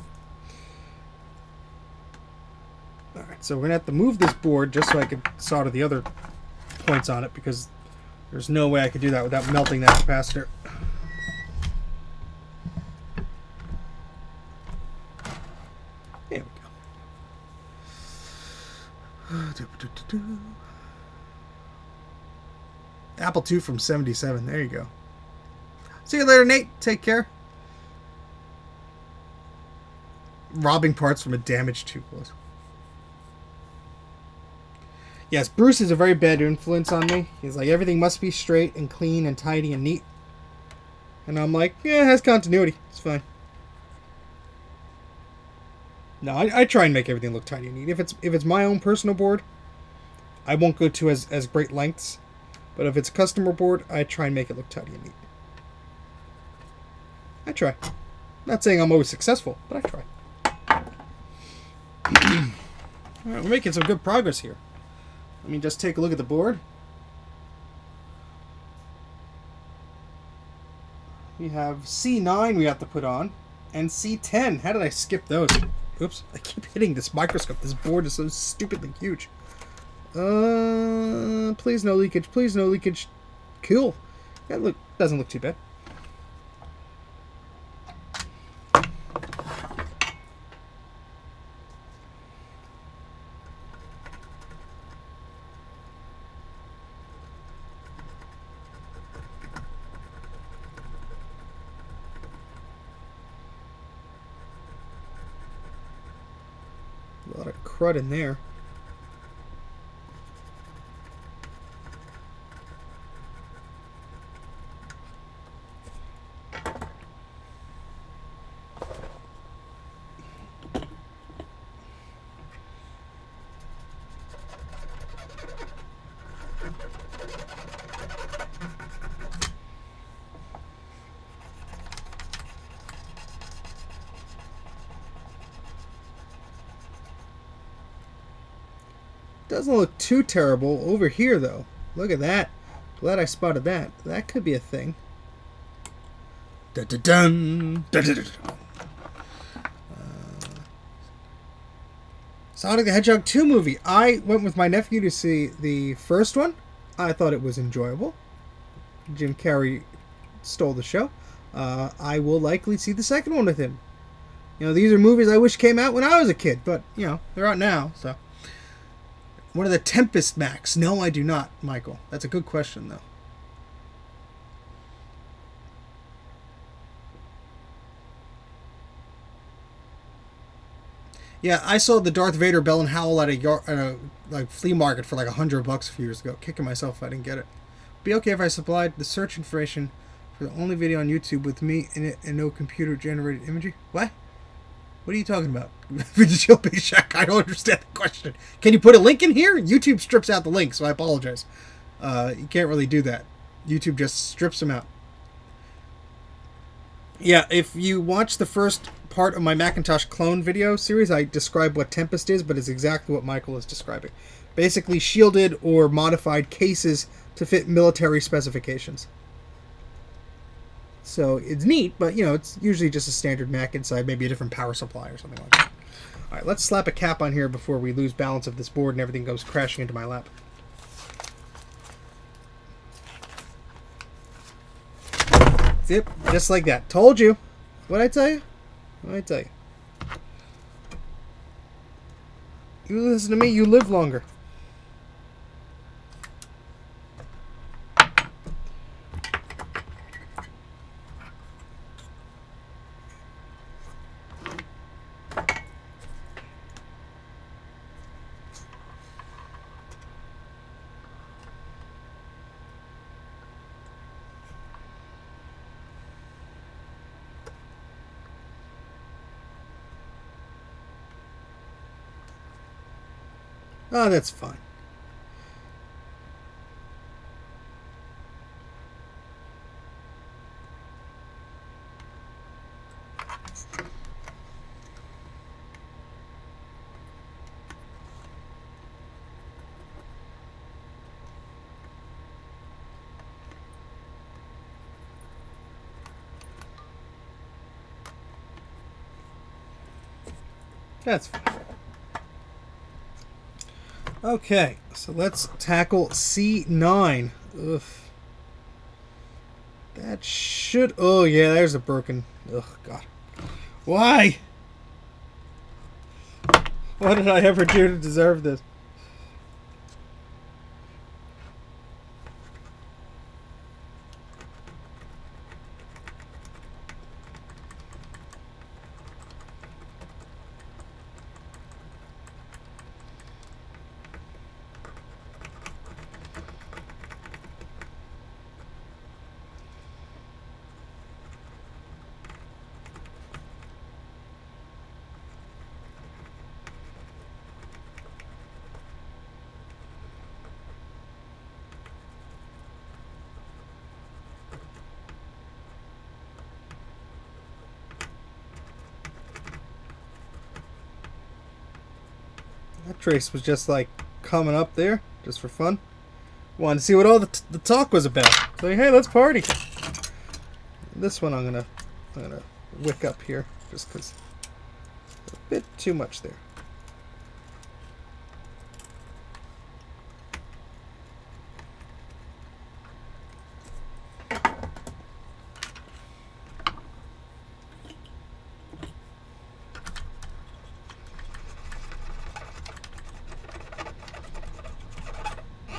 Alright, so we're going to have to move this board just so I can solder the other points on it, because there's no way I could do that without melting that capacitor. There we go. Apple II from 77. There you go. See you later, Nate. Take care. Robbing parts from a damaged tubeless. Yes, Bruce is a very bad influence on me. He's like, everything must be straight and clean and tidy and neat. And I'm like, yeah, it has continuity. It's fine. No, I try and make everything look tidy and neat. If it's my own personal board, I won't go to as great lengths. But if it's a customer board, I try and make it look tidy and neat. I try. Not saying I'm always successful, but I try. Alright, we're making some good progress here. Let me just take a look at the board. We have C9 we have to put on, and C10. How did I skip those? Oops, I keep hitting this microscope. This board is so stupidly huge. Please no leakage. Please no leakage. Cool. That doesn't look too bad. A lot of crud in there. Doesn't look too terrible over here, though. Look at that. Glad I spotted that. That could be a thing. Dun-dun-dun. Dun-dun-dun. Sonic the Hedgehog 2 movie. I went with my nephew to see the first one. I thought it was enjoyable. Jim Carrey stole the show. I will likely see the second one with him. You know, these are movies I wish came out when I was a kid, but, you know, they're out now, so... One of the Tempest Macs. No, I do not, Michael. That's a good question, though. Yeah, I saw the Darth Vader Bell and Howell at a flea market for like $100 a few years ago. Kicking myself if I didn't get it. Be okay if I supplied the search information for the only video on YouTube with me in it and no computer-generated imagery. What? What are you talking about? I don't understand the question. Can you put a link in here? YouTube strips out the link, so I apologize. You can't really do that. YouTube just strips them out. Yeah, if you watch the first part of my Macintosh clone video series, I describe what Tempest is, but it's exactly what Michael is describing. Basically, shielded or modified cases to fit military specifications. So it's neat, but you know, it's usually just a standard Mac inside, maybe a different power supply or something like that. All right, let's slap a cap on here before we lose balance of this board and everything goes crashing into my lap. Zip, just like that. Told you. What'd I tell you? What'd I tell you? You listen to me, you live longer. Oh, that's fine. That's fine. Okay, so let's tackle C9. Ugh. That should... Oh, yeah, there's a broken... Ugh, God. Why? What did I ever do to deserve this? That trace was just like coming up there, just for fun. Wanted to see what all the talk was about. So hey, let's party. This one I'm gonna wick up here, just because a bit too much there.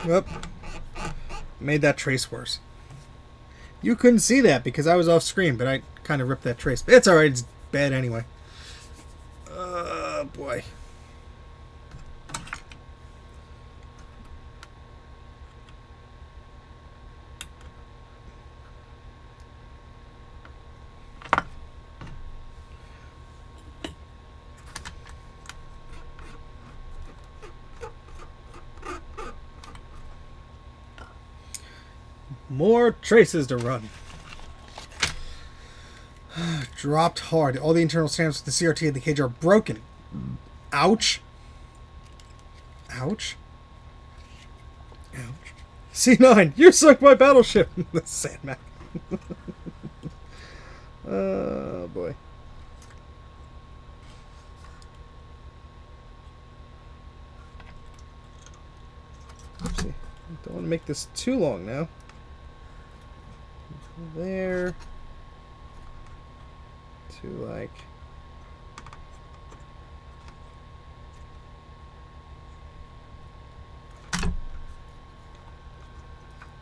Whoop. Made that trace worse. You couldn't see that because I was off screen, but I kind of ripped that trace. But it's alright, it's bad anyway. Boy. More traces to run. Dropped hard. All the internal stamps with the CRT of the cage are broken. Ouch. Ouch. Ouch. C9, you sunk my battleship. Sad Mac. Oh boy. Oopsie. Don't want to make this too long now. There to like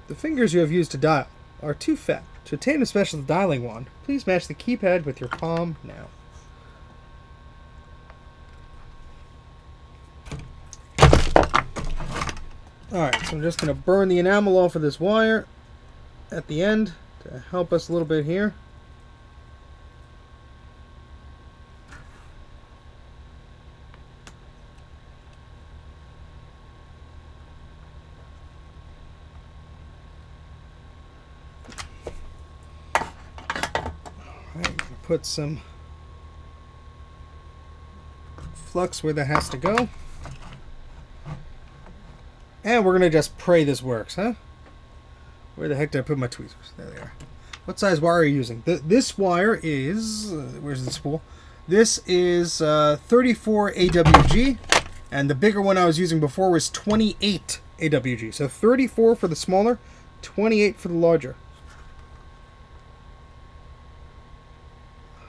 the fingers you have used to dial are too fat. To obtain a special dialing wand, please match the keypad with your palm now. Alright, so I'm just going to burn the enamel off of this wire at the end to help us a little bit here. Alright. put some flux where that has to go. And we're going to just pray this works, huh? Where the heck did I put my tweezers? There they are. What size wire are you using? This wire is... where's the spool? This is 34 AWG. And the bigger one I was using before was 28 AWG. So 34 for the smaller, 28 for the larger.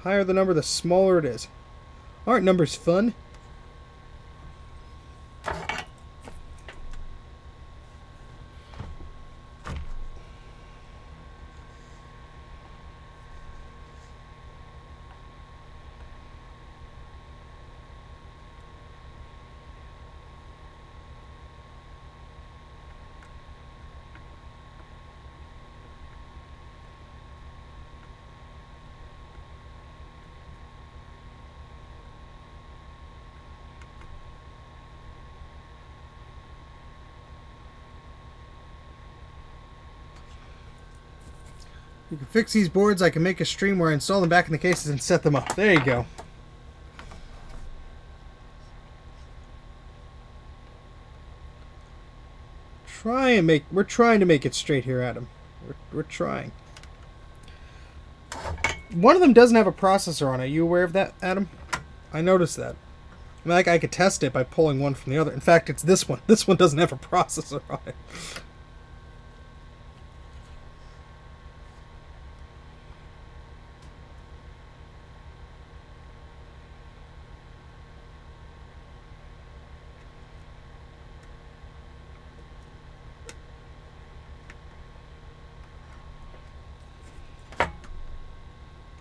Higher the number, the smaller it is. Aren't numbers fun? You can fix these boards. I can make a stream where I install them back in the cases and set them up. There you go. We're trying to make it straight here, Adam. We're trying. One of them doesn't have a processor on it. Are you aware of that, Adam? I noticed that. I mean, like, I could test it by pulling one from the other. In fact, it's this one. This one doesn't have a processor on it.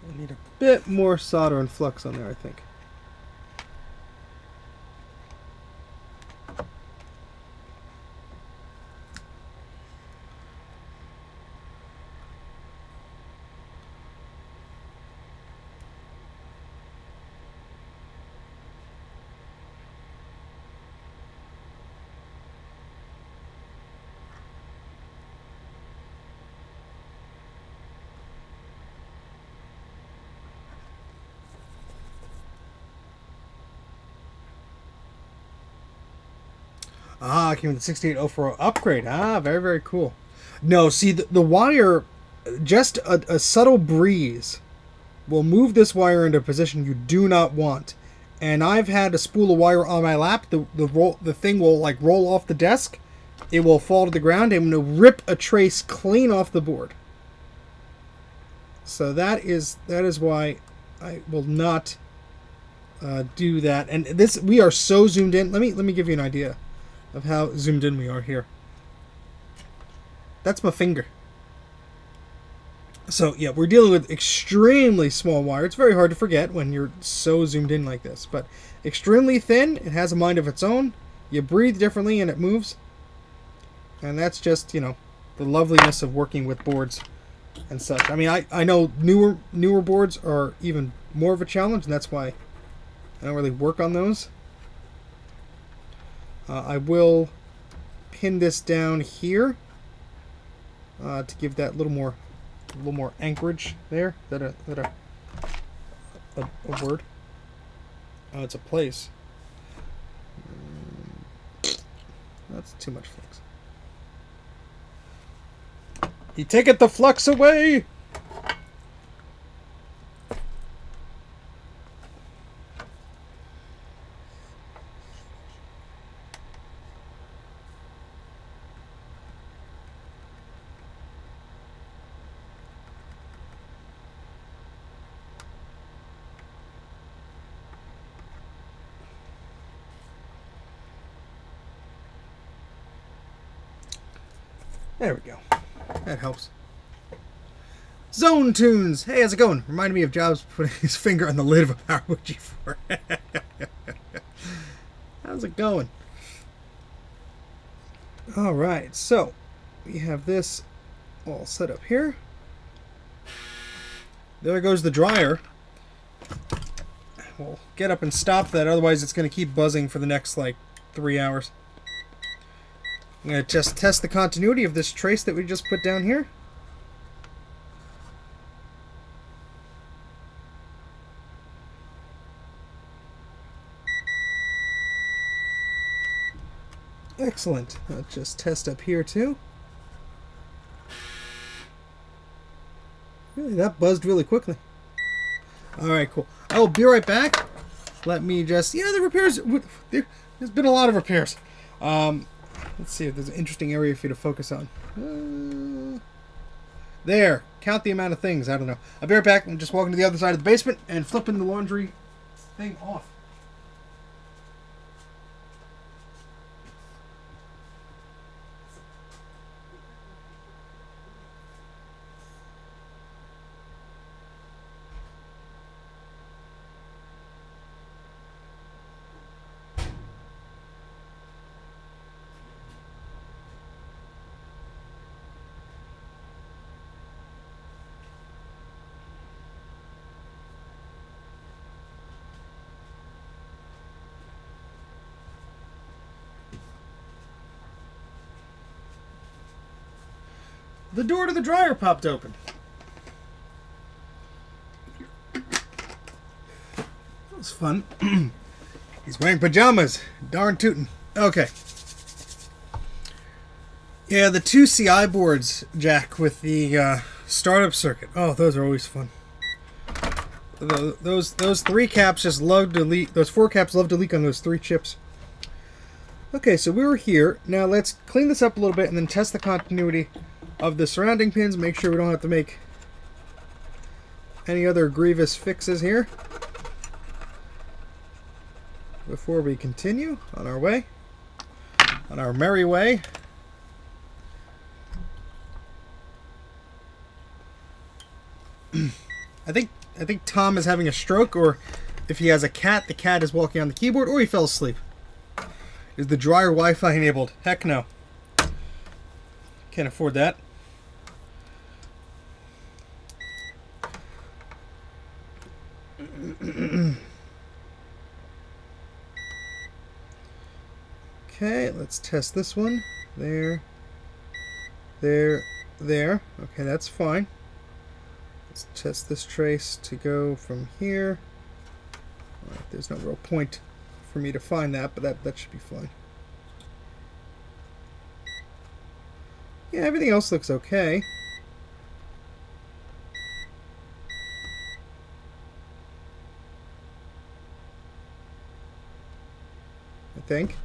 I need a bit more solder and flux on there, I think. Ah, it came with the 68040 upgrade. Ah, very, very cool. No, see, the wire, just a subtle breeze will move this wire into a position you do not want. And I've had a spool of wire on my lap. The thing will, like, roll off the desk. It will fall to the ground. I'm going to rip a trace clean off the board. So that is why I will not do that. And this, we are so zoomed in. Let me give you an idea of how zoomed in we are here. That's my finger. So yeah, we're dealing with extremely small wire. It's very hard to forget when you're so zoomed in like this, but extremely thin. It has a mind of its own. You breathe differently and it moves. And that's just, you know, the loveliness of working with boards and such. I mean, I know newer boards are even more of a challenge, and that's why I don't really work on those. I will pin this down here to give that a little more anchorage there. Is that a word? Oh, it's a place. That's too much flux. He taketh the flux away! There we go. That helps. Zone Tunes! Hey, how's it going? Reminded me of Jobs putting his finger on the lid of a PowerBook G4. How's it going? Alright, so we have this all set up here. There goes the dryer. We'll get up and stop that, otherwise it's going to keep buzzing for the next, like, 3 hours. I'm going to just test the continuity of this trace that we just put down here. Excellent. Let's just test up here too. Really, that buzzed really quickly. Alright, cool. I will be right back. Let me just... Yeah, the repairs... There's been a lot of repairs. Let's see if there's an interesting area for you to focus on. There. Count the amount of things. I don't know. I'll be right back. I'm just walking to the other side of the basement and flipping the laundry thing off. The door to the dryer popped open. That was fun. He's wearing pajamas. Darn tootin'. Okay. Yeah, the two CI boards, Jack, with the startup circuit. Oh, those are always fun. Those three caps just love to leak. Those four caps love to leak on those three chips. Okay, so we were here. Now let's clean this up a little bit and then test the continuity of the surrounding pins. Make sure we don't have to make any other grievous fixes here before we continue on our way, on our merry way. I think Tom is having a stroke, or if he has a cat, the cat is walking on the keyboard, or he fell asleep. Is the dryer Wi-Fi enabled? Heck no. Can't afford that. Okay, let's test this one. There. Okay, that's fine. Let's test this trace to go from here. All right, there's no real point for me to find that, but that should be fine. Yeah, everything else looks okay. I think.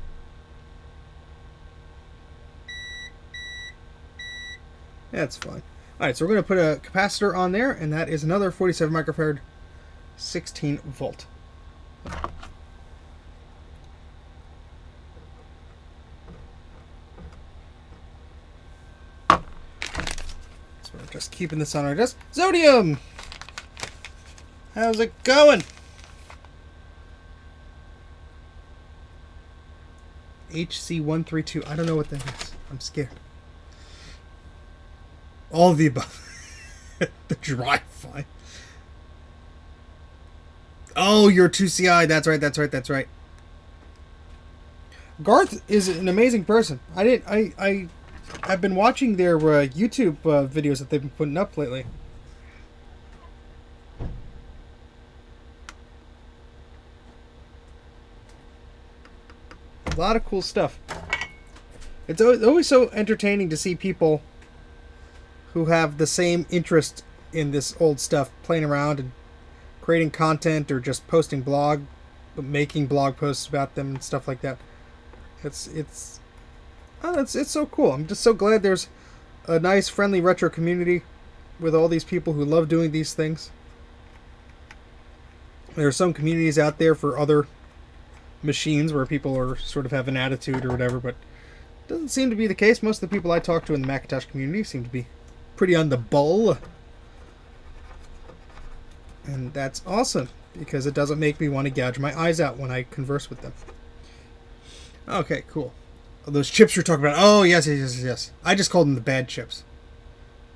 That's fine. Alright, so we're going to put a capacitor on there, and that is another 47 microfarad, 16 volt. So we're just keeping this on our desk. Zodium! How's it going? HC132. I don't know what that is. I'm scared. All of the above. The dry fine. Oh, you're 2CI. That's right. Garth is an amazing person. I've been watching their YouTube videos that they've been putting up lately. A lot of cool stuff. It's always so entertaining to see people who have the same interest in this old stuff, playing around and creating content, or just posting making blog posts about them and stuff like that. It's so cool. I'm just so glad there's a nice, friendly retro community with all these people who love doing these things. There are some communities out there for other machines where people are sort of have an attitude or whatever, but it doesn't seem to be the case. Most of the people I talk to in the Macintosh community seem to be pretty on the ball, and that's awesome because it doesn't make me want to gouge my eyes out when I converse with them. Okay, cool. Those chips you're talking about. Oh, yes. I just called them the bad chips.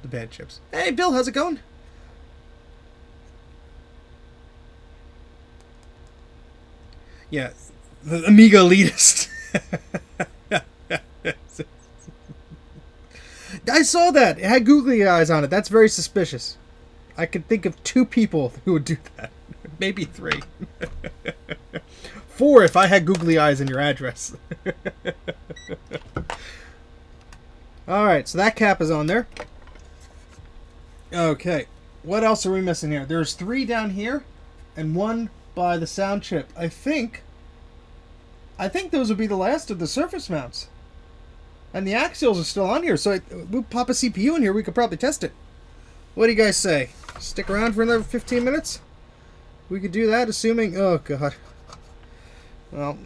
The bad chips. Hey, Bill, how's it going? Yeah, the Amiga elitist. I saw that. It had googly eyes on it. That's very suspicious. I could think of 2 people who would do that. Maybe 3. 4 if I had googly eyes in your address. Alright, so that cap is on there. Okay, what else are we missing here? There's 3 down here and 1 by the sound chip. I think those would be the last of the surface mounts. And the axials are still on here, so we'll pop a CPU in here, we could probably test it. What do you guys say? Stick around for another 15 minutes? We could do that, assuming... Oh, God. Well,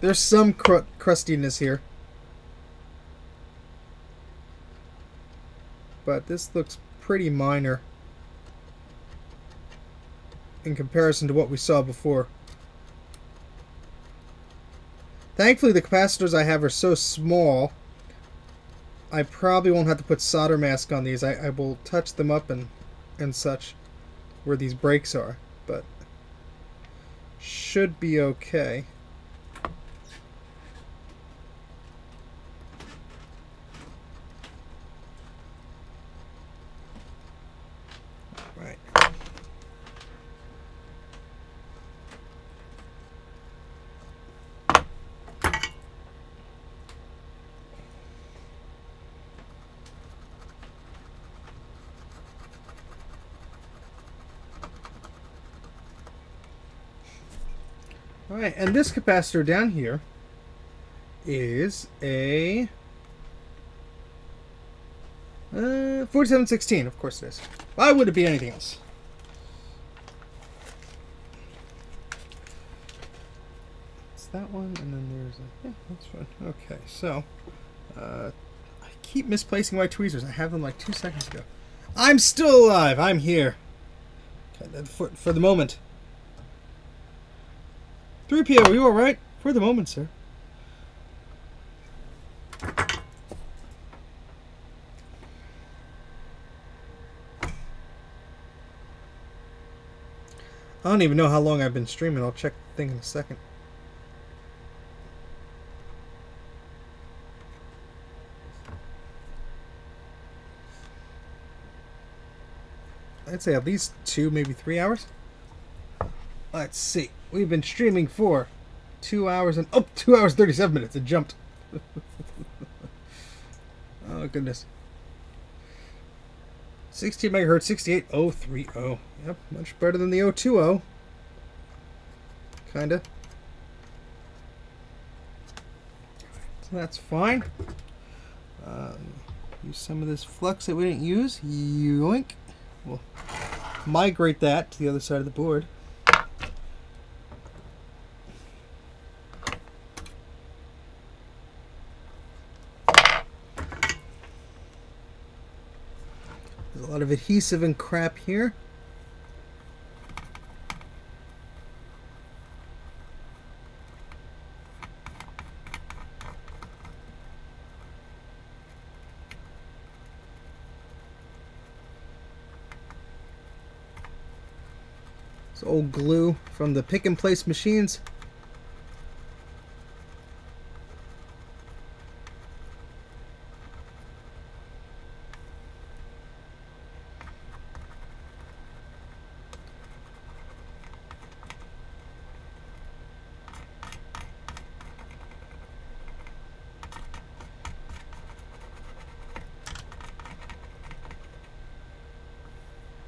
there's some crustiness here. But this looks pretty minor in comparison to what we saw before. Thankfully, the capacitors I have are so small, I probably won't have to put solder mask on these. I will touch them up and such where these breaks are, but should be okay. Right. Alright, and this capacitor down here is a 4716, of course it is. Why would it be anything else? It's that one, and then there's a... Yeah, that's fine. Okay, so... I keep misplacing my tweezers. I have them like 2 seconds ago. I'm still alive! I'm here! Okay, for the moment. 3PO, are you alright? For the moment, sir. I don't even know how long I've been streaming. I'll check the thing in a second. I'd say at least 2, maybe 3 hours. Let's see. We've been streaming for 2 hours and... Oh, 2 hours 37 minutes. It jumped. Oh, goodness. 16 megahertz, 68030. Yep, much better than the 020. Kinda. So that's fine. Use some of this flux that we didn't use. Yoink. We'll migrate that to the other side of the board. There's a lot of adhesive and crap here. It's old glue from the pick and place machines.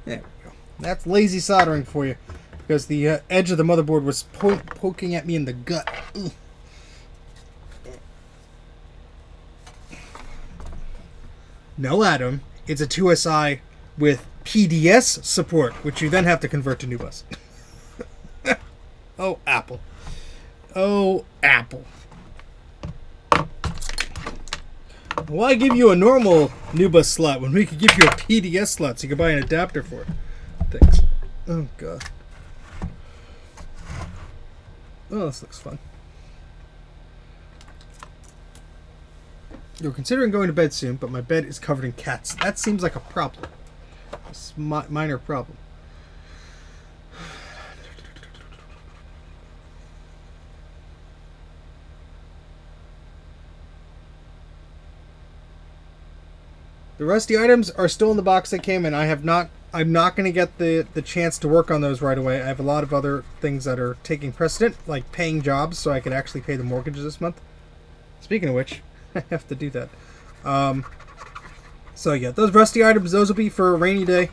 There we go. That's lazy soldering for you. Because the edge of the motherboard was poking at me in the gut. Ugh. No, Adam. It's a 2SI with PDS support, which you then have to convert to NuBus. Oh, Apple. Oh, Apple. Why give you a normal NuBus slot when we could give you a PDS slot so you could buy an adapter for it? Thanks. Oh, God. Oh, this looks fun. You're considering going to bed soon, but my bed is covered in cats. That seems like a problem. A minor problem. The rusty items are still in the box that came in. I'm not going to get the chance to work on those right away. I have a lot of other things that are taking precedent, like paying jobs so I could actually pay the mortgages this month. Speaking of which, I have to do that. So yeah, those rusty items, those will be for a rainy day.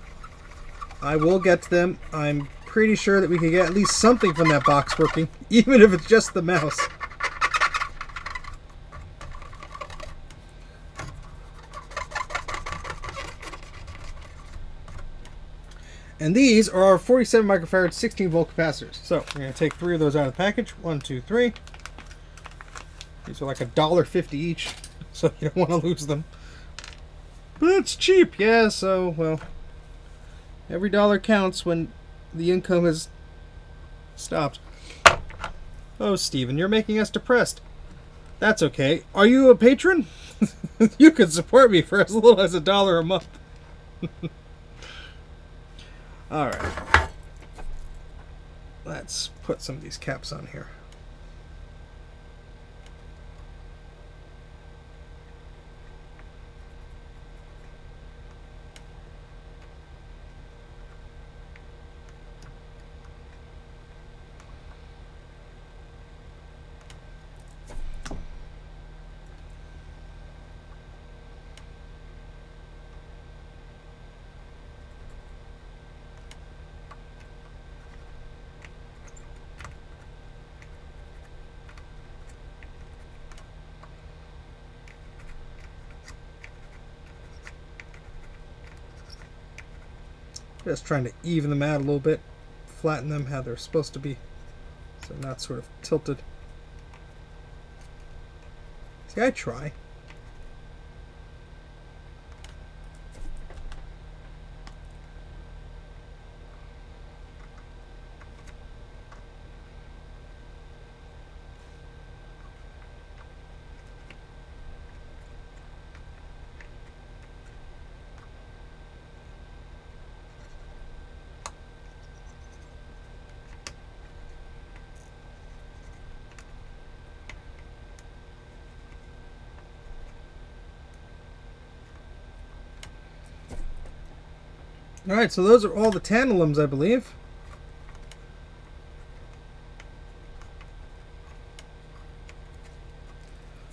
I will get to them. I'm pretty sure that we can get at least something from that box working, even if it's just the mouse. And these are our 47 microfarad 16 volt capacitors. So we're going to take 3 of those out of the package. 1, 2, 3. These are like $1.50 each, so you don't want to lose them. But it's cheap, yeah, so, well, every dollar counts when the income is stopped. Oh, Steven, you're making us depressed. That's okay. Are you a patron? You can support me for as little as $1 a month. Alright. Let's put some of these caps on here. Just trying to even them out a little bit, flatten them how they're supposed to be, so they're not sort of tilted. See, I try. Alright, so those are all the tantalums, I believe.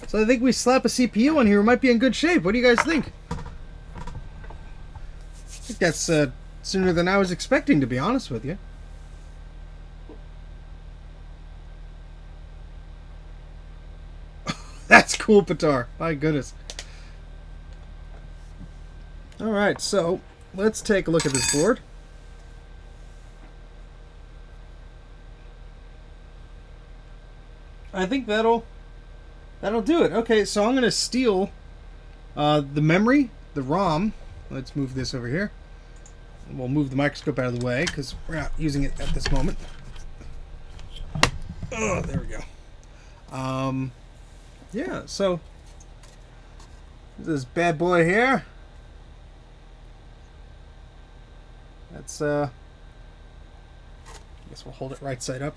So I think we slap a CPU on here, we might be in good shape. What do you guys think? I think that's sooner than I was expecting, to be honest with you. That's cool, Pitar. My goodness. Alright, so let's take a look at this board. I think that'll do it. Okay, so I'm going to steal the memory, the ROM. Let's move this over here. We'll move the microscope out of the way because we're not using it at this moment. Oh, there we go. Yeah, so this bad boy here. That's I guess we'll hold it right side up.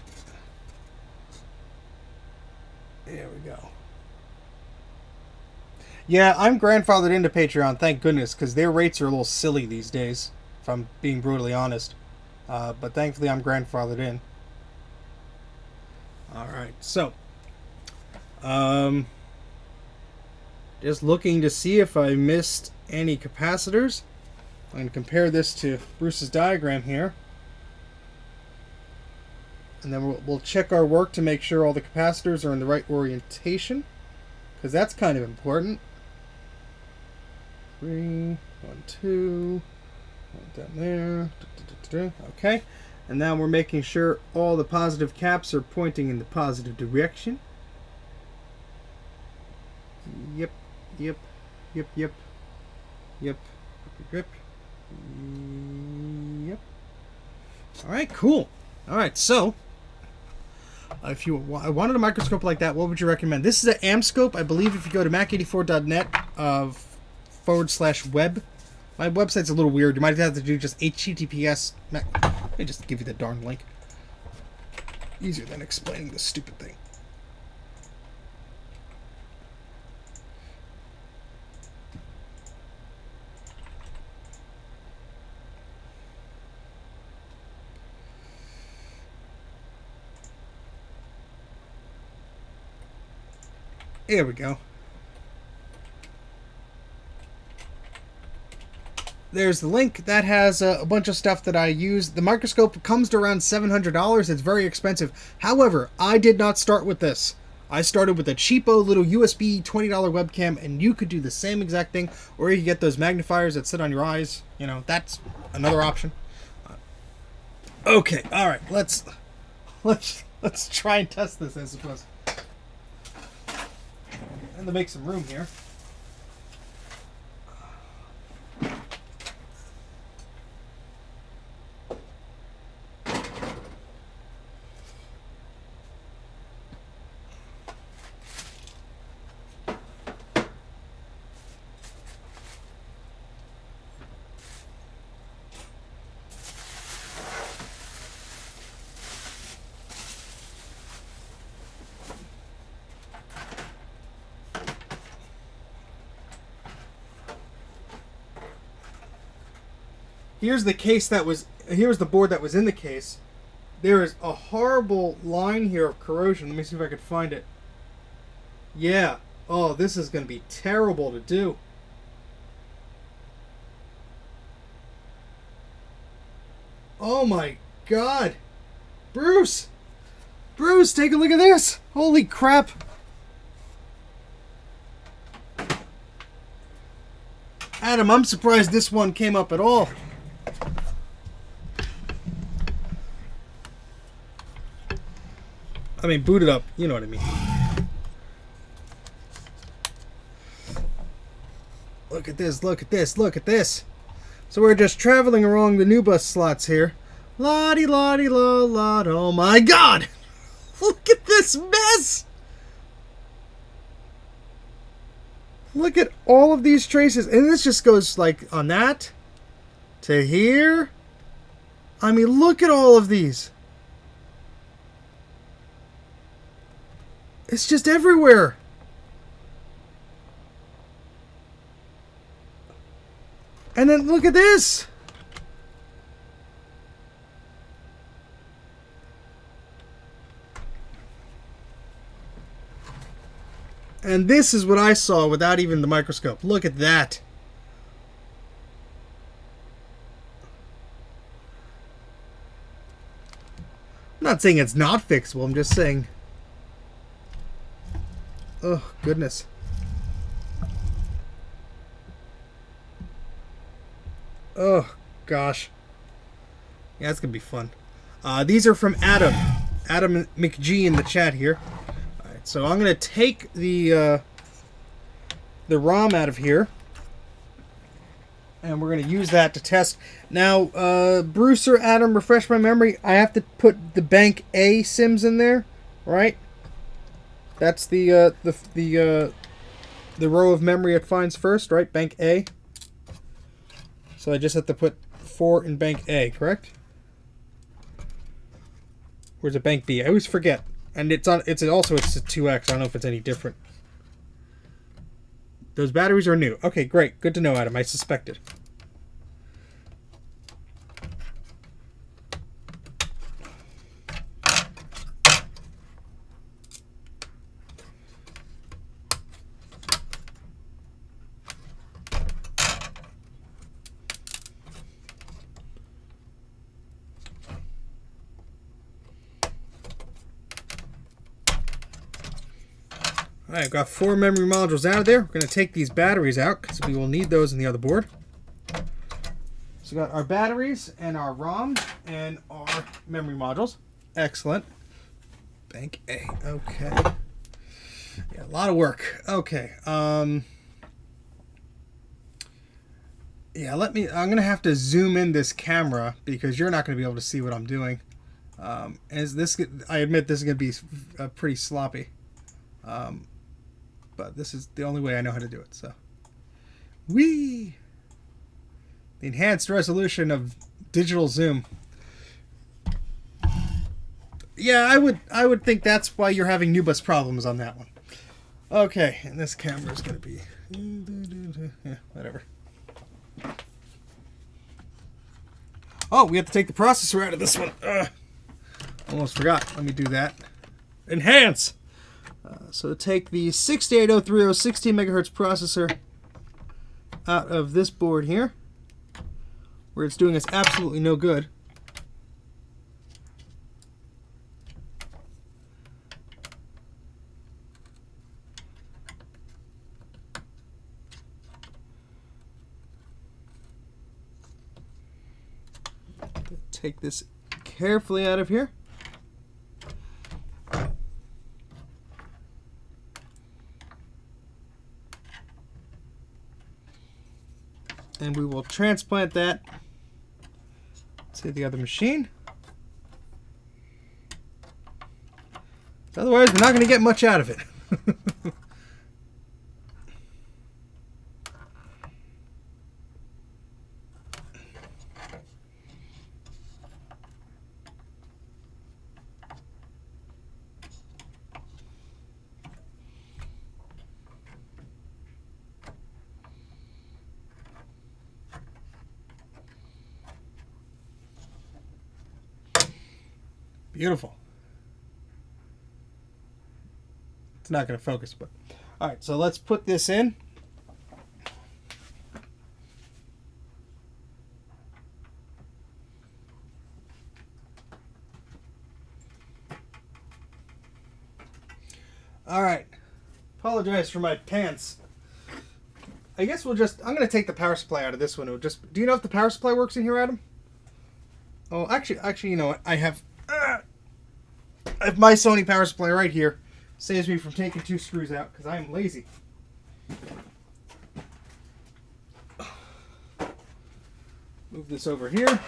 There we go. Yeah, I'm grandfathered into Patreon, thank goodness, because their rates are a little silly these days, if I'm being brutally honest. But thankfully I'm grandfathered in. Alright, so just looking to see if I missed any capacitors. I'm going to compare this to Bruce's diagram here. And then we'll check our work to make sure all the capacitors are in the right orientation, because that's kind of important. 3, 1, 2, 1 down there. Okay. And now we're making sure all the positive caps are pointing in the positive direction. Yep, yep, yep, yep, yep, yep, yep. Alright, cool. Alright, so if you wanted a microscope like that, what would you recommend? This is an Amscope. I believe if you go to Mac84.net /web. My website's a little weird. You might have to do just HTTPS. Let me just give you the darn link. Easier than explaining this stupid thing. There we go. there's the link. That has a bunch of stuff that I use. The microscope comes to around $700. It's very expensive. However, I did not start with this. I started with a cheapo little USB $20 webcam, and you could do the same exact thing, or you could get those magnifiers that sit on your eyes. You know, that's another option. Okay, all right, let's try and test this, I suppose. And to make some room here. Here's the board that was in the case. There is a horrible line here of corrosion. Let me see if I can find it. Yeah. Oh, this is going to be terrible to do. Oh my God. Bruce! Bruce, take a look at this! Holy crap! Adam, I'm surprised this one came up at all. I mean, boot it up. You know what I mean. Look at this, look at this, look at this. So we're just traveling along the new bus slots here. La-di-la-di-la-la. Oh my God! Look at this mess! Look at all of these traces. And this just goes like on that to here. I mean, look at all of these. It's just everywhere. And then look at this. And this is what I saw without even the microscope. Look at that. I'm not saying it's not fixable. I'm just saying... Oh, goodness. Oh, gosh. Yeah, that's going to be fun. These are from Adam. Adam McG in the chat here. All right, so I'm going to take the ROM out of here. And we're going to use that to test. Now, Bruce or Adam, refresh my memory. I have to put the bank A sims in there, right? That's the row of memory it finds first, right? Bank A. So I just have to put 4 in bank A, correct? Where's it bank B? I always forget. And it's a 2X. I don't know if it's any different. Those batteries are new. Okay, great. Good to know, Adam. I suspected. Alright, I've got 4 memory modules out of there. We're going to take these batteries out because we will need those in the other board. So we got our batteries and our ROM and our memory modules. Excellent. Bank A. Okay. Yeah, a lot of work. Okay. Yeah, I'm going to have to zoom in this camera because you're not going to be able to see what I'm doing. I admit this is going to be pretty sloppy. But this is the only way I know how to do it. So, the enhanced resolution of digital zoom. Yeah, I would think that's why you're having NuBus problems on that one. Okay, and this camera is going to be yeah, whatever. Oh, we have to take the processor out of this one. Almost forgot. Let me do that. Enhance. So take the 68030 16 megahertz processor out of this board here. where it's doing us absolutely no good. Take this carefully out of here. And we will transplant that to the other machine. Otherwise, we're not going to get much out of it. Beautiful. It's not going to focus, but all right, so let's put this in. All right. Apologize for my pants. I guess I'm going to take the power supply out of this one. Do you know if the power supply works in here, Adam? Oh, actually, you know what? I have my Sony power supply right here. Saves me from taking 2 screws out because I am lazy. Move this over here.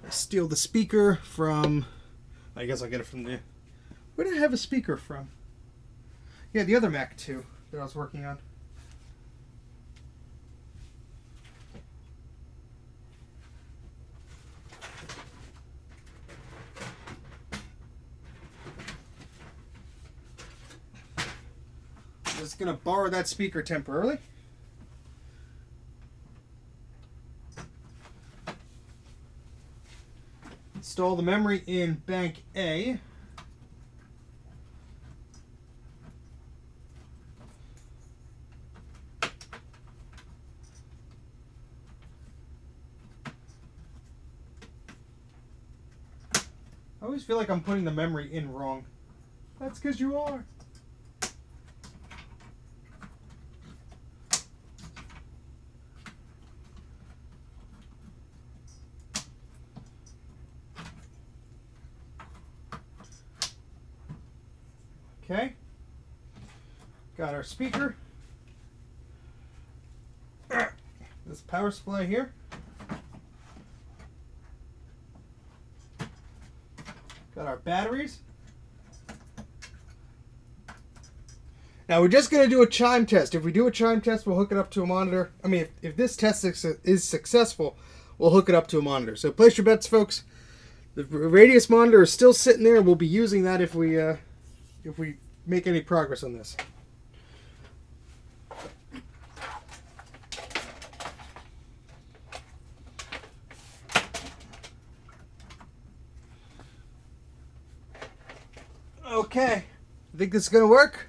Steal the speaker from, I guess I'll get it from the, where did I have a speaker from? Yeah, the other Mac 2 that I was working on. I'm just going to borrow that speaker temporarily. Install the memory in bank A. I always feel like I'm putting the memory in wrong. That's because you are. Okay, got our speaker, this power supply here, got our batteries. Now we're just going to do a chime test. If we do a chime test, we'll hook it up to a monitor. I mean, if this test is successful, we'll hook it up to a monitor. So place your bets, folks. The radius monitor is still sitting there. We'll be using that if we make any progress on this. Okay, I think this is going to work.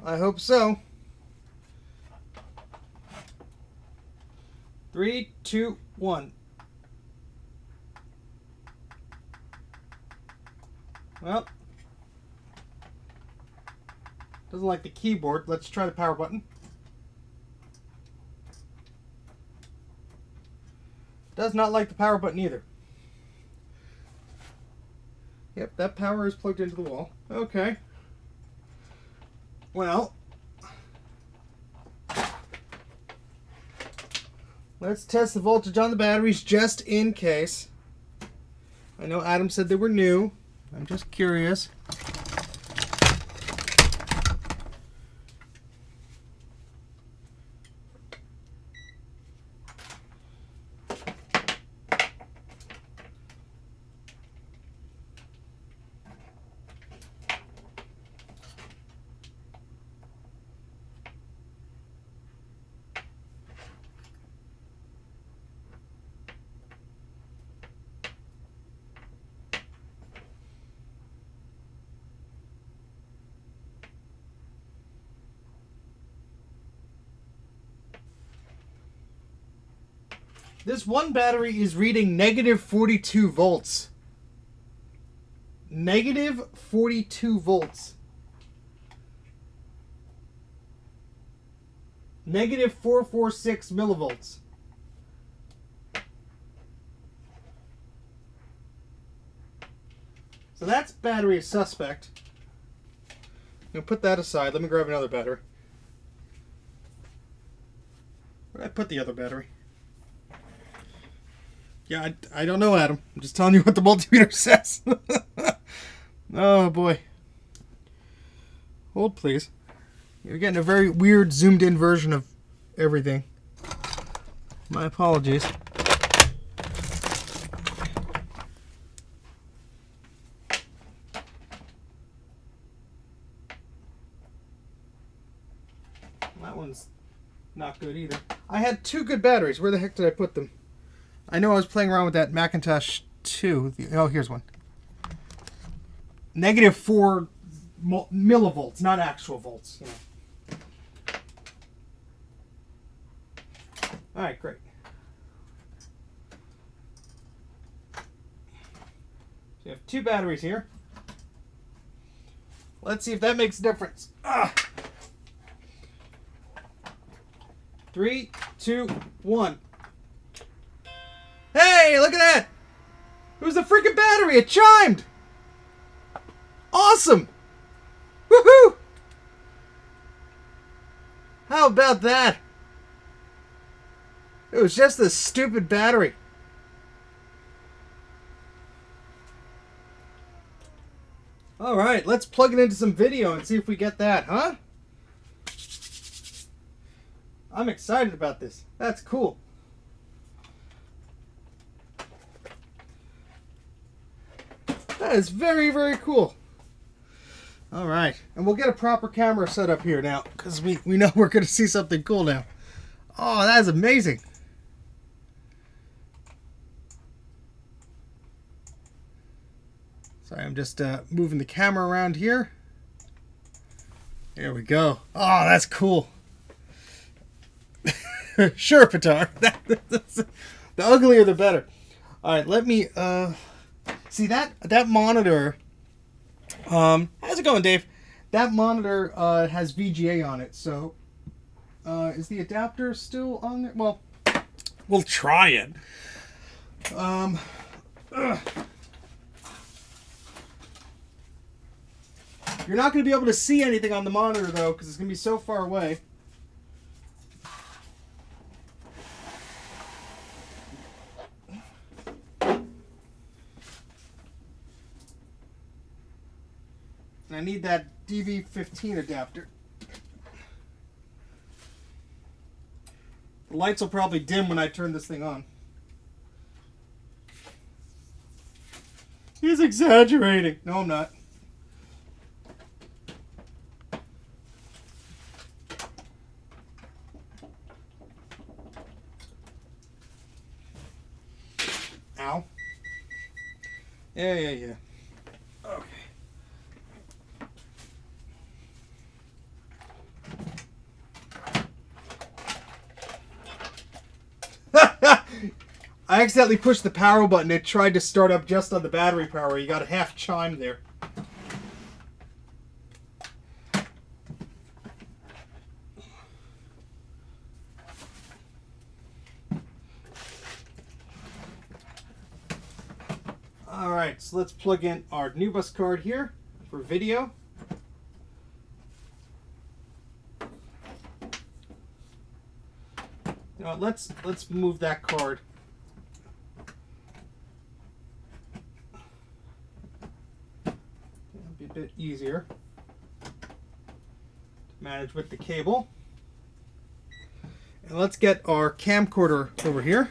I hope so. 3, 2, 1. Well, doesn't like the keyboard. Let's try the power button. Does not like the power button either. Yep, that power is plugged into the wall. Okay. Well, let's test the voltage on the batteries just in case. I know Adam said they were new. I'm just curious. This one battery is reading negative 42 volts. Negative 42 volts. Negative 446 millivolts. So that's battery is suspect. I'm going to put that aside. Let me grab another battery. Where did I put the other battery? Yeah, I don't know, Adam. I'm just telling you what the multimeter says. Oh, boy. Hold, please. You're getting a very weird zoomed in version of everything. My apologies. That one's not good either. I had two good batteries. Where the heck did I put them? I know I was playing around with that Macintosh 2. Oh, here's one. Negative 4 millivolts, not actual volts. You know. All right, great. So you have two batteries here. Let's see if that makes a difference. 3, 2, 1. Hey, look at that! It was the freaking battery. It chimed. Awesome! Woohoo! How about that? It was just this stupid battery. All right, let's plug it into some video and see if we get that, huh? I'm excited about this. That's cool. That is very, very cool. All right, and we'll get a proper camera set up here now because we know we're going to see something cool now. Oh, that is amazing. Sorry, I'm just moving the camera around here. There we go. Oh, that's cool. Sure, Pitar. The uglier the better. All right, let me see that monitor. How's it going, Dave? That monitor has VGA on it. So, is the adapter still on there? Well, we'll try it. You're not going to be able to see anything on the monitor though, because it's going to be so far away. And I need that DV15 adapter. The lights will probably dim when I turn this thing on. He's exaggerating. No, I'm not. Ow. Yeah. Okay. I accidentally pushed the power button. It tried to start up just on the battery power. You got a half chime there. Alright, so let's plug in our NuBus card here for video. You know, let's move that card. It'll be a bit easier to manage with the cable. And let's get our camcorder over here.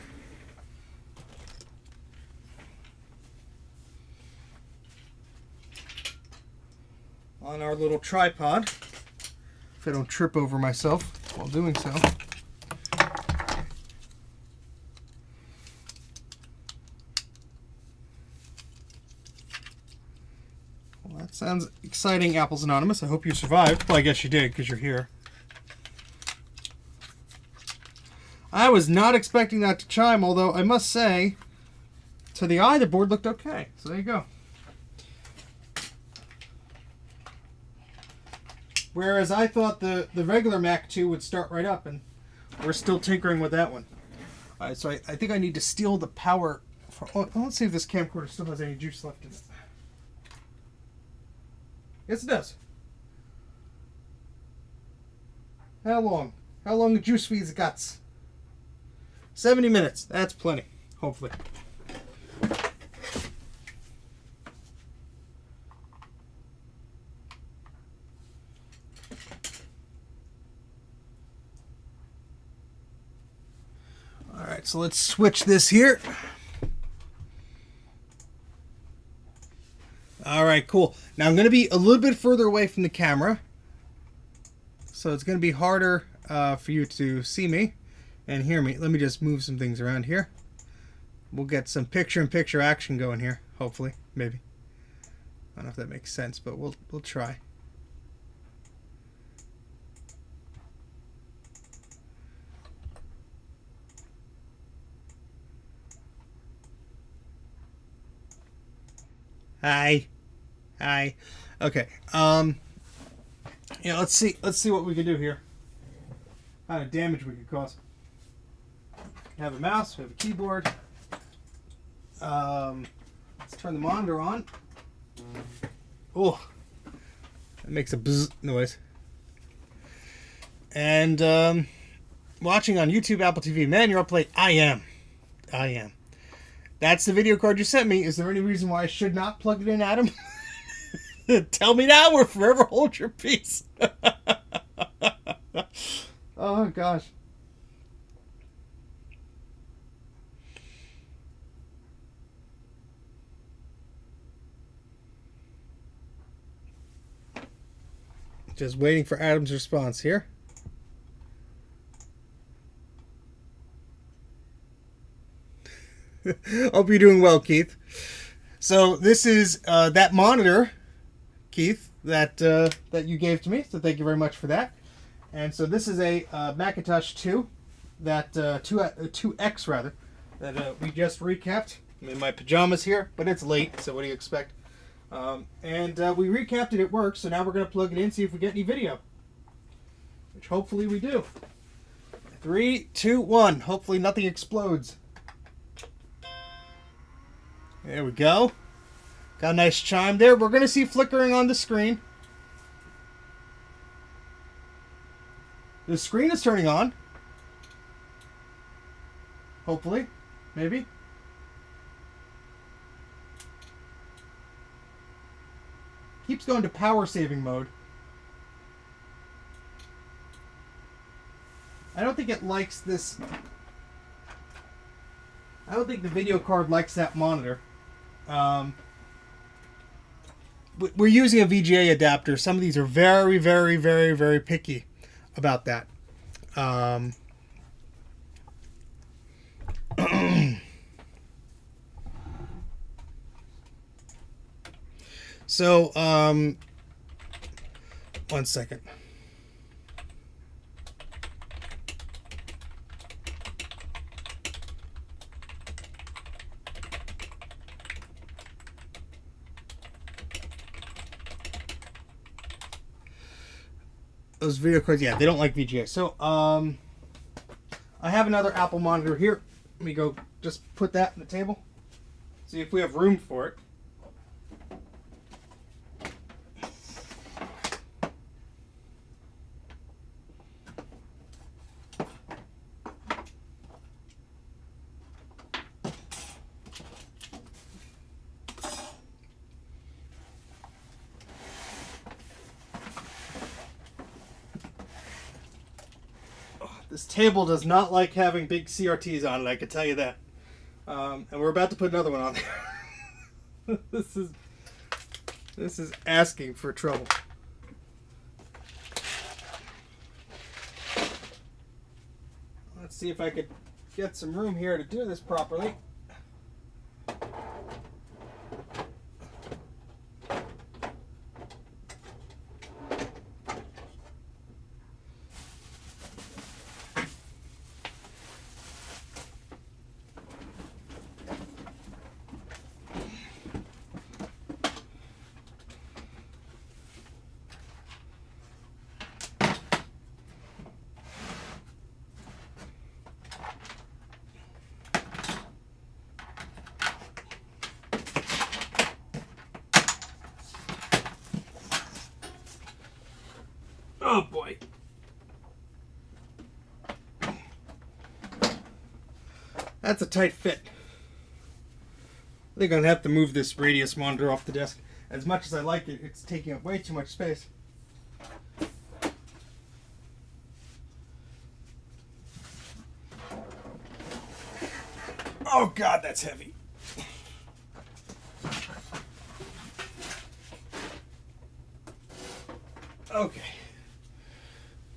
On our little tripod, if I don't trip over myself while doing so. Well, that sounds exciting, Apples Anonymous. I hope you survived. Well, I guess you did because you're here. I was not expecting that to chime, although I must say, to the eye, the board looked okay. So there you go. Whereas I thought the regular Mac 2 would start right up, and we're still tinkering with that one. All right, so I think I need to steal the power. Let's see if this camcorder still has any juice left in it. Yes, it does. How long? How long the juice feeds guts? 70 minutes. That's plenty, hopefully. All right, so let's switch this here. All right, cool. Now I'm going to be a little bit further away from the camera, so it's going to be harder for you to see me and hear me. Let me just move some things around here. We'll get some picture-in-picture action going here, hopefully, maybe. I don't know if that makes sense, but we'll try. Hi. Hi. Okay. Yeah, let's see what we can do here. How much damage we could cause. We have a mouse, we have a keyboard. Let's turn the monitor on. Oh, that makes a bzz noise. And watching on YouTube, Apple TV. Man, you're up late. I am. That's the video card you sent me. Is there any reason why I should not plug it in, Adam? Tell me now or forever hold your peace. Oh, gosh. Just waiting for Adam's response here. Hope you're doing well, Keith. So this is that monitor, Keith, that that you gave to me. So thank you very much for that. And so this is a Macintosh 2, that 2X rather, that we just recapped. I'm in my pajamas here, but it's late, so what do you expect? And we recapped it. It works. So now we're going to plug it in, see if we get any video, which hopefully we do. 3, 2, 1. Hopefully nothing explodes. There we go. Got a nice chime there. We're going to see flickering on the screen. The screen is turning on. Hopefully. Maybe. Keeps going to power saving mode. I don't think it likes this. I don't think the video card likes that monitor. We're using a VGA adapter. Some of these are very, very, very, very picky about that. So, 1 second. Those video cards, yeah, they don't like VGA. So, I have another Apple monitor here. Let me go just put that on the table. See if we have room for it. This table does not like having big CRTs on it, I can tell you that. And we're about to put another one on there. This is asking for trouble. Let's see if I could get some room here to do this properly. That's a tight fit. I think I'm going to have to move this radius monitor off the desk. As much as I like it, it's taking up way too much space. Oh God, that's heavy. Okay.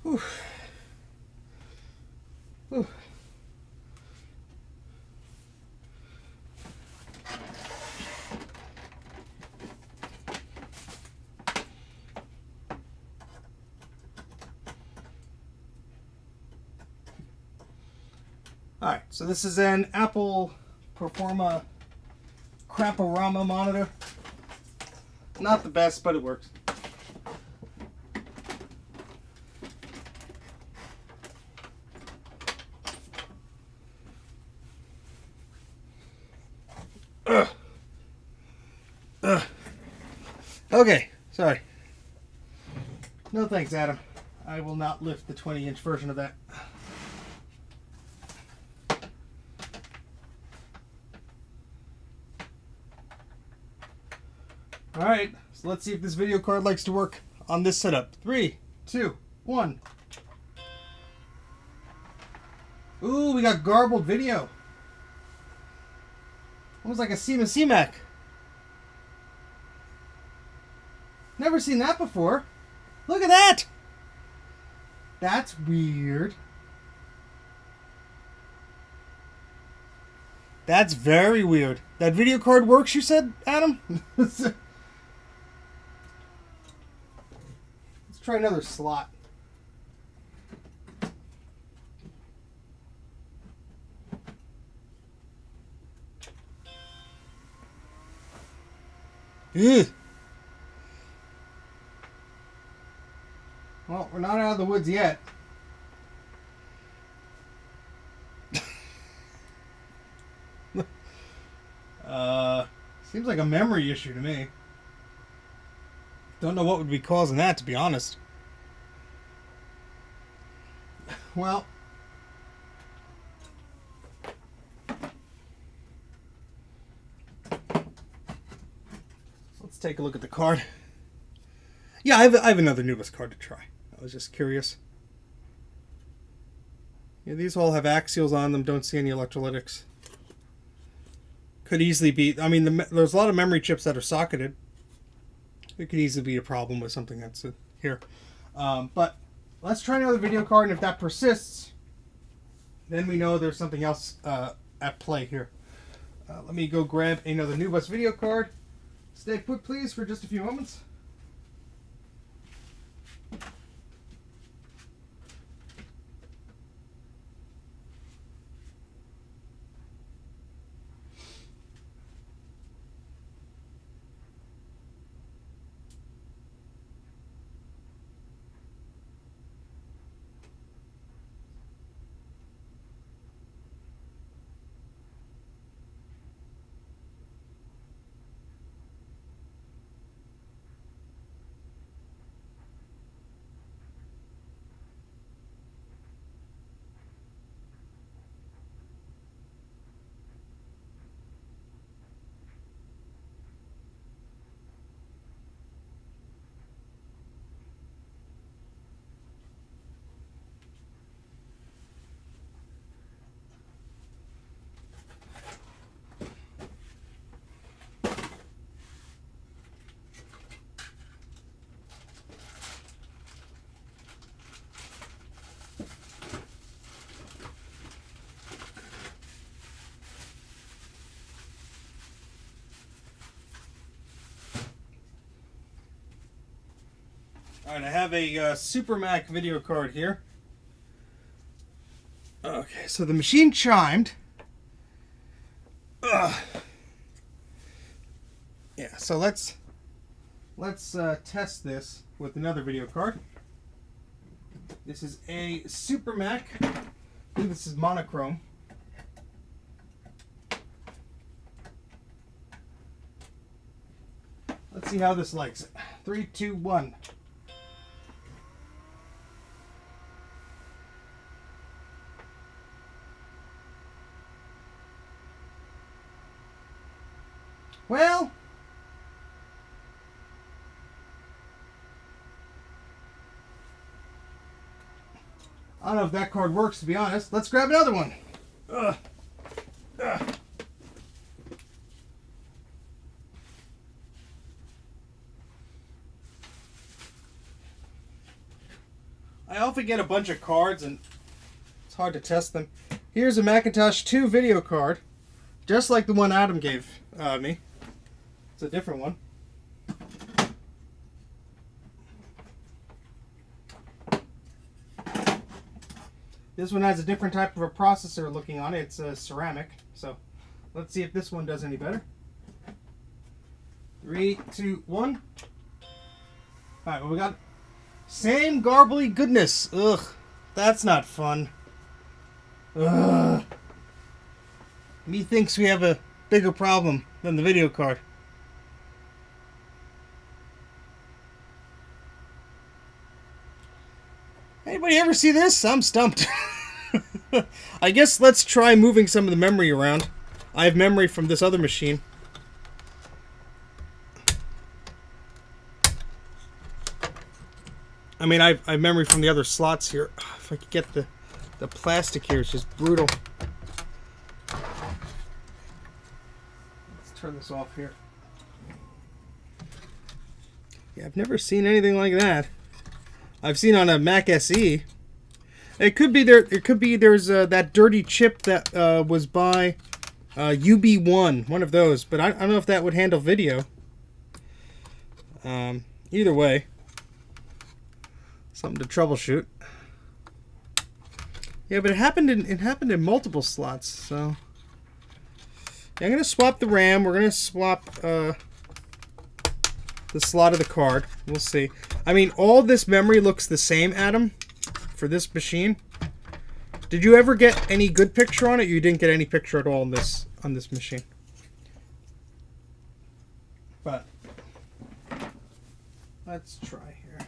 Whew. Whew. Alright, so this is an Apple Performa Craporama monitor. Not the best, but it works. Okay, sorry. No thanks, Adam. I will not lift the 20-inch version of that. Alright, so let's see if this video card likes to work on this setup. 3, 2, 1. Ooh, we got garbled video. Almost like a Siemens CMAC. Never seen that before. Look at that! That's weird. That's very weird. That video card works, you said, Adam? Let's try another slot. Ugh. Well, we're not out of the woods yet. Seems like a memory issue to me. Don't know what would be causing that, to be honest. Well, let's take a look at the card. Yeah, I have another Nubis card to try. I was just curious. Yeah, these all have axials on them. Don't see any electrolytics. Could easily be. I mean, there's a lot of memory chips that are socketed. It could easily be a problem with something that's here. But let's try another video card, and if that persists, then we know there's something else at play here. Let me go grab another Nubis video card. Stay put, please, for just a few moments. Alright, I have a Super Mac video card here. Okay, so the machine chimed. Yeah, so let's test this with another video card. This is a Super Mac. I believe this is monochrome. Let's see how this likes it. 3, 2, 1. Well, I don't know if that card works, to be honest. Let's grab another one. Ugh. Ugh. I often get a bunch of cards and it's hard to test them. Here's a Macintosh 2 video card, just like the one Adam gave me. It's a different one. This one has a different type of a processor looking on it. It's a ceramic. So let's see if this one does any better. 3, 2, 1. Alright, well, we got same garbly goodness. Ugh, that's not fun. Ugh. Methinks we have a bigger problem than the video card. Anybody ever see this? I'm stumped. I guess let's try moving some of the memory around. I have memory from this other machine. I mean, I have memory from the other slots here. If I could get the plastic here, it's just brutal. Let's turn this off here. Yeah, I've never seen anything like that. I've seen on a Mac SE. It could be there. It could be there's that dirty chip that was by UB1, one of those. But I don't know if that would handle video. Either way, something to troubleshoot. Yeah, but it happened in multiple slots. So yeah, I'm gonna swap the RAM. We're gonna swap the slot of the card. We'll see. I mean, all this memory looks the same, Adam, for this machine. Did you ever get any good picture on it? You didn't get any picture at all on this machine. But let's try here.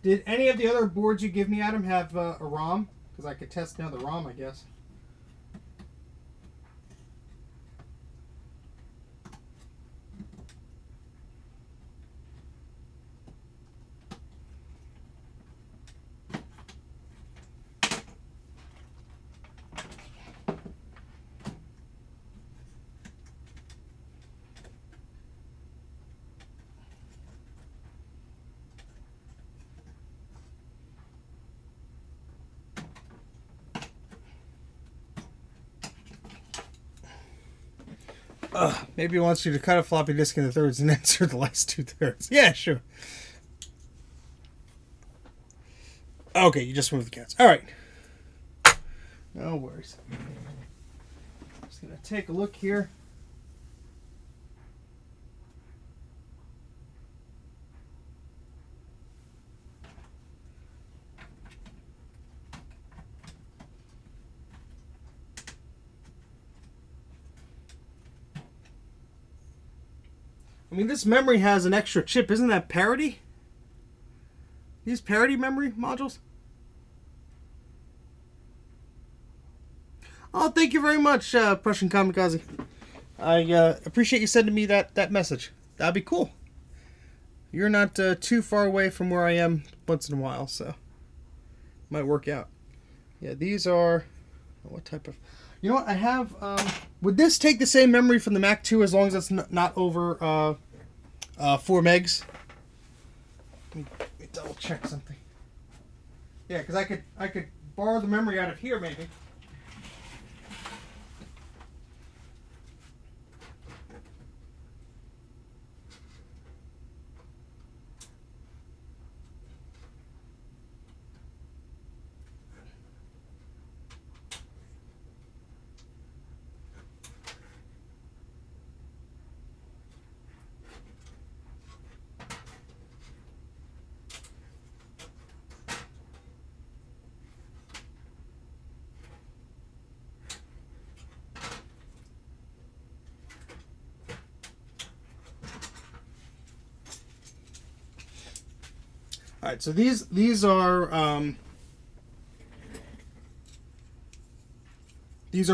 Did any of the other boards you give me, Adam, have a ROM? Because I could test now the ROM, I guess. Maybe it wants you to cut a floppy disk into thirds and insert the last 2/3. Yeah, sure. Okay, you just moved the cats. All right. No worries. Just going to take a look here. I mean, this memory has an extra chip. Isn't that parity? These parity memory modules? Oh, thank you very much, Prussian Kamikaze. I appreciate you sending me that message. That'd be cool. You're not too far away from where I am once in a while, so might work out. Yeah, these are... What type of... You know what? I have... would this take the same memory from the Mac 2 as long as it's not over 4 megs? Let me double check something. Yeah, because I could borrow the memory out of here, maybe. Alright, so these are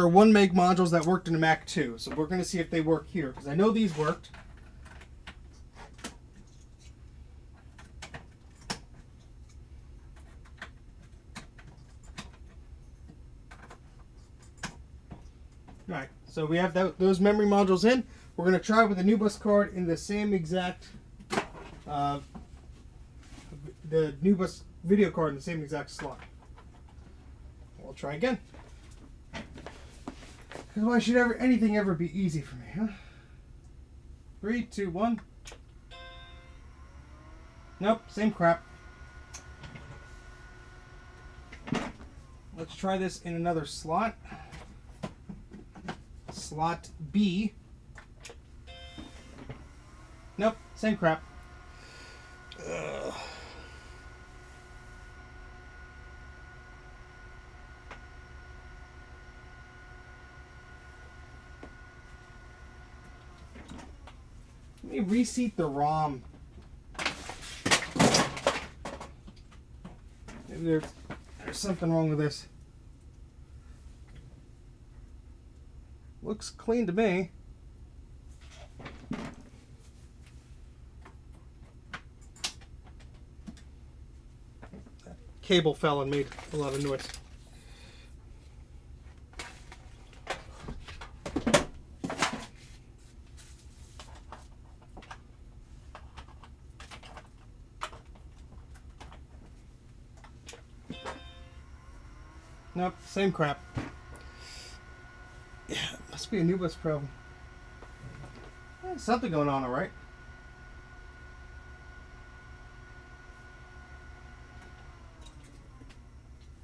1 meg modules that worked in the Mac 2. So we're going to see if they work here, because I know these worked. Alright, so we have those memory modules in. We're going to try with the new bus card in the same exact, the new bus video card in the same exact slot. We'll try again. Because why should anything ever be easy for me, huh? 3, 2, 1. Nope, same crap. Let's try this in another slot. Slot B. Nope, same crap. Ugh. Let me reseat the ROM. Maybe there's something wrong with this. Looks clean to me. That cable fell and made a lot of noise. Nope, same crap. Yeah, it must be a new bus problem. There's something going on, alright.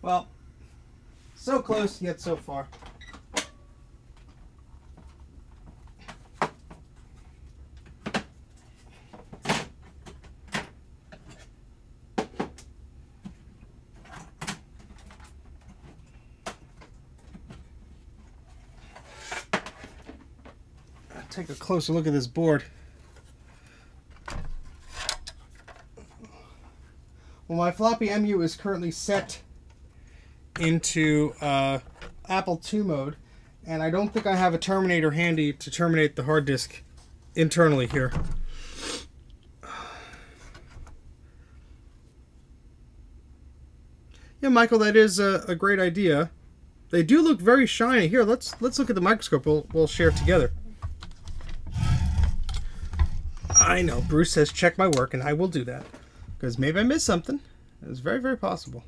Well, so close yet so far. Take a closer look at this board. Well, my floppy MU is currently set into Apple II mode, and I don't think I have a terminator handy to terminate the hard disk internally here. Yeah, Michael, that is a great idea. They do look very shiny. Here, let's look at the microscope. We'll share it together. I know, Bruce says check my work, and I will do that. Because maybe I missed something. It's very, very possible.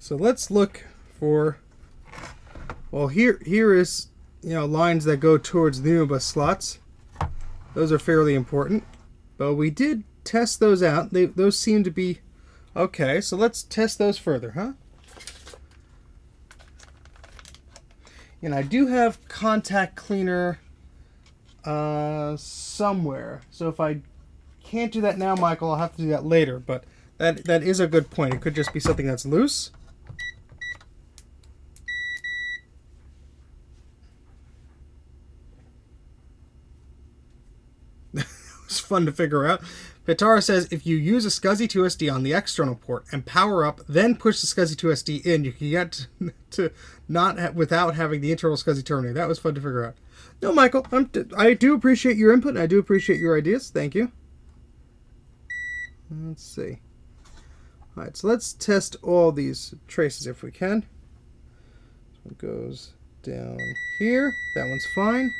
So let's look for, well, here is, lines that go towards the new bus slots. Those are fairly important, but we did test those out. Those seem to be okay. So let's test those further, huh? And I do have contact cleaner somewhere. So if I can't do that now, Michael, I'll have to do that later. But that is a good point. It could just be something that's loose. It's fun to figure out. Pitara says if you use a SCSI 2SD on the external port and power up, then push the SCSI 2SD in, you can get to without having the internal SCSI terminator. That was fun to figure out. No, Michael, I do appreciate your input, and I do appreciate your ideas. Thank you. Let's see. All right, so let's test all these traces if we can. This one goes down here. That one's fine.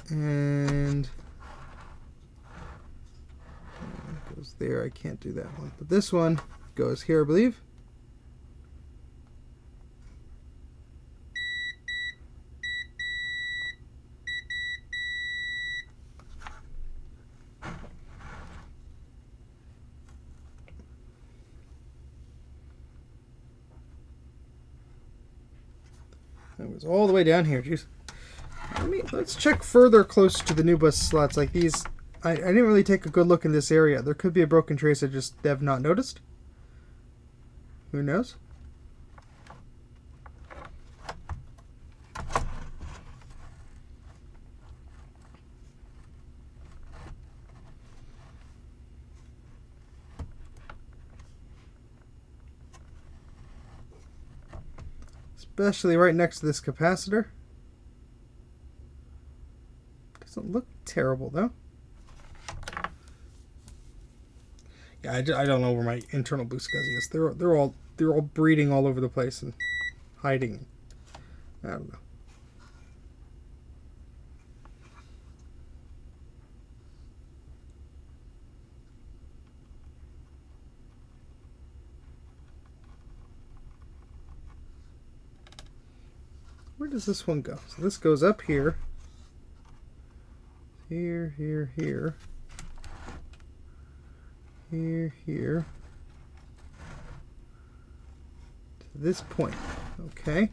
And goes there. I can't do that one. But this one goes here, I believe. That was all the way down here. Jeez. Let's check further close to the new bus slots like these. I didn't really take a good look in this area. There could be a broken trace I just have not noticed. Who knows? Especially right next to this capacitor. Doesn't look terrible though. Yeah, I don't know where my internal blue SCSI is. They're all breeding all over the place and hiding. I don't know. Where does this one go? So this goes up here. Here, here, here. Here, here. To this point. Okay.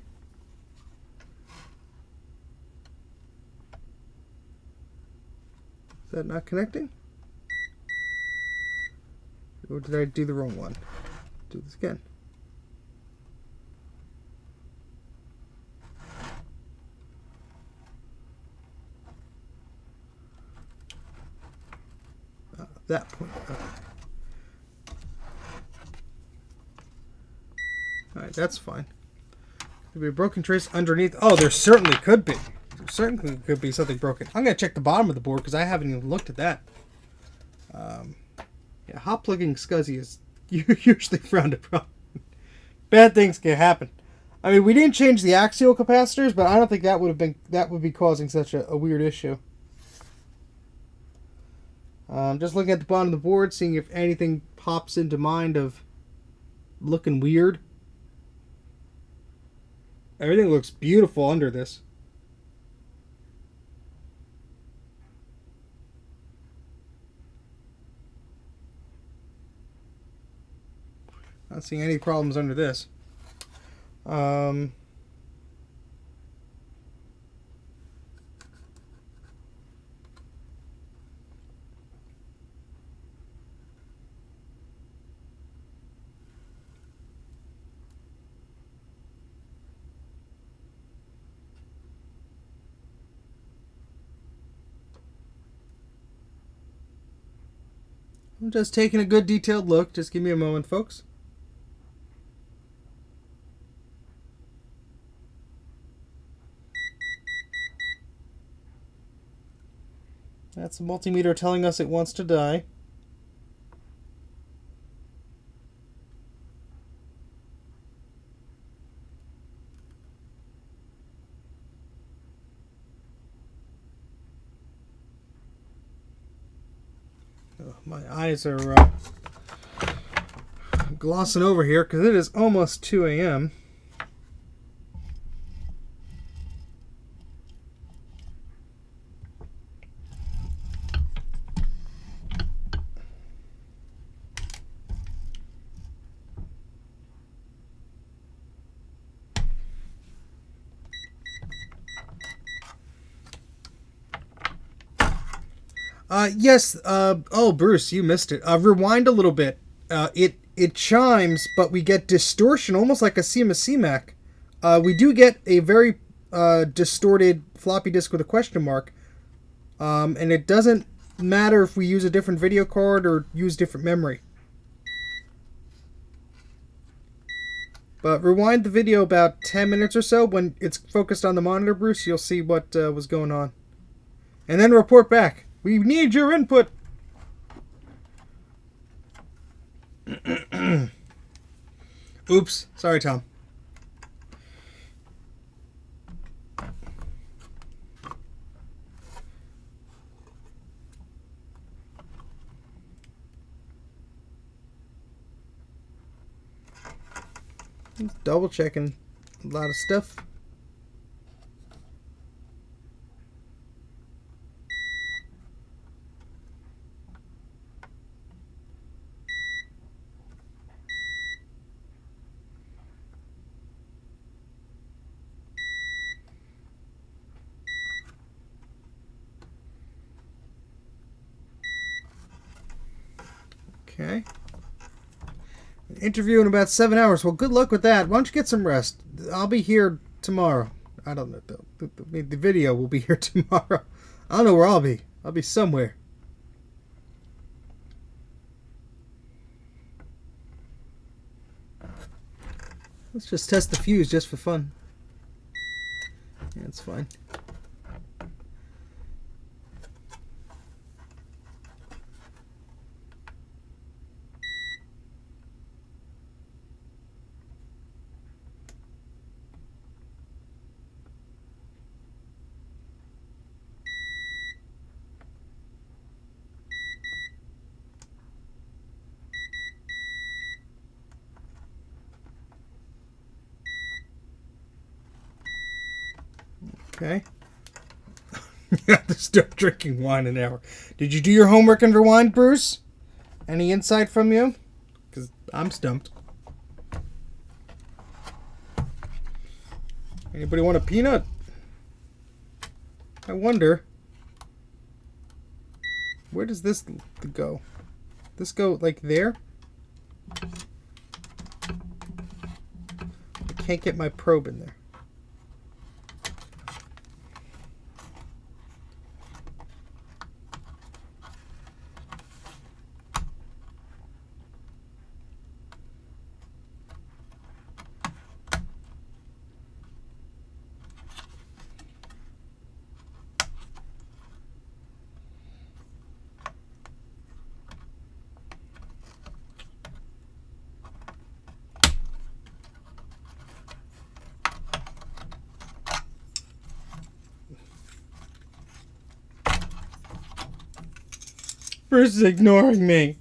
Is that not connecting? Or did I do the wrong one? Do this again. That point. Alright, that's fine. Could be a broken trace underneath. Oh, there certainly could be. There certainly could be something broken. I'm going to check the bottom of the board because I haven't even looked at that. Yeah, hot plugging SCSI is usually frowned upon. Bad things can happen. I mean, we didn't change the axial capacitors, but I don't think that would be causing such a weird issue. Just looking at the bottom of the board, seeing if anything pops into mind of looking weird. Everything looks beautiful under this. Not seeing any problems under this. I'm just taking a good detailed look. Just give me a moment, folks. That's the multimeter telling us it wants to die. Oh, my eyes are glossing over here because it is almost 2 a.m. Yes, oh, Bruce, you missed it. Rewind a little bit. It chimes, but we get distortion, almost like a CMSC Mac. We do get a very distorted floppy disk with a question mark. And it doesn't matter if we use a different video card or use different memory. But rewind the video about 10 minutes or so. When it's focused on the monitor, Bruce, you'll see what was going on. And then report back. We need your input. Oops. Sorry, Tom. Just double checking a lot of stuff. Okay. Interview in about 7 hours. Well, good luck with that. Why don't you get some rest? I'll be here tomorrow. I don't know. The video will be here tomorrow. I don't know where I'll be. I'll be somewhere. Let's just test the fuse just for fun. Yeah, it's fine. Okay. You have to start drinking wine an hour. Did you do your homework and rewind, Bruce? Any insight from you? Because I'm stumped. Anybody want a peanut? I wonder. Where does this go? This go like there? I can't get my probe in there. Bruce is ignoring me.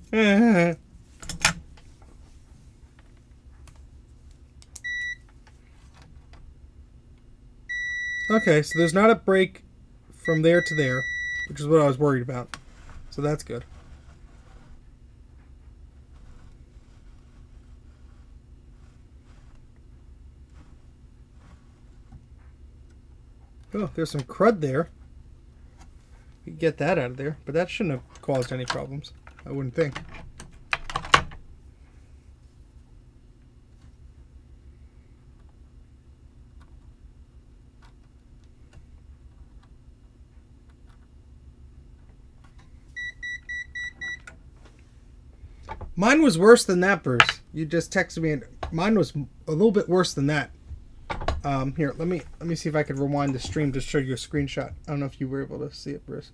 Okay, so there's not a break from there to there, which is what I was worried about. So that's good. Oh, there's some crud there. You can get that out of there, but that shouldn't have caused any problems, I wouldn't think. Mine was worse than that, Bruce. You just texted me, and mine was a little bit worse than that. Here, let me see if I could rewind the stream to show you a screenshot. I don't know if you were able to see it, Bruce.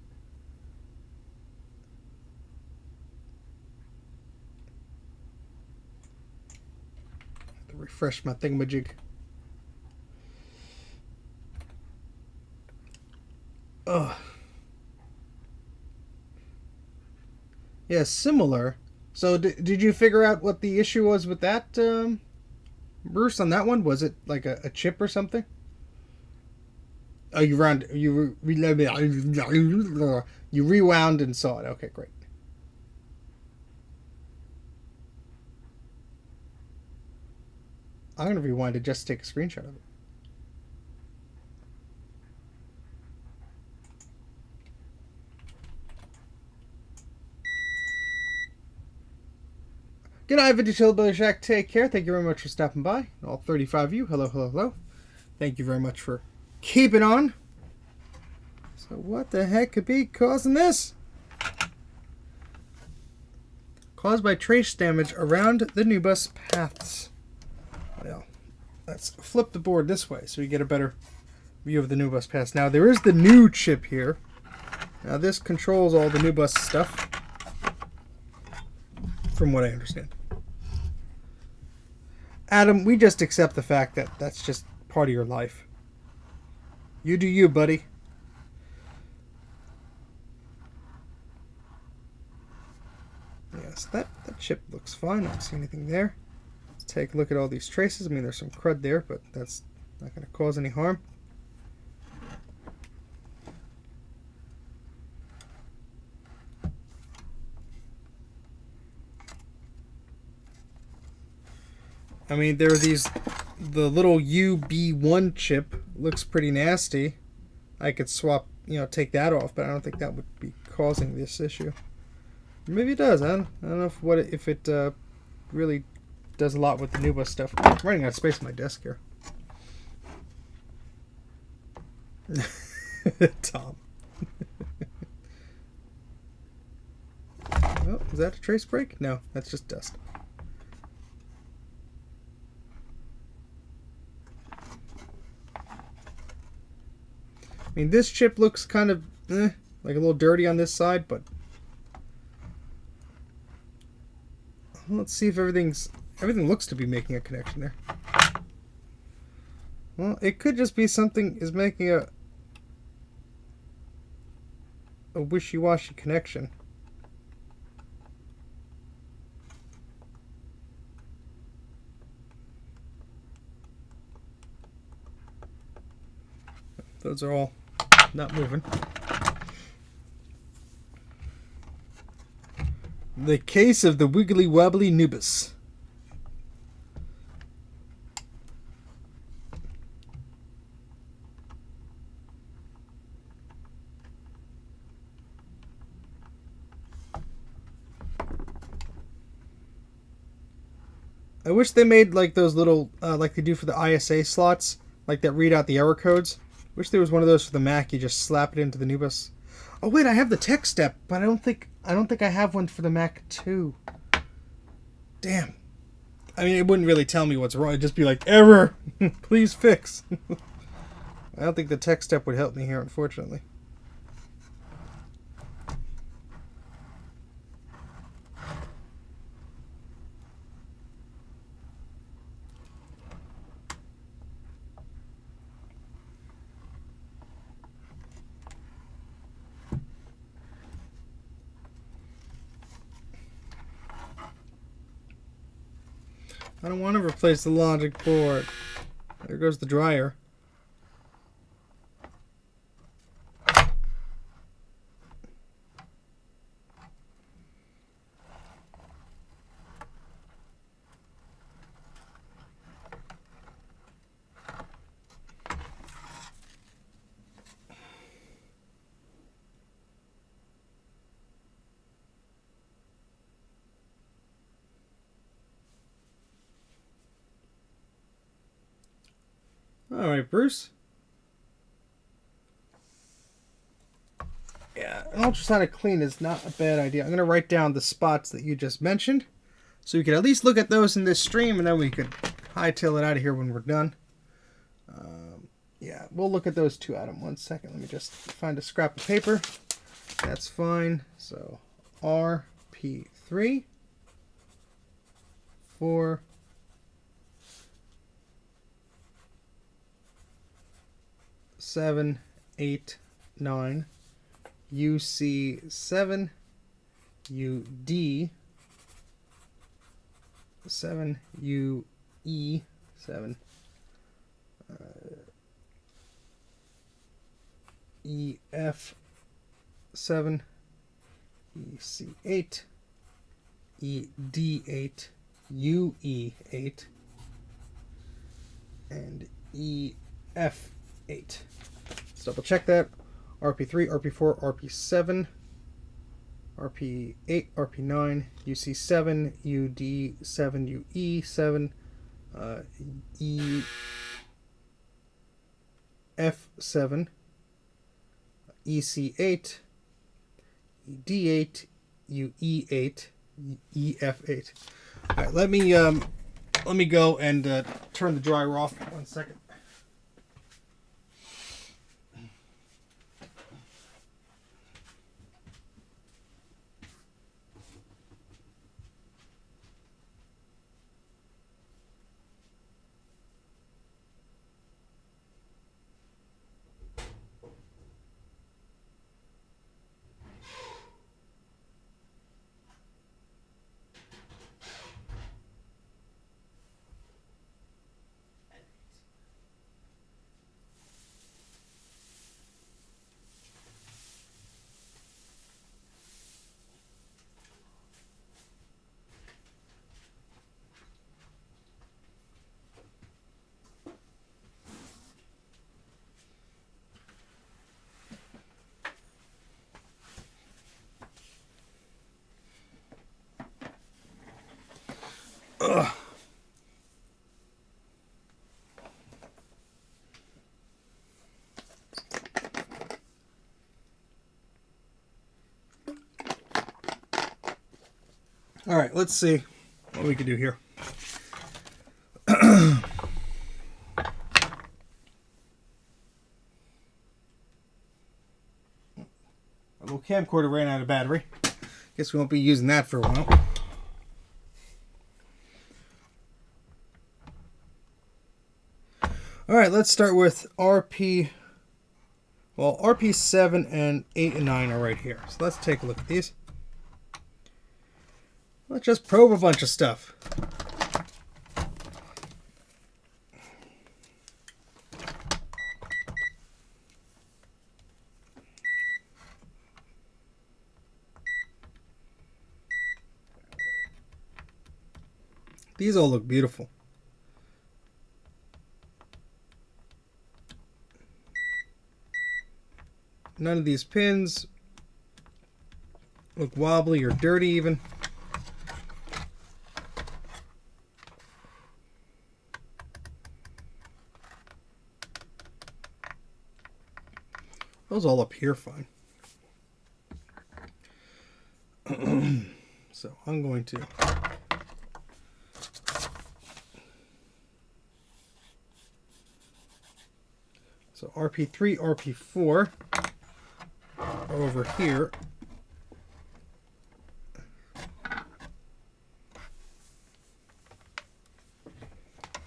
I have to refresh my thingamajig. Ugh. Yeah, similar. So did you figure out what the issue was with that, Bruce, on that one? Was it like a chip or something? Oh, you rewound and saw it. Okay, great. I'm going to rewind it just to take a screenshot of it. Good night, Vintage Hillbilly Shack. Take care. Thank you very much for stopping by. All 35 of you. Hello, hello, hello. Thank you very much for keeping on. So what the heck could be causing this? Caused by trace damage around the new bus paths. Well, let's flip the board this way so we get a better view of the new bus paths. Now, there is the new chip here. Now, this controls all the new bus stuff, from what I understand. Adam, we just accept the fact that that's just part of your life. You do you, buddy. Yes, that chip looks fine. I don't see anything there. Let's take a look at all these traces. I mean, there's some crud there, but that's not going to cause any harm. I mean, there are the little UB1 chip looks pretty nasty. I could swap, take that off, but I don't think that would be causing this issue. Maybe it does. I don't know if it really does a lot with the Nuba stuff. I'm running out of space on my desk here. Tom. Oh, is that a trace break? No, that's just dust. I mean, this chip looks kind of like a little dirty on this side, but let's see if everything looks to be making a connection there. Well, it could just be something is making a wishy-washy connection. Those are all not moving. The case of the wiggly wobbly Nubus. I wish they made like those little, like they do for the ISA slots, like that read out the error codes. Wish there was one of those for the Mac. You just slap it into the Nubus. Oh wait, I have the tech step, but I don't think I have one for the Mac 2. Damn. I mean, it wouldn't really tell me what's wrong. It'd just be like, error, please fix. I don't think the tech step would help me here, unfortunately. I don't want to replace the logic board. There goes the dryer. All right, Bruce. Yeah, an ultrasonic clean is not a bad idea. I'm going to write down the spots that you just mentioned, so you can at least look at those in this stream, and then we could hightail it out of here when we're done. Yeah, we'll look at those two, Adam. 1 second. Let me just find a scrap of paper. That's fine. So, RP3, 4, 7, 8, 9, UC7, UD 7, UE7, EF7, EC8, ED8, UE8, and EF8. Let's double check that. RP3, RP4, RP7, RP8, RP9, UC7, UD7, UE7, EF7, EC8, ED8, UE8, EF8. All right, let me go and turn the dryer off. 1 second. Ugh. All right, let's see what we can do here. A little camcorder ran out of battery. Guess we won't be using that for a while. All right, let's start with RP. Well, RP7 and 8 and 9 are right here. So let's take a look at these. Let's just probe a bunch of stuff. These all look beautiful. None of these pins look wobbly or dirty even. Those all up here fine. So I'm going to RP3, RP4 are over here.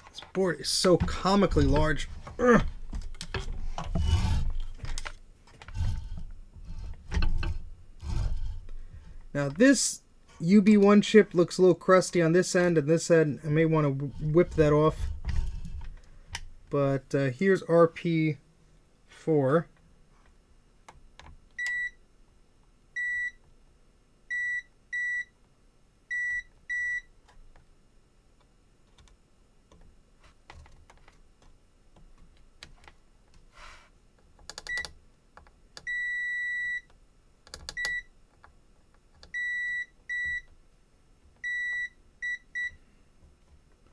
This board is so comically large. Ugh. Now this UB1 chip looks a little crusty on this end and this end. I may want to whip that off. But here's RP4.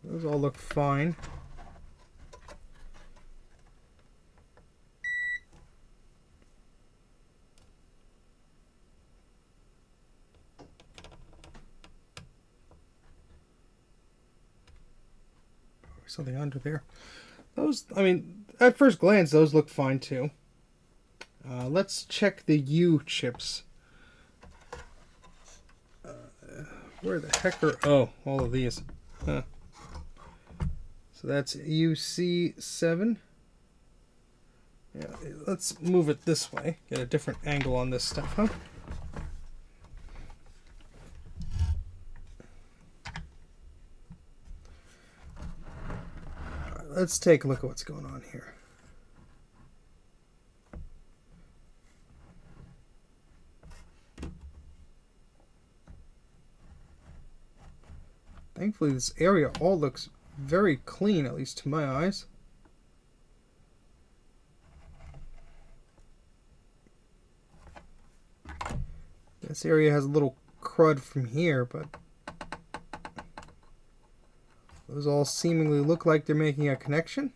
Those all look fine. Something under there. Those, I mean, at first glance, those look fine too. Let's check the U chips. Where the heck are... Oh, all of these. Huh. So that's UC7. Yeah, let's move it this way. Get a different angle on this stuff, huh? Let's take a look at what's going on here. Thankfully, this area all looks very clean, at least to my eyes. This area has a little crud from here, but those all seemingly look like they're making a connection.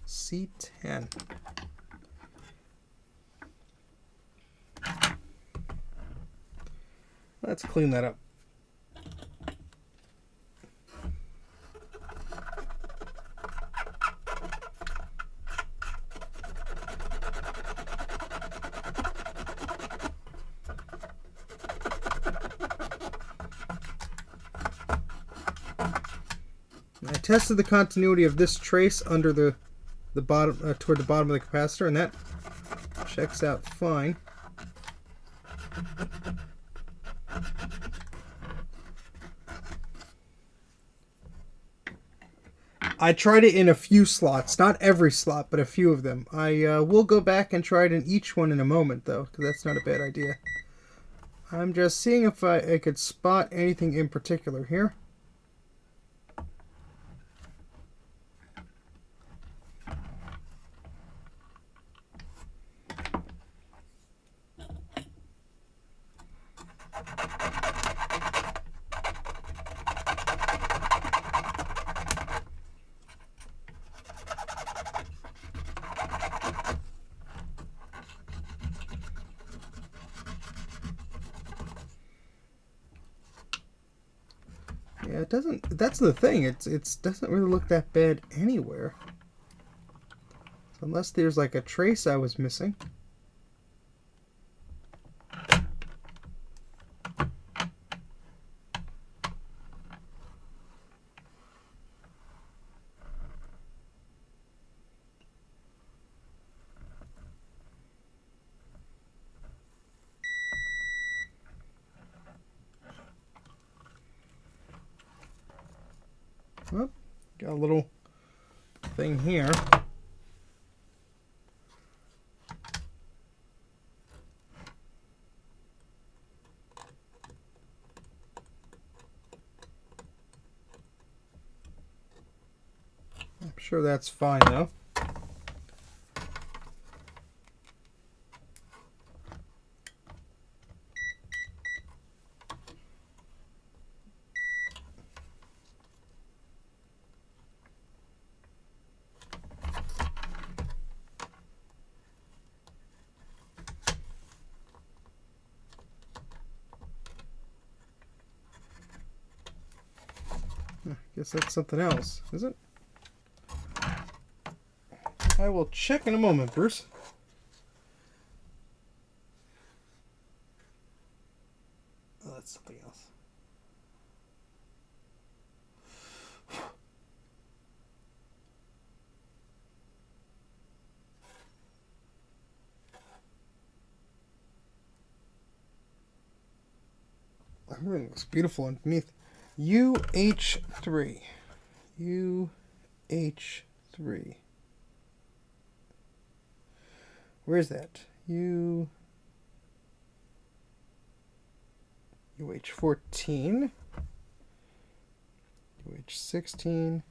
C10. Let's clean that up. I tested the continuity of this trace under the bottom toward the bottom of the capacitor, and that checks out fine. I tried it in a few slots, not every slot, but a few of them. I will go back and try it in each one in a moment, though, because that's not a bad idea. I'm just seeing if I could spot anything in particular here. Yeah, it doesn't. That's the thing. It doesn't really look that bad anywhere. So unless there's like a trace I was missing. Oh, got a little thing here. I'm sure that's fine though. I guess that's something else, is it? I will check in a moment, Bruce. Oh, that's something else. Everything looks beautiful underneath. UH3. UH3. Where's that? UH14. UH16.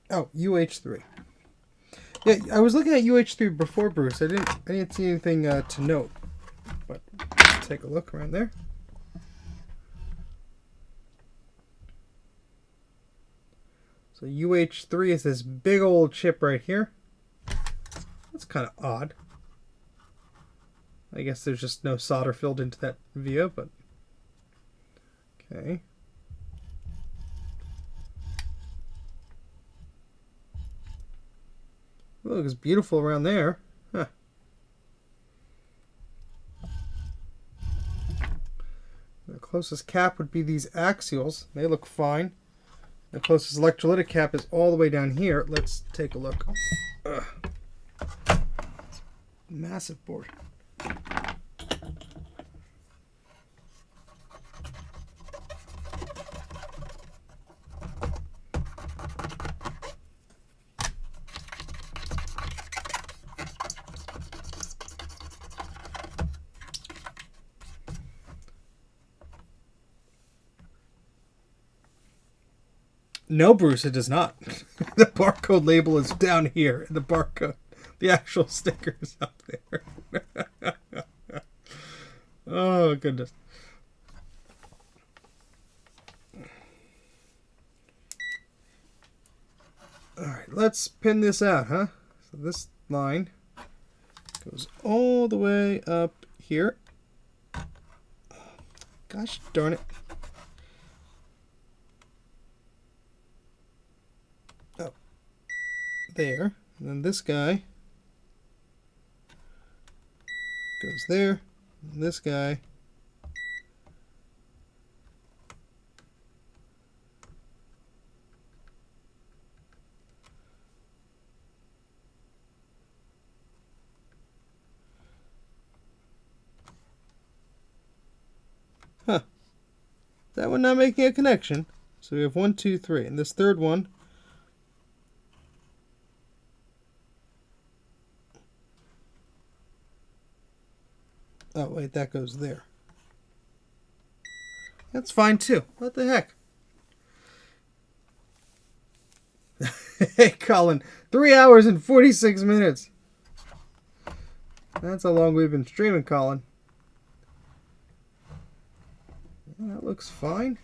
Oh, UH3. Yeah, I was looking at UH3 before, Bruce. I didn't see anything to note. But take a look around there. So UH3 is this big old chip right here. That's kind of odd. I guess there's just no solder filled into that via, but okay. It looks beautiful around there. Huh. The closest cap would be these axials. They look fine. The closest electrolytic cap is all the way down here. Let's take a look. Ugh. Massive board. No, Bruce, it does not. The barcode label is down here. The barcode, the actual sticker is up there. Oh, goodness. All right, let's pin this out, huh? So this line goes all the way up here. Gosh darn it. There, and then this guy goes there, and this guy that one not making a connection. So we have 1, 2, 3, and this third one oh, wait, that goes there. That's fine, too. What the heck? Hey, Colin. 3 hours and 46 minutes. That's how long we've been streaming, Colin. Yeah, that looks fine.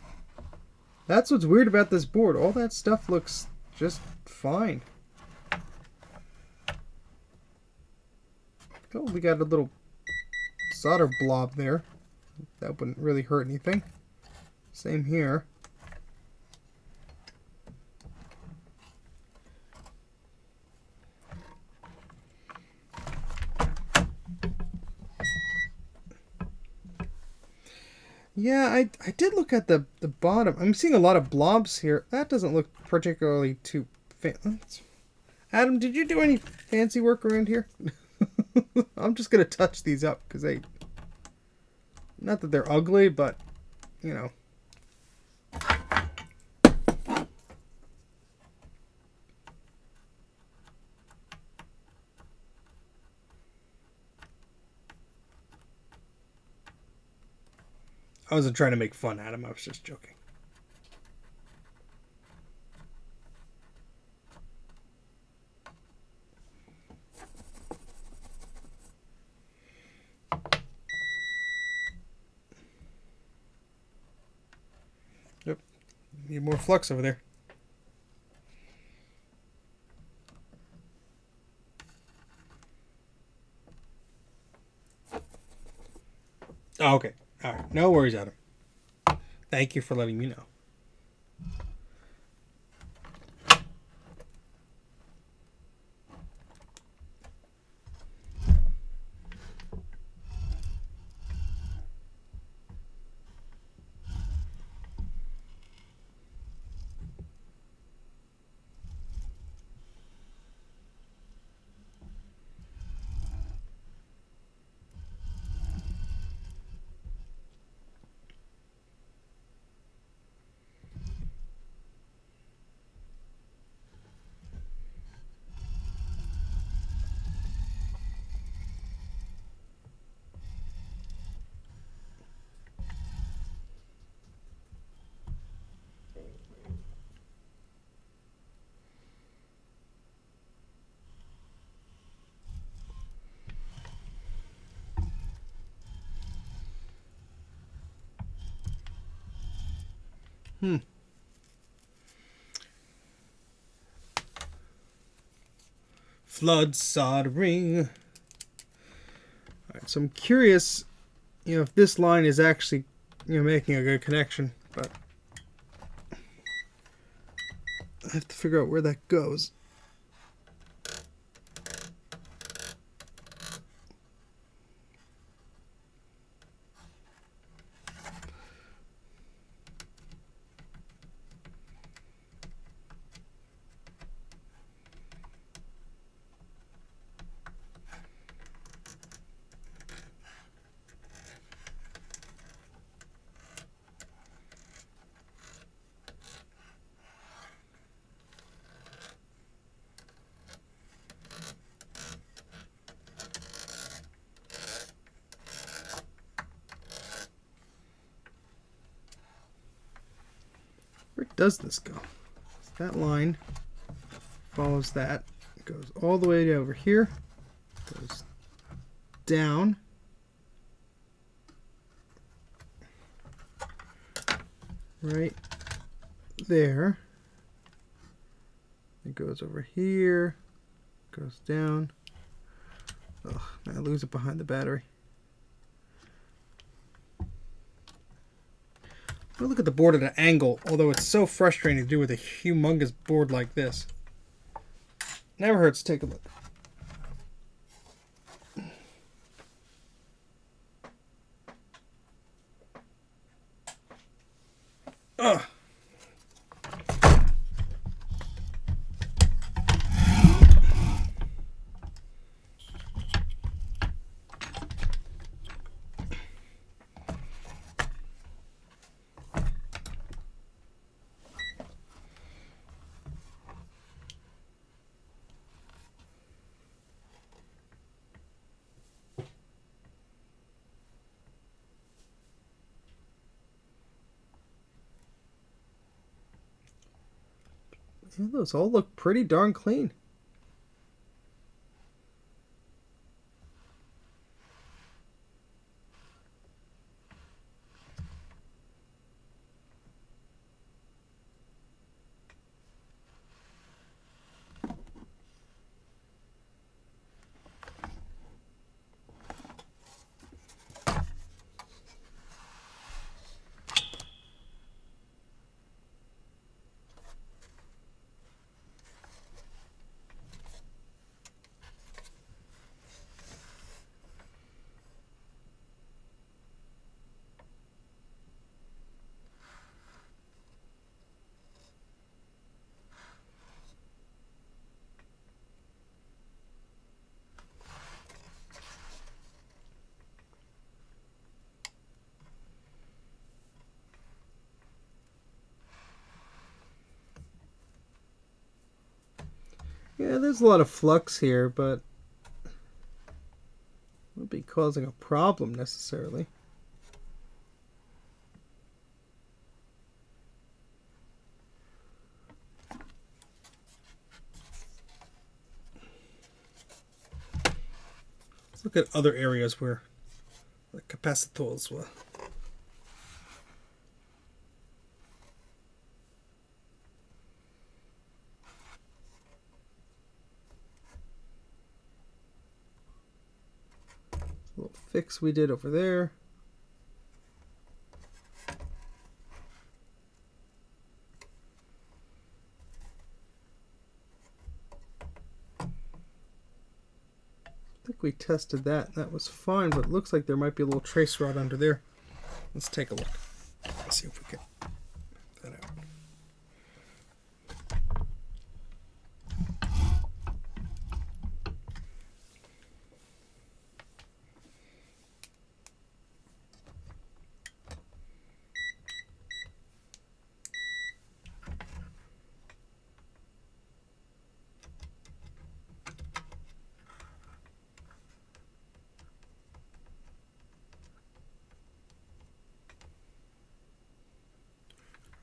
That's what's weird about this board. All that stuff looks just fine. Oh, we got a little solder blob there. That wouldn't really hurt anything. Same here. Yeah, I did look at the bottom. I'm seeing a lot of blobs here. That doesn't look particularly too fancy. Adam, did you do any fancy work around here? I'm just going to touch these up because they... Not that they're ugly, but, you know. I wasn't trying to make fun at him. I was just joking. Yep. Need more flux over there. Oh, okay. All right. No worries, Adam. Thank you for letting me know. Flood soldering. All right, so I'm curious, if this line is actually, making a good connection, but I have to figure out where that goes. Where does this go? So that line follows that. It goes all the way over here. Goes down. Right there. It goes over here. Goes down. Ugh, I lose it behind the battery. I'm gonna look at the board at an angle, although it's so frustrating to do with a humongous board like this. Never hurts to take a look. Ugh. Yeah, those all look pretty darn clean. Yeah, there's a lot of flux here, but it won't be causing a problem necessarily. Let's look at other areas where the capacitors were. Little fix we did over there. I think we tested that and that was fine, but it looks like there might be a little trace rod under there. Let's take a look. Let's see if we can get that out.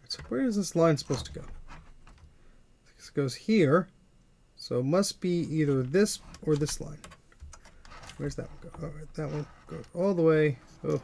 So where is this line supposed to go? This goes here, so it must be either this or this line. Where's that one go? All right, that one goes all the way. Oh.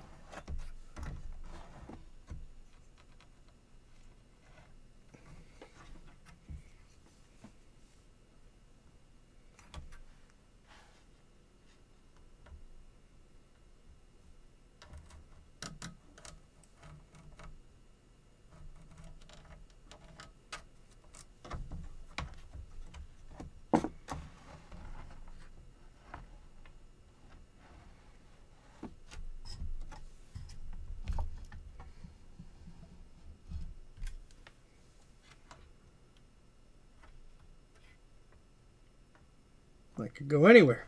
I could go anywhere.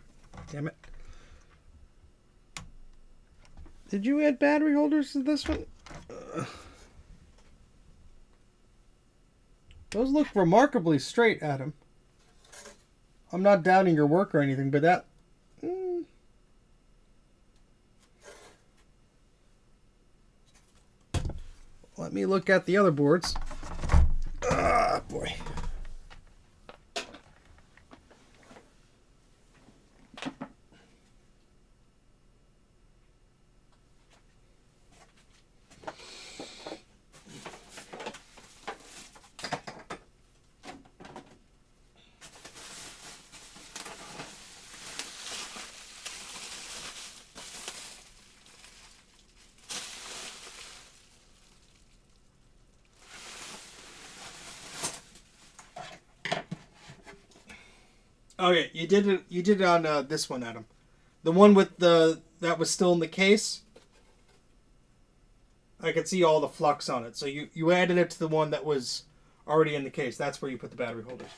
Damn it. Did you add battery holders to this one? Those look remarkably straight, Adam. I'm not doubting your work or anything, but that... Let me look at the other boards. Ah, boy. Okay, you did it. You did it on this one, Adam. The one with the that was still in the case. I could see all the flux on it. So you added it to the one that was already in the case. That's where you put the battery holders.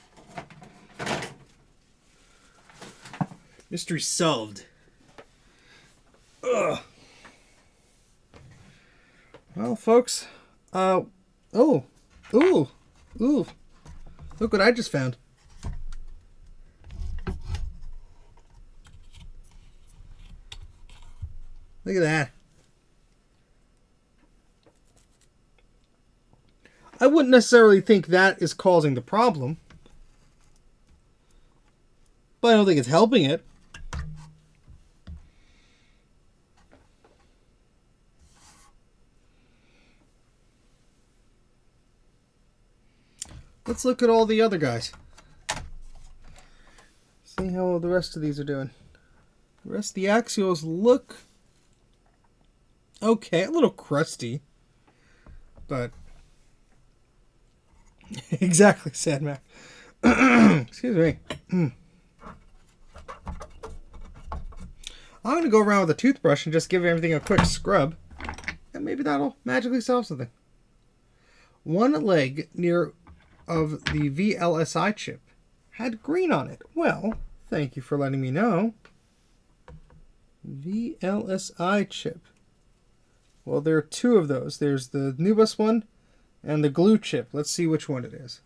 Mystery solved. Ugh. Well, folks. Ooh. Look what I just found. Look at that. I wouldn't necessarily think that is causing the problem, but I don't think it's helping it. Let's look at all the other guys. See how the rest of these are doing. The rest of the axials look okay, a little crusty, but exactly, sad Mac. Excuse me. I'm going to go around with a toothbrush and just give everything a quick scrub, and maybe that'll magically solve something. One leg near of the VLSI chip had green on it. Well, thank you for letting me know. VLSI chip. Well, there are two of those. There's the Nubus one and the glue chip. Let's see which one it is.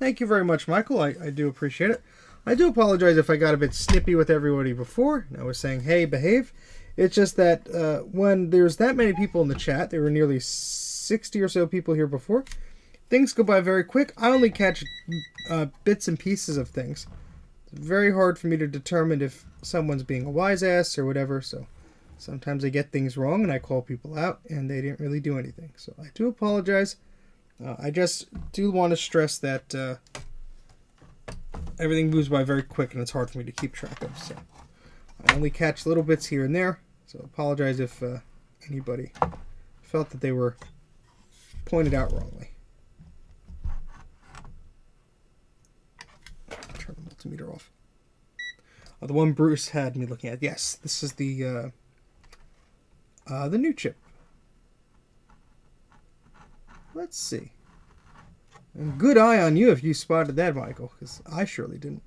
Thank you very much, Michael. I do appreciate it. I do apologize if I got a bit snippy with everybody before. I was saying, hey, behave. It's just that when there's that many people in the chat, there were nearly 60 or so people here before, things go by very quick. I only catch bits and pieces of things. It's very hard for me to determine if someone's being a wise ass or whatever, so sometimes I get things wrong and I call people out and they didn't really do anything. So I do apologize. I just do want to stress that everything moves by very quick and it's hard for me to keep track of. So I only catch little bits here and there. So apologize if anybody felt that they were pointed out wrongly. Turn the multimeter off. The one Bruce had me looking at. Yes, this is the new chip. Let's see. And good eye on you if you spotted that, Michael, because I surely didn't.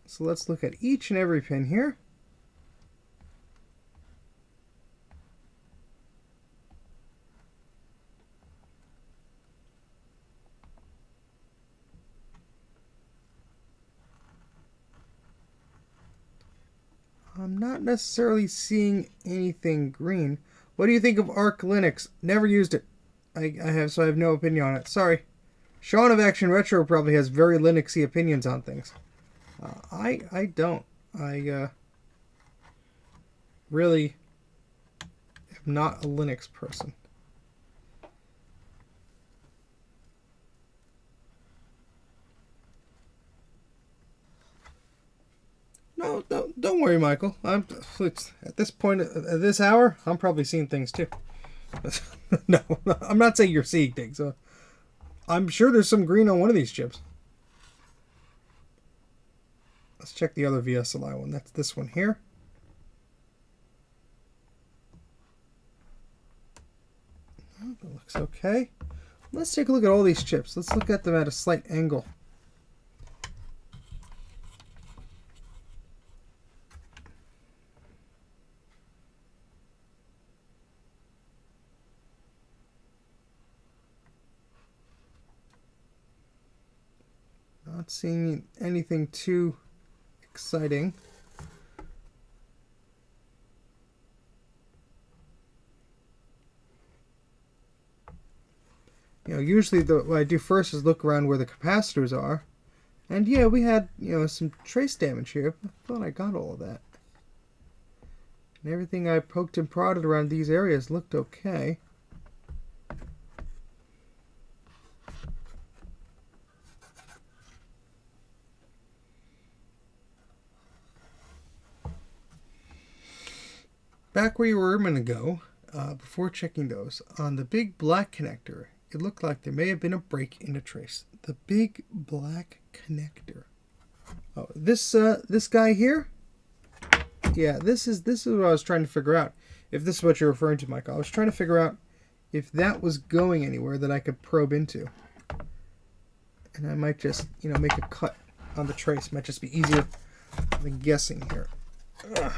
So let's look at each and every pin here. I'm not necessarily seeing anything green. What do you think of Arch Linux? Never used it. I have, so I have no opinion on it. Sorry. Sean of Action Retro probably has very Linuxy opinions on things. I don't. I really am not a Linux person. No, don't worry, Michael. At this point, at this hour, I'm probably seeing things too. No, I'm not saying you're seeing things. I'm sure there's some green on one of these chips. Let's check the other VSLI one. That's this one here. Oh, that looks okay. Let's take a look at all these chips. Let's look at them at a slight angle. Not seeing anything too exciting. You know, usually what I do first is look around where the capacitors are. And yeah, we had, some trace damage here. I thought I got all of that. And everything I poked and prodded around these areas looked okay. Back where you were a minute ago, before checking those, on the big black connector, it looked like there may have been a break in the trace. The big black connector. Oh, this guy here? Yeah, this is what I was trying to figure out. If this is what you're referring to, Michael. I was trying to figure out if that was going anywhere that I could probe into. And I might just, make a cut on the trace. Might just be easier than guessing here. Ugh.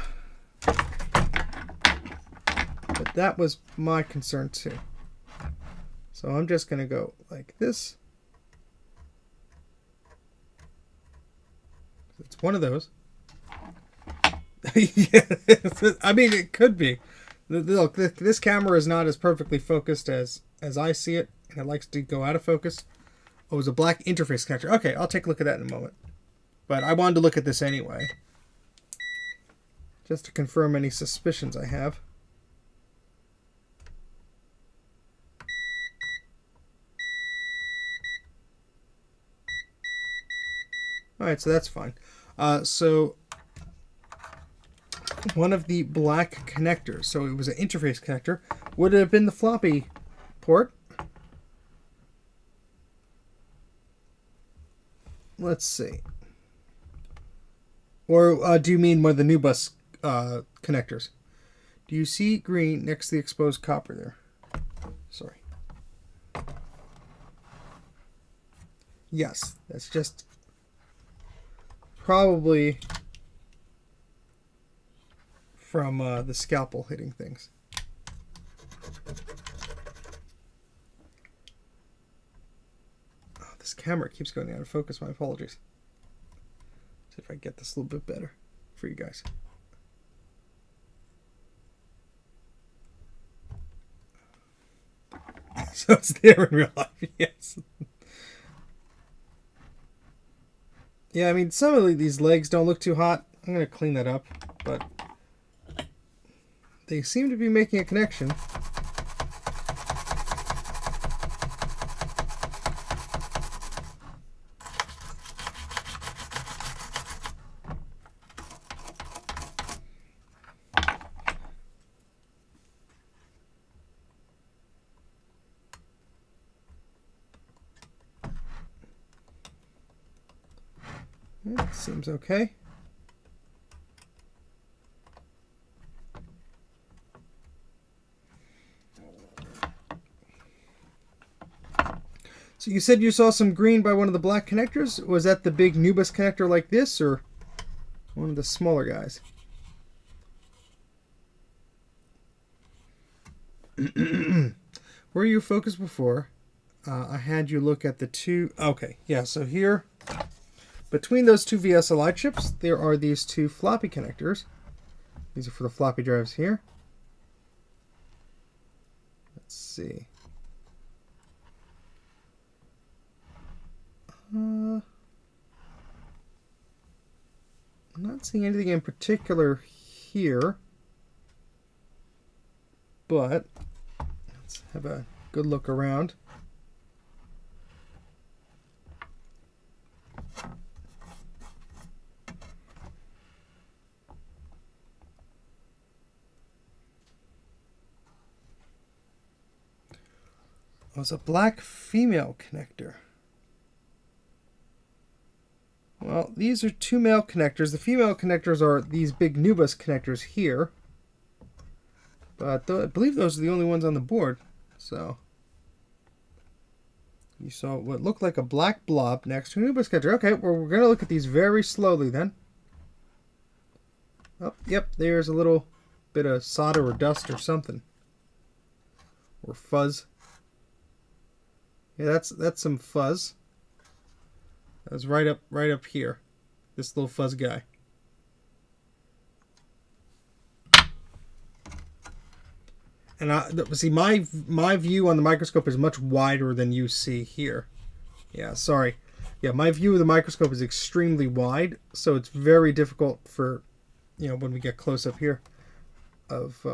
But that was my concern too. So I'm just going to go like this. It's one of those. Yeah, I mean, it could be. Look, this camera is not as perfectly focused as I see it, and it likes to go out of focus. Oh, it was a black interface connector. Okay, I'll take a look at that in a moment. But I wanted to look at this anyway, just to confirm any suspicions I have. Alright, so that's fine. So one of the black connectors, so it was an interface connector, would have been the floppy port. Let's see. Or do you mean one of the new bus connectors? Do you see green next to the exposed copper there? Sorry. Yes, that's just probably from the scalpel hitting things. This camera keeps going out of focus. My apologies. See if I get this a little bit better for you guys. So it's there in real life, yes. Yeah, I mean, some of these legs don't look too hot. I'm going to clean that up, but they seem to be making a connection. It seems okay. So you said you saw some green by one of the black connectors? Was that the big Nubus connector like this, or one of the smaller guys? Where you focused before, I had you look at the two... Okay, yeah, so here... Between those two VSLI chips, there are these two floppy connectors. These are for the floppy drives here. Let's see. I'm not seeing anything in particular here, but let's have a good look around. Oh, it's a black female connector. Well, these are two male connectors. The female connectors are these big Nubus connectors here. But I believe those are the only ones on the board. So you saw what looked like a black blob next to a Nubus connector. Okay, well, we're going to look at these very slowly then. Oh, yep, there's a little bit of solder or dust or something. Or fuzz. Yeah, that's some fuzz. That's right up here. This little fuzz guy. And see, my view on the microscope is much wider than you see here. Yeah, sorry. Yeah, my view of the microscope is extremely wide, so it's very difficult for, when we get close up here, of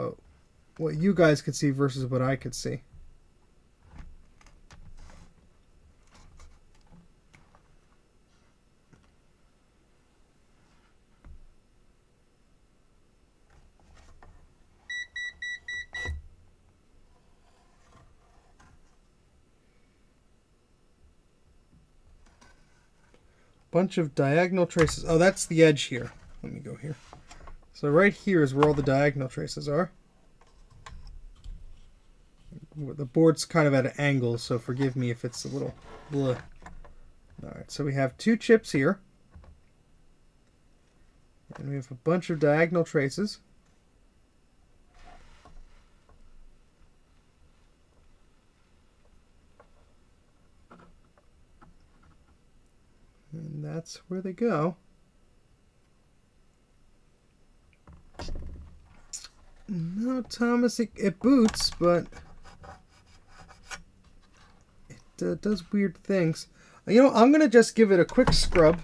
what you guys could see versus what I could see. Bunch of diagonal traces. Oh, that's the edge here. Let me go here. So right here is where all the diagonal traces are. The board's kind of at an angle, so forgive me if it's a little blah. Alright, so we have two chips here. And we have a bunch of diagonal traces. And that's where they go. No, Thomas, it boots, but it does weird things. I'm going to just give it a quick scrub.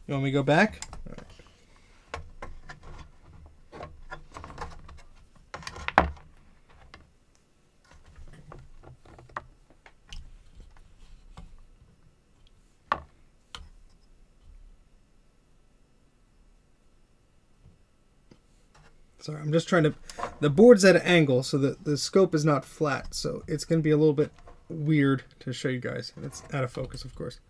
You want me to go back? All right. Sorry, I'm just trying to... The board's at an angle, so the scope is not flat, so it's going to be a little bit weird to show you guys. And it's out of focus, of course.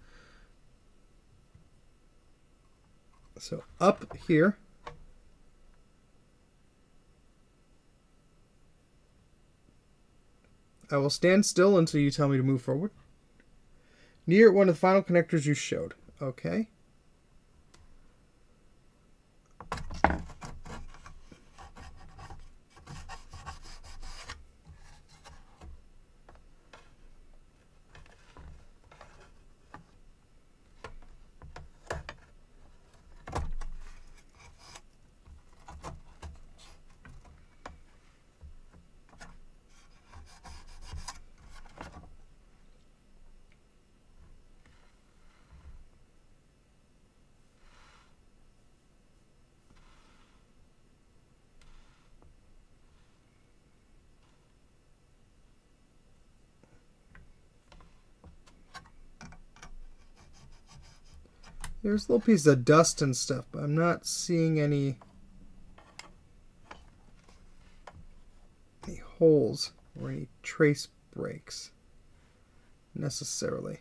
So up here, I will stand still until you tell me to move forward. Near one of the final connectors you showed. Okay. There's little pieces of dust and stuff, but I'm not seeing any holes or any trace breaks necessarily.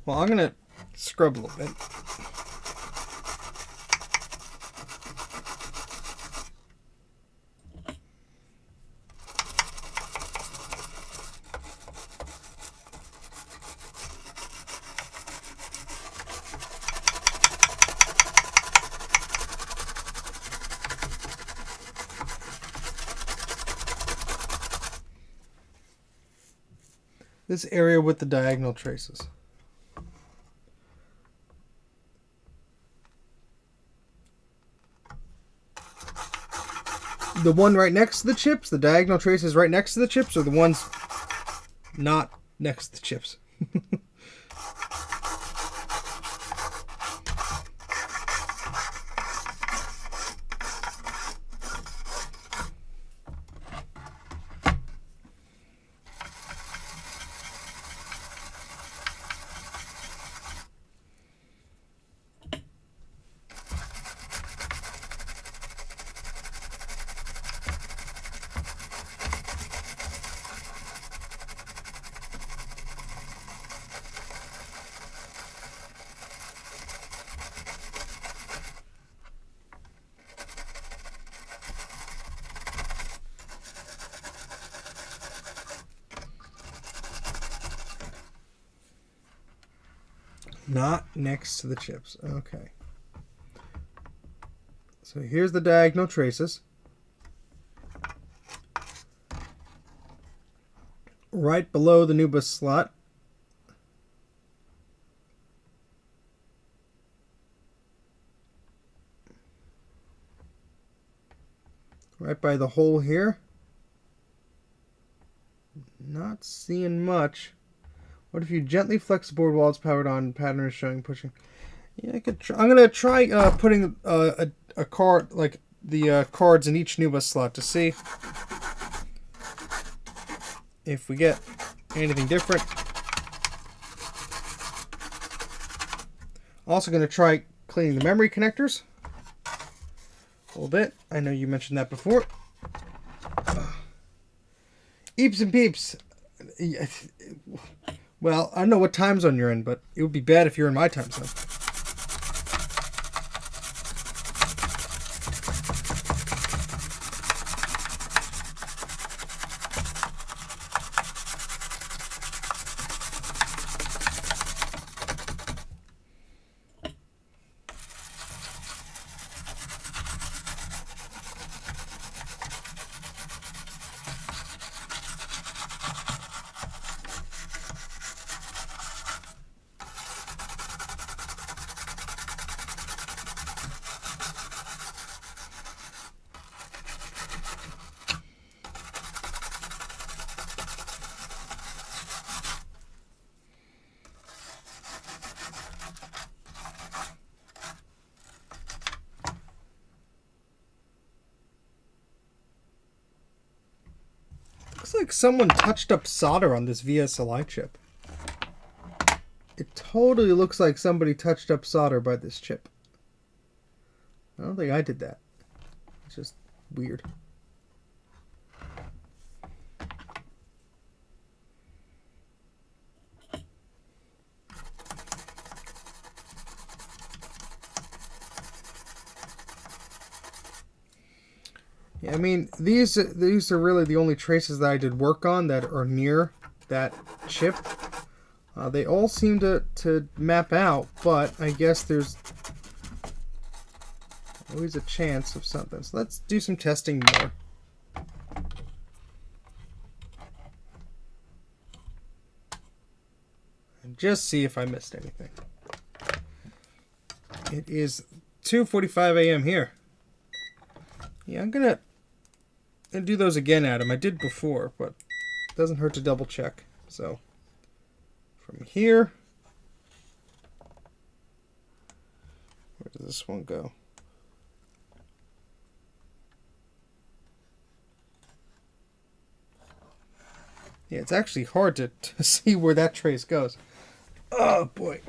Well, I'm going to scrub a little bit. This area with the diagonal traces. The one right next to the chips, the diagonal traces right next to the chips, or the ones not next to the chips? Not next to the chips. Okay. So here's the diagonal traces. Right below the new bus slot. Right by the hole here. Not seeing much. What if you gently flex the board while it's powered on? Pattern is showing pushing. Yeah, I could try. I'm gonna try putting a card, like the cards in each NUBUS slot, to see if we get anything different. Also gonna try cleaning the memory connectors a little bit. I know you mentioned that before. Eeps and peeps. Well, I don't know what time zone you're in, but it would be bad if you're in my time zone. looks like someone touched up solder on this VSLI chip. It totally looks like somebody touched up solder by this chip. I don't think I did that. It's just weird. Yeah, I mean, these are really the only traces that I did work on that are near that chip. They all seem to map out, but I guess there's always a chance of something. So let's do some testing more. And just see if I missed anything. It is 2:45 a.m. here. Yeah, I'm gonna do those again, Adam. I did before, but it doesn't hurt to double check. So from here, where does this one go? Yeah, it's actually hard to see where that trace goes. Oh boy.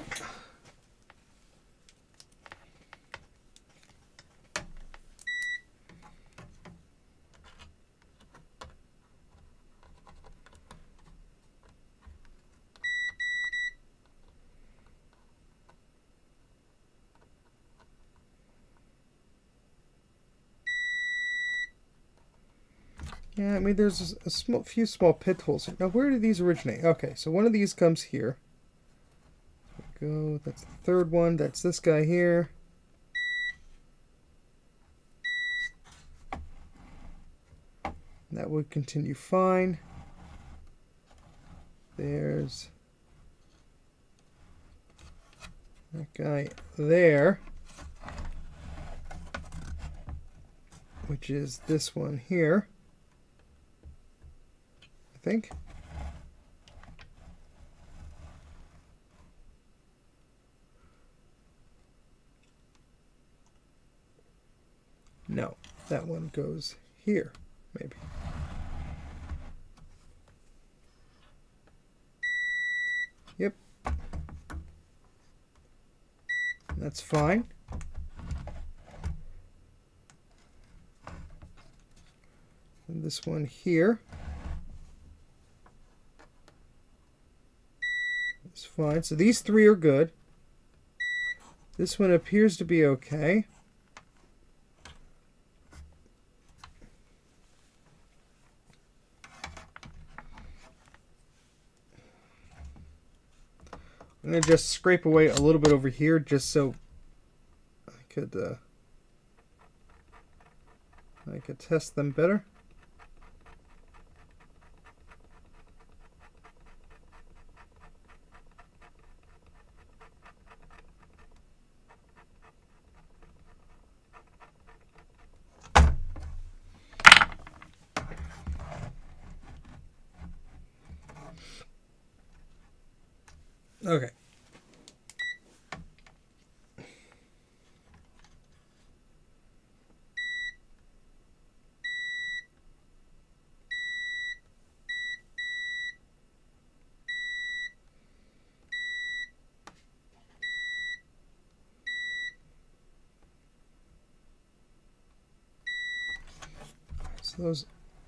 Yeah, I mean, there's a few small pit holes here. Now, where do these originate? Okay, so one of these comes here. There we go. That's the third one. That's this guy here. That would continue fine. There's that guy there, which is this one here. I think. No, that one goes here, maybe. Yep. That's fine. And this one here. It's fine. So these three are good. This one appears to be okay. I'm going to just scrape away a little bit over here just so I could test them better. Okay. So those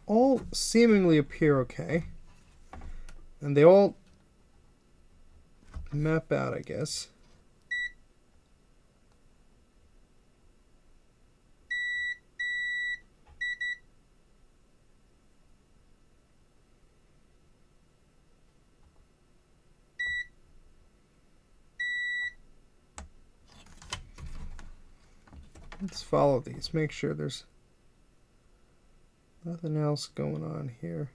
all seemingly appear okay. And they all map out, I guess. Let's follow these. Make sure there's nothing else going on here.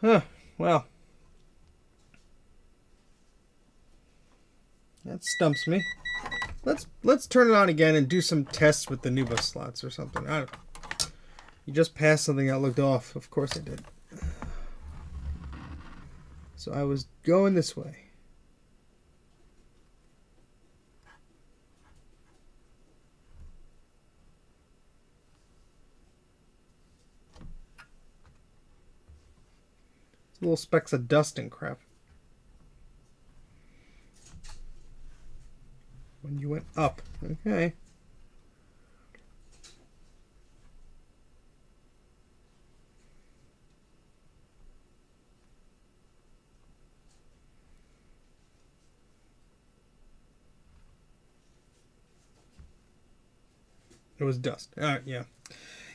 Huh, well. That stumps me. Let's turn it on again and do some tests with the new bus slots or something. I don't know. You just passed something that looked off. Of course I did. So I was going this way. Little specks of dust and crap. When you went up. Okay. It was dust. Yeah.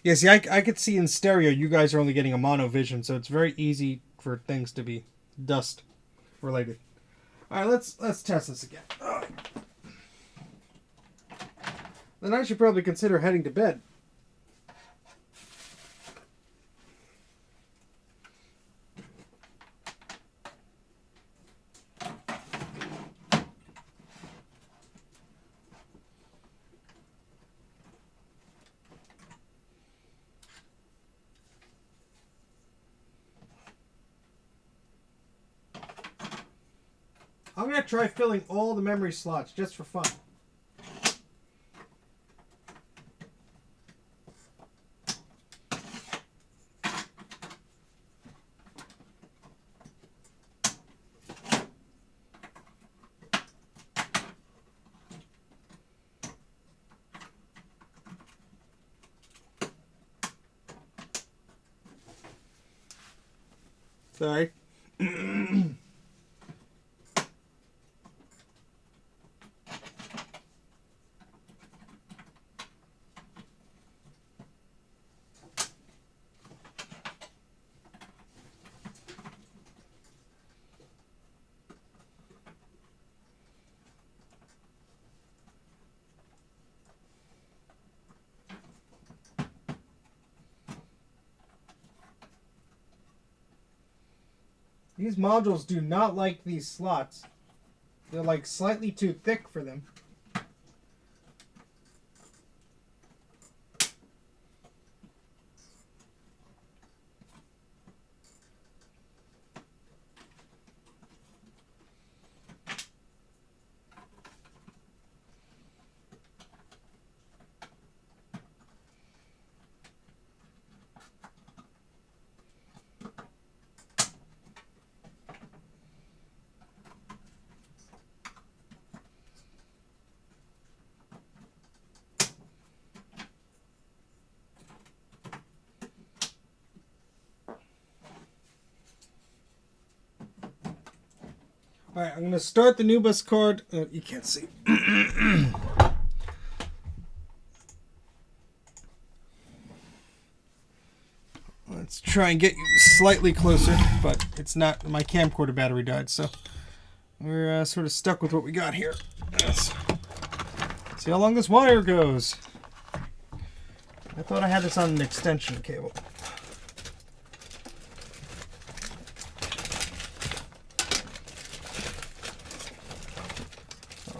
Yeah, see, I could see in stereo you guys are only getting a mono vision, so it's very easy for things to be dust related. Alright, let's test this again. Then I should probably consider heading to bed. I'm going to try filling all the memory slots just for fun. Sorry. These modules do not like these slots. They're like slightly too thick for them. Alright, I'm going to start the new bus card. You can't see. Let's try and get you slightly closer, but it's not. My camcorder battery died, so we're sort of stuck with what we got here. Let's see how long this wire goes. I thought I had this on an extension cable.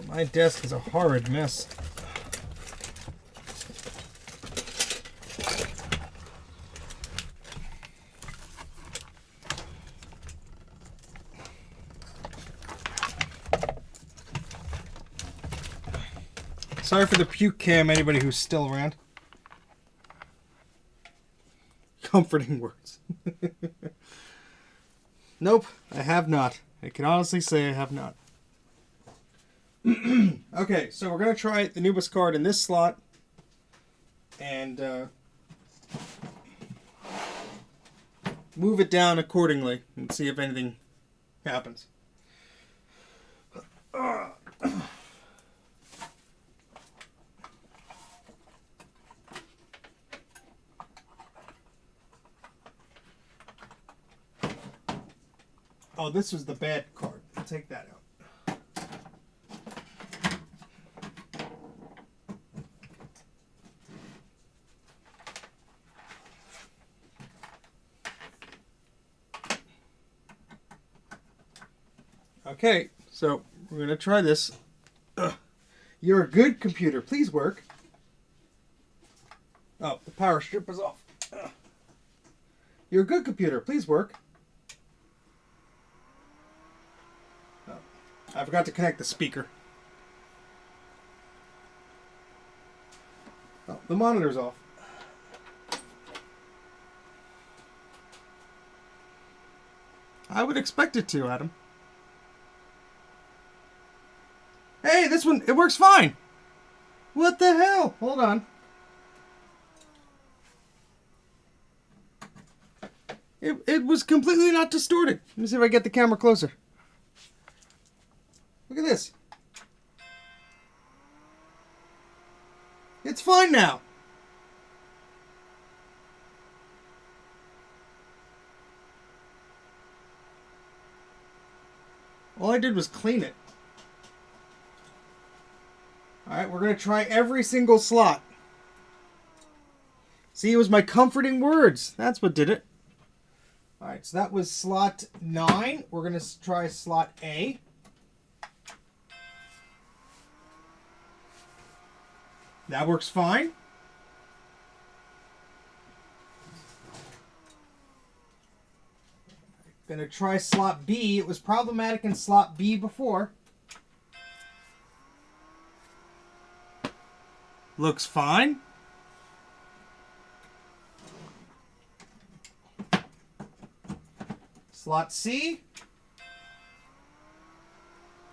My desk is a horrid mess. Sorry for the puke cam, anybody who's still around. Comforting words. Nope, I have not. I can honestly say I have not. Okay, so we're going to try the Nubus card in this slot and move it down accordingly and see if anything happens. Oh, this was the bad card. I'll take that out. Okay, so we're going to try this. You're a good computer. Please work. Oh, the power strip is off. You're a good computer. Please work. Oh, I forgot to connect the speaker. Oh, the monitor's off. I would expect it to, Adam. Hey, this one, it works fine. What the hell? Hold on. It was completely not distorted. Let me see if I get the camera closer. Look at this. It's fine now. All I did was clean it. Alright, we're going to try every single slot. See, it was my comforting words. That's what did it. Alright, so that was slot 9. We're going to try slot A. That works fine. Going to try slot B. It was problematic in slot B before. Looks fine. Slot C.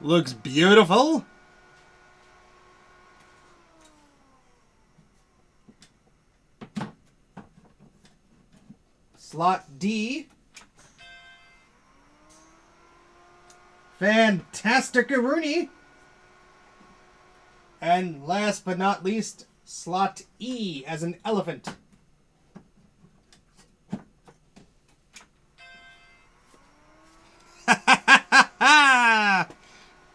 Looks beautiful. Slot D. Fantastic-a-rooney. And last but not least, slot E as an elephant.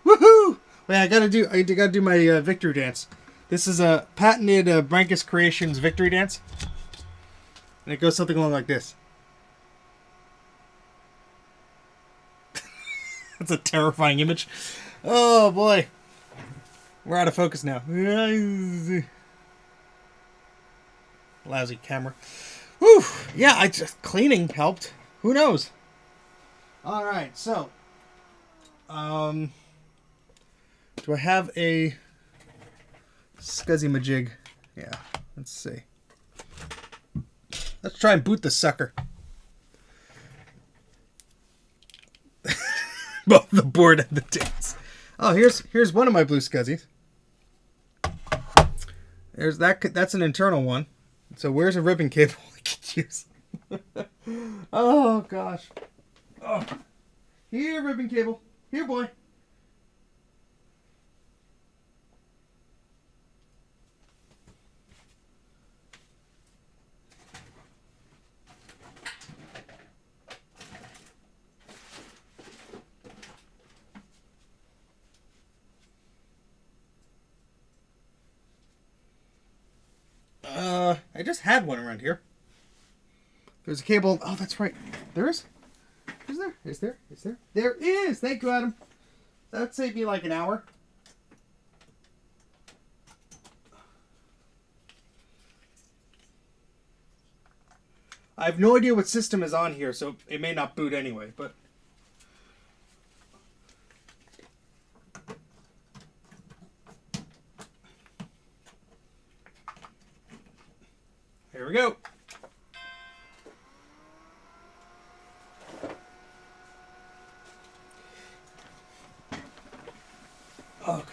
Woohoo! Wait, I gotta do my victory dance. This is a patented Brankus Creations victory dance. And it goes something along like this. That's a terrifying image. Oh boy. We're out of focus now. Lousy camera. Whew. Yeah, cleaning helped. Who knows? Alright, so. Do I have a SCSI-majig? Yeah, let's see. Let's try and boot the sucker. Both the board and the dance. Oh, here's one of my blue SCSIs. There's that. That's an internal one. So where's a ribbon cable I could use? Oh gosh. Oh. Here, ribbon cable. Here, boy. I just had one around here. There's a cable. Oh, that's right. There is? Is there? Is there? Is there? There is! Thank you, Adam. That saved me like an hour. I have no idea what system is on here, so it may not boot anyway, but... Here we go. Okay.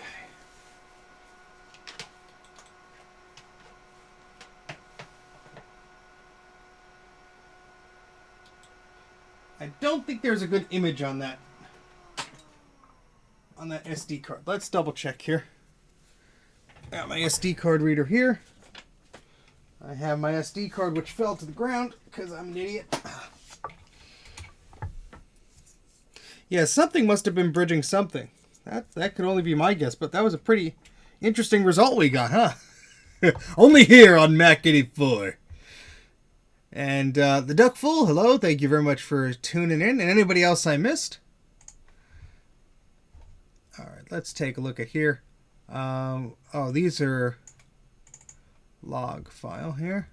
I don't think there's a good image on that SD card. Let's double check here. Got my SD card reader here. I have my SD card which fell to the ground because I'm an idiot. Yeah, something must have been bridging something. That could only be my guess, but that was a pretty interesting result we got, huh? Only here on Mac84. And the Duck Fool, hello. Thank you very much for tuning in. And anybody else I missed? All right, let's take a look at here. Oh, these are log file here.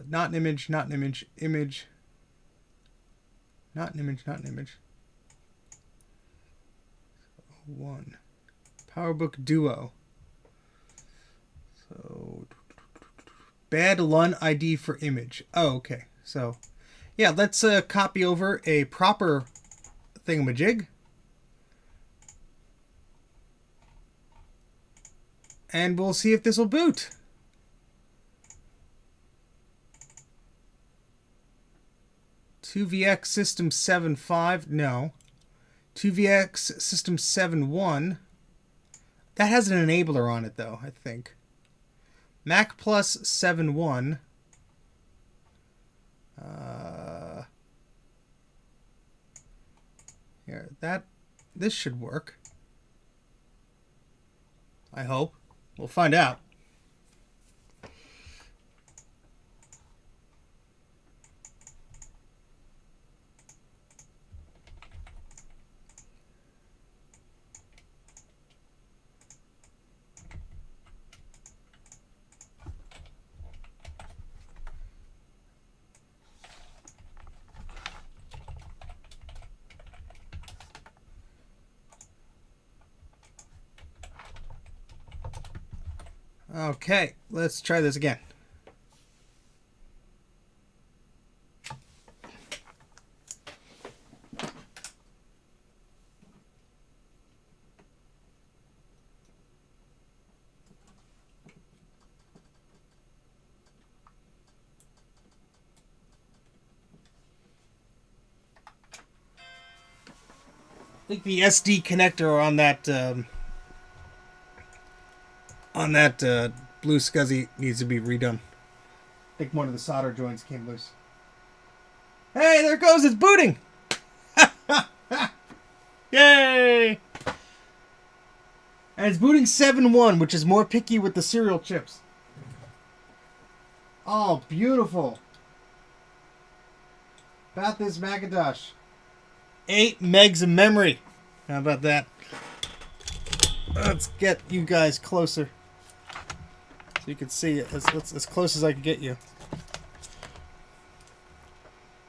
Not an image, not an image, image. Not an image, not an image. One. PowerBook Duo. So, bad LUN ID for image. Oh, okay. So, yeah, let's copy over a proper thingamajig. And we'll see if this will boot. .2vx system 7.5, no. .2vx system 7.1. That has an enabler on it, though, I think. Mac Plus 7.1. Here, this should work. I hope. We'll find out. Okay, let's try this again. I think the SD connector on that blue SCSI needs to be redone. I think one of the solder joints came loose. Hey, there it goes. It's booting. Yay! And it's booting 7.1, which is more picky with the serial chips. Oh, beautiful. About this Macintosh. 8 megs of memory. How about that? Let's get you guys closer. So you can see it as close as I can get you.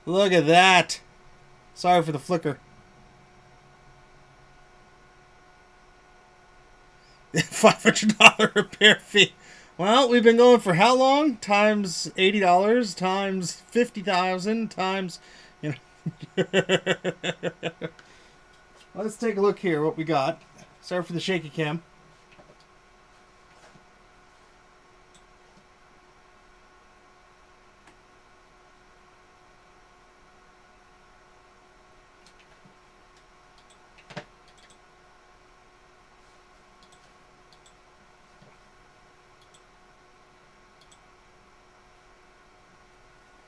Look at that. Sorry for the flicker. $500 repair fee. Well, we've been going for how long? Times $80, times 50,000, times, you know. Let's take a look here what we got. Sorry for the shaky cam.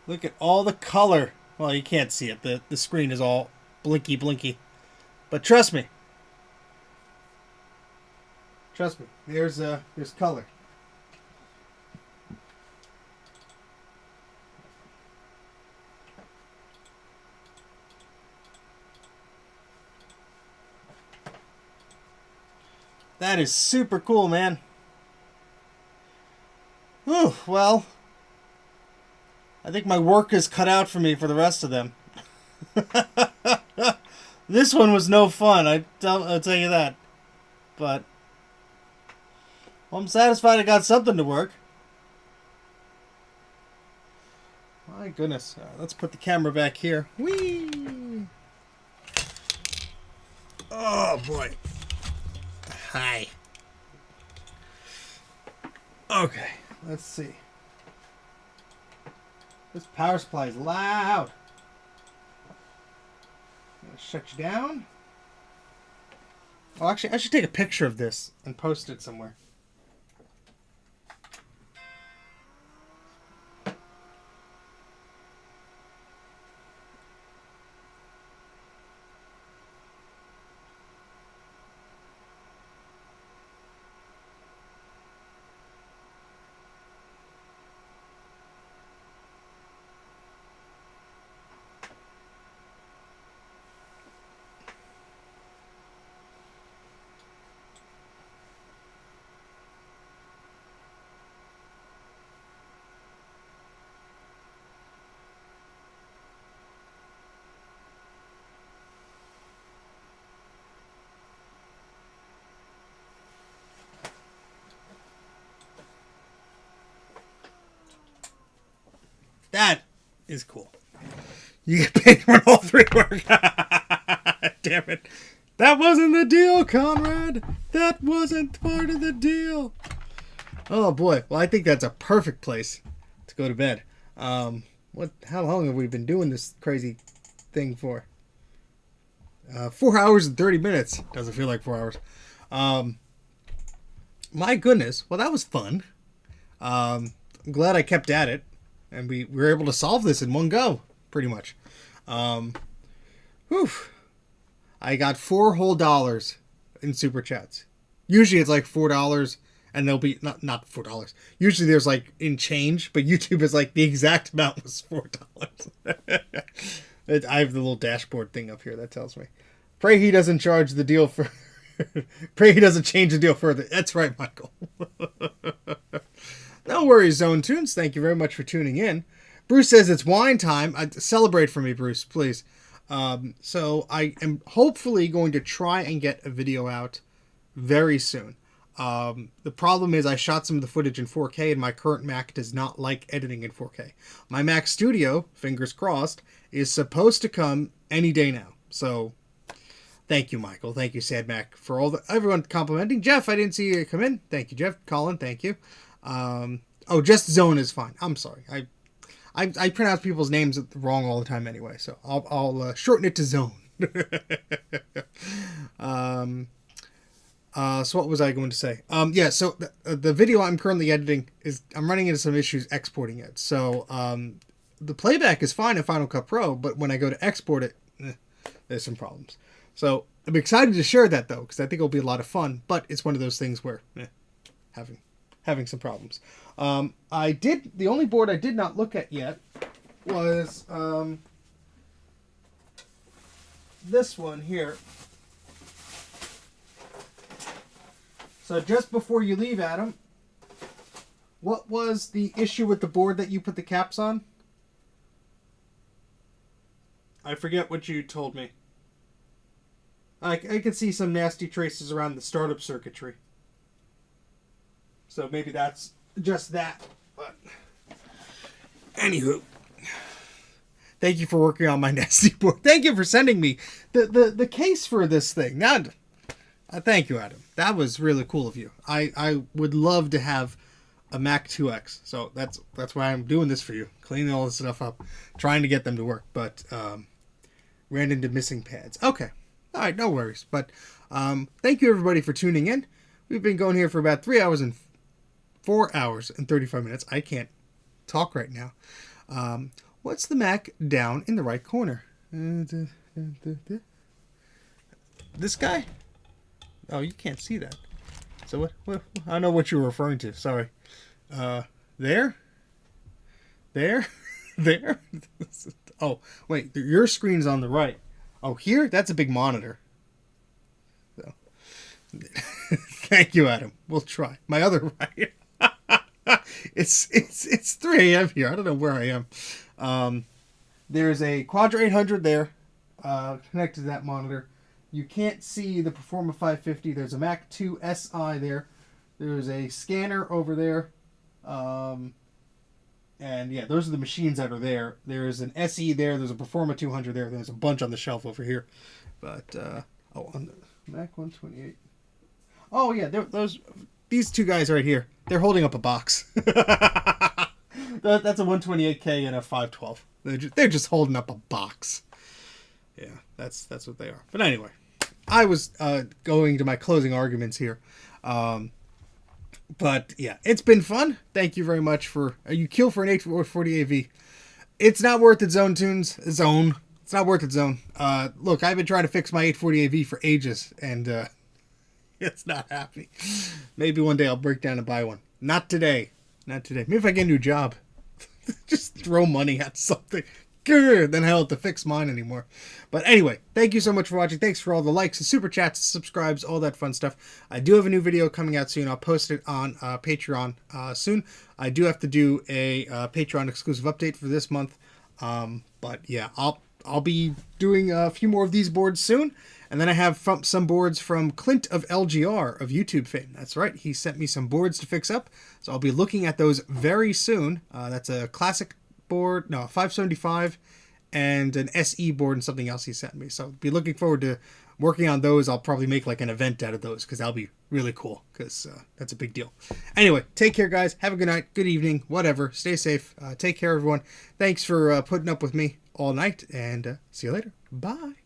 Look at all the color. Well, you can't see it. The screen is all blinky blinky. But trust me. Trust me. There's color. That is super cool, man. Whew, well, I think my work is cut out for me for the rest of them. This one was no fun, I'll tell you that. But, well, I'm satisfied I got something to work. My goodness. Let's put the camera back here. Whee! Oh, boy. Hi. Okay, let's see. This power supply is loud. I'm gonna shut you down. Oh, actually, I should take a picture of this and post it somewhere. is cool. You get paid when all three work. Damn it. That wasn't the deal, Conrad. That wasn't part of the deal. Oh, boy. Well, I think that's a perfect place to go to bed. How long have we been doing this crazy thing for? 4 hours and 30 minutes. Doesn't feel like 4 hours. My goodness. Well, that was fun. I'm glad I kept at it. And we were able to solve this in one go, pretty much. Whew. I got $4 whole in super chats. Usually it's like $4, and they'll be not $4. Usually there's like in change, but YouTube is like the exact amount was $4. I have the little dashboard thing up here that tells me. Pray he doesn't charge the deal for. Pray he doesn't change the deal further. That's right, Michael. No worries, Zone Tunes. Thank you very much for tuning in. Bruce says it's wine time. Celebrate for me, Bruce, please. So I am hopefully going to try and get a video out very soon. The problem is I shot some of the footage in 4K and my current Mac does not like editing in 4K. My Mac Studio, fingers crossed, is supposed to come any day now. So thank you, Michael. Thank you, Sad Mac, for everyone complimenting. Jeff, I didn't see you come in. Thank you, Jeff. Colin, thank you. Just Zone is fine. I'm sorry. I pronounce people's names wrong all the time anyway, so I'll shorten it to Zone. So what was I going to say? So the video I'm currently editing I'm running into some issues exporting it. So the playback is fine in Final Cut Pro, but when I go to export it, there's some problems. So I'm excited to share that though, because I think it'll be a lot of fun. But it's one of those things where having some problems. The only board I did not look at yet was this one here. So just before you leave, Adam, what was the issue with the board that you put the caps on? I forget what you told me. I could see some nasty traces around the startup circuitry. So maybe that's just that. But anywho, thank you for working on my nasty board. Thank you for sending me the case for this thing. Now, thank you, Adam. That was really cool of you. I would love to have a Mac 2X. So that's why I'm doing this for you. Cleaning all this stuff up. Trying to get them to work. But ran into missing pads. Okay. All right. No worries. But thank you, everybody, for tuning in. We've been going here for about 4 hours and 35 minutes. I can't talk right now. What's the Mac down in the right corner? This guy? Oh, you can't see that. So what? I don't know what you were referring to. Sorry. There? Oh, wait. Your screen's on the right. Oh, here? That's a big monitor. So, thank you, Adam. We'll try. My other right. It's 3 a.m. here. I don't know where I am. There's a Quadra 800 there, connected to that monitor. You can't see the Performa 550. There's a Mac 2 SI there. There's a scanner over there. And yeah, those are the machines that are there. There's an SE there. There's a Performa 200 there. There's a bunch on the shelf over here. But, on the Mac 128. Oh, yeah, these two guys right here. They're holding up a box. That's a 128K and a 512. They're just holding up a box. Yeah, that's what they are. But anyway, I was going to my closing arguments here. But yeah, it's been fun. Thank you very much for you kill for an 840 AV. It's not worth it, Zone Tunes. Zone. It's not worth it, Zone. Look, I've been trying to fix my 840 AV for ages, and it's not happy. Maybe one day I'll break down and buy one. Not today. Maybe if I get a new job. Just throw money at something. Then I don't have to fix mine anymore. But anyway, thank you so much for watching. Thanks for all the likes and super chats, subscribes, all that fun stuff. I do have a new video coming out soon. I'll post it on Patreon soon. I do have to do a Patreon exclusive update for this month. But yeah, I'll be doing a few more of these boards soon. And then I have some boards from Clint of LGR of YouTube fame. That's right. He sent me some boards to fix up. So I'll be looking at those very soon. That's a classic board, no, a 575, and an SE board and something else he sent me. So be looking forward to working on those. I'll probably make like an event out of those because that'll be really cool because that's a big deal. Anyway, take care, guys. Have a good night, good evening, whatever. Stay safe. Take care, everyone. Thanks for putting up with me all night, and see you later. Bye.